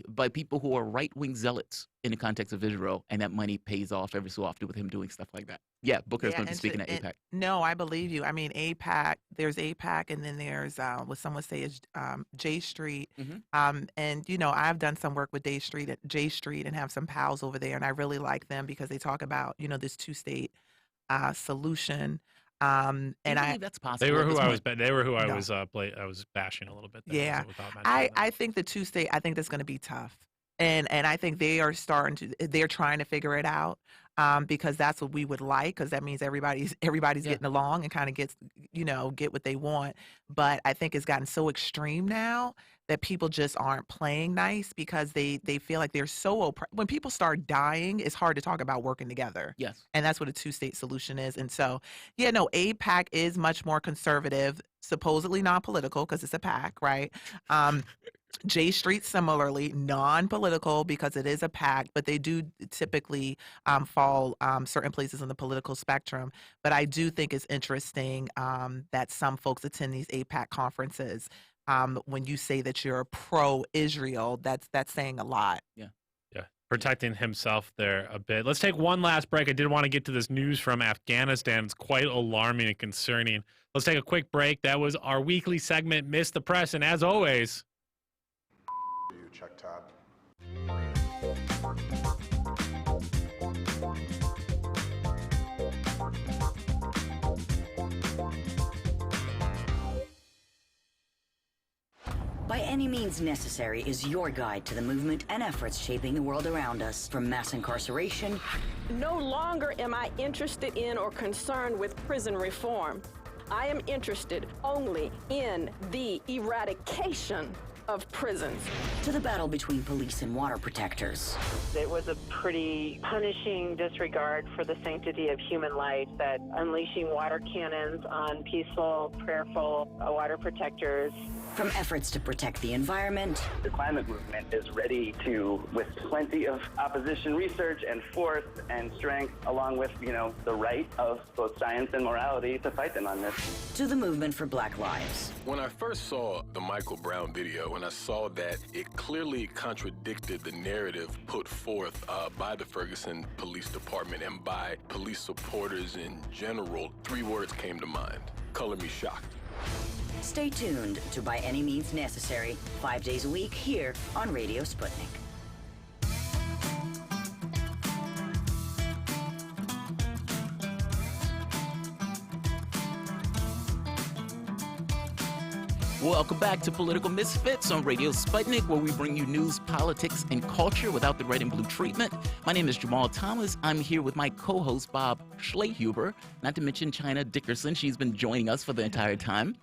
by people who are right-wing zealots in the context of Israel, and that money pays off every so often with him doing stuff like that. Yeah, Booker is going to be speaking at AIPAC. No, I believe you. I mean, AIPAC, there's AIPAC, and then there's what some would say is J Street. And, you know, I've done some work with J Street and have some pals over there, and I really like them because they talk about, you know, this two-state solution. And that's possible. They were who I was. They were who I was. I was bashing a little bit. Yeah, I think the two-state. I think that's going to be tough, and I think they are they're trying to figure it out because that's what we would like, because that means everybody's getting along and kind of get what they want. But I think it's gotten so extreme now that people just aren't playing nice because they feel like they're so when people start dying, it's hard to talk about working together. Yes. And that's what a two-state solution is. And so, yeah, no, AIPAC is much more conservative, supposedly non-political because it's a PAC, right? J Street, similarly, non-political because it is a PAC, but they do typically fall certain places on the political spectrum. But I do think it's interesting that some folks attend these AIPAC conferences. When you say that you're pro-Israel, that's saying a lot. Yeah. Protecting himself there a bit. Let's take one last break. I did want to get to this news from Afghanistan. It's quite alarming and concerning. Let's take a quick break. That was our weekly segment, Miss the Press. And as always, check tab. By Any Means Necessary is your guide to the movement and efforts shaping the world around us, from mass incarceration. No longer am I interested in or concerned with prison reform. I am interested only in the eradication of prisons. To the battle between police and water protectors. It was a pretty punishing disregard for the sanctity of human life, that unleashing water cannons on peaceful, prayerful water protectors. From efforts to protect the environment. The climate movement is ready to, with plenty of opposition research and force and strength, along with, the right of both science and morality, to fight them on this. To the movement for Black Lives. When I first saw the Michael Brown video, and I saw that it clearly contradicted the narrative put forth by the Ferguson Police Department and by police supporters in general, 3 words came to mind: color me shocked. Stay tuned to By Any Means Necessary, 5 days a week here on Radio Sputnik. Welcome back to Political Misfits on Radio Sputnik, where we bring you news, politics, and culture without the red and blue treatment. My name is Jamarl Thomas. I'm here with my co-host, Bob Schlehuber, not to mention China Dickerson. She's been joining us for the entire time.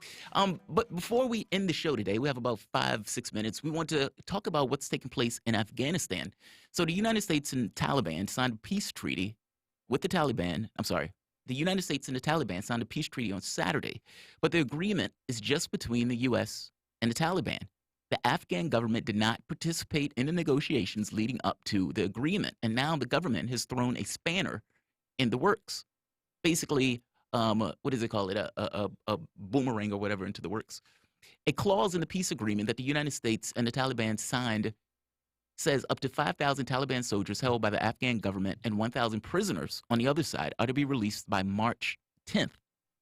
But before we end the show today, we have about 5-6 minutes. We want to talk about what's taking place in Afghanistan. So the United States and Taliban signed a peace treaty with the Taliban. The United States and the Taliban signed a peace treaty on Saturday, but the agreement is just between the U.S. and the Taliban. The Afghan government did not participate in the negotiations leading up to the agreement, and now the government has thrown a spanner in the works. Basically, what does it call it? A boomerang or whatever into the works. A clause in the peace agreement that the United States and the Taliban signed says up to 5,000 Taliban soldiers held by the Afghan government and 1,000 prisoners on the other side are to be released by March 10th,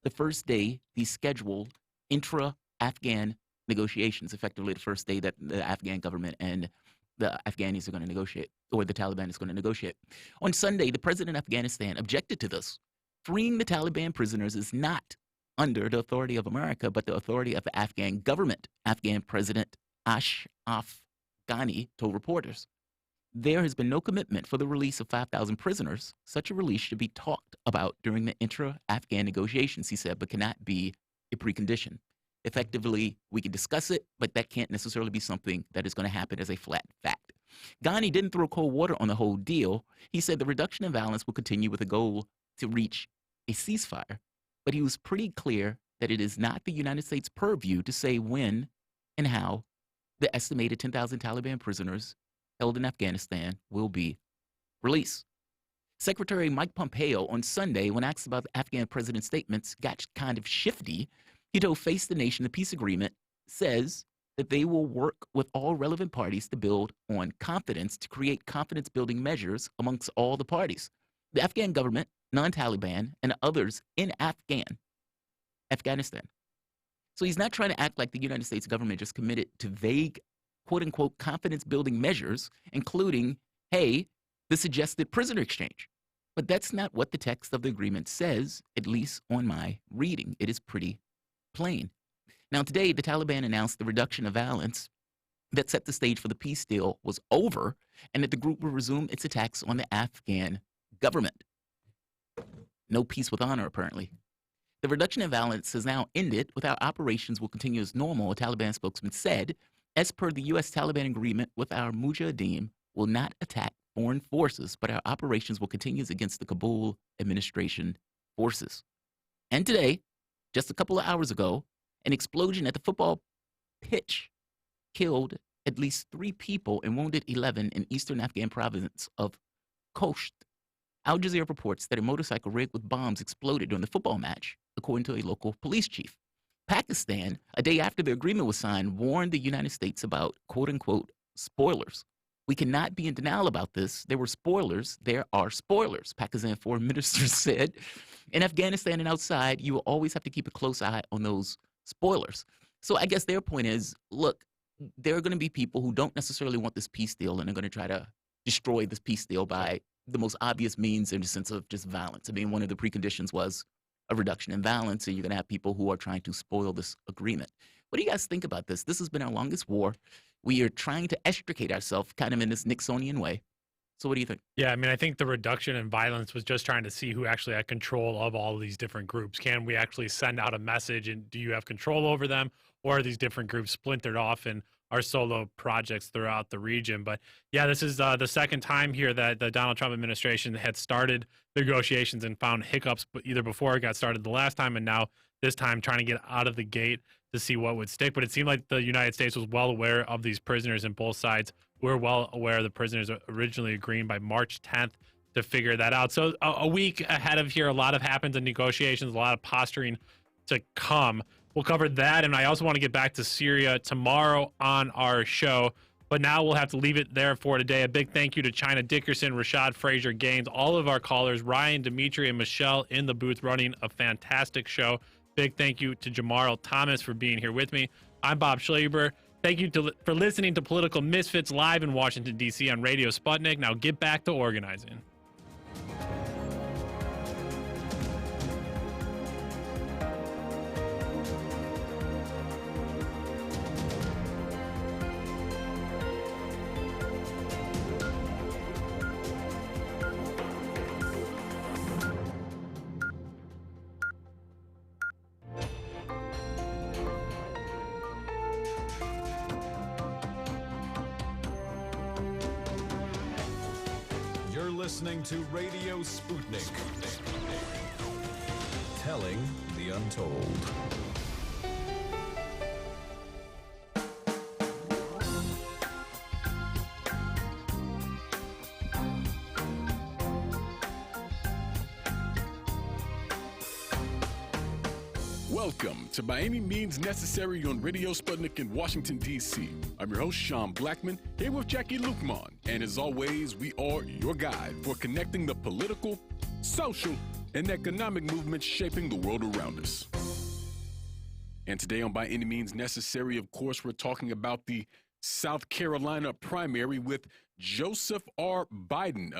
the first day these scheduled intra-Afghan negotiations, effectively the first day that the Afghan government and the Afghanis are going to negotiate, or the Taliban is going to negotiate. On Sunday, the president of Afghanistan objected to this. Freeing the Taliban prisoners is not under the authority of America, but the authority of the Afghan government. Afghan President Ashraf Ghani told reporters. There has been no commitment for the release of 5,000 prisoners. Such a release should be talked about during the intra-Afghan negotiations, he said, but cannot be a precondition. Effectively, we can discuss it, but that can't necessarily be something that is going to happen as a flat fact. Ghani didn't throw cold water on the whole deal. He said the reduction in violence will continue with a goal to reach a ceasefire, but he was pretty clear that it is not the United States' purview to say when and how the estimated 10,000 Taliban prisoners held in Afghanistan will be released. Secretary Mike Pompeo on Sunday, when asked about the Afghan president's statements, got kind of shifty. He told Face the Nation the peace agreement says that they will work with all relevant parties to build on confidence, to create confidence-building measures amongst all the parties. The Afghan government, non-Taliban, and others in Afghanistan. So he's not trying to act like the United States government just committed to vague, quote-unquote, confidence-building measures, including, hey, the suggested prisoner exchange. But that's not what the text of the agreement says, at least on my reading. It is pretty plain. Now, today, the Taliban announced the reduction of violence that set the stage for the peace deal was over, and that the group will resume its attacks on the Afghan government. No peace with honor, apparently. The reduction in violence has now ended. Without operations will continue as normal, a Taliban spokesman said. As per the U.S.-Taliban agreement with our Mujahideen, will not attack foreign forces, but our operations will continue against the Kabul administration forces. And today, just a couple of hours ago, an explosion at the football pitch killed at least 3 people and wounded 11 in eastern Afghan province of Khost. Al Jazeera reports that a motorcycle rigged with bombs exploded during the football match, according to a local police chief. Pakistan, a day after the agreement was signed, warned the United States about, quote-unquote, spoilers. We cannot be in denial about this. There were spoilers. There are spoilers, Pakistan foreign minister said. In Afghanistan and outside, you will always have to keep a close eye on those spoilers. So I guess their point is, look, there are going to be people who don't necessarily want this peace deal, and they're going to try to destroy this peace deal by the most obvious means in the sense of just violence. I mean, one of the preconditions was a reduction in violence, and you're going to have people who are trying to spoil this agreement. What do you guys think about this? This has been our longest war. We are trying to extricate ourselves kind of in this Nixonian way. So what do you think? Yeah, I mean, I think the reduction in violence was just trying to see who actually had control of all of these different groups. Can we actually send out a message, and do you have control over them? Or are these different groups splintered off and are solo projects throughout the region? But yeah, this is the second time here that the Donald Trump administration had started negotiations and found hiccups, either before it got started the last time and now this time trying to get out of the gate to see what would stick. But it seemed like the United States was well aware of these prisoners, and both sides were well aware of the prisoners originally agreeing by March 10th to figure that out. So a week ahead of here, a lot happens in negotiations, a lot of posturing to come. We'll cover that, and I also want to get back to Syria tomorrow on our show. But now we'll have to leave it there for today. A big thank you to China Dickerson, Rashad Frazier Gaines, all of our callers, Ryan, Dimitri, and Michelle in the booth running a fantastic show. Big thank you to Jamarl Thomas for being here with me. I'm Bob Schlaber. Thank you for listening to Political Misfits live in Washington, D.C. on Radio Sputnik. Now get back to organizing. Listening to Radio Sputnik. Telling the untold. Welcome to By Any Means Necessary on Radio Sputnik in Washington, D.C. I'm your host, Sean Blackman, here with Jackie Lukman. And as always, we are your guide for connecting the political, social, and economic movements shaping the world around us. And today on By Any Means Necessary, of course, we're talking about the South Carolina primary with Joseph R. Biden.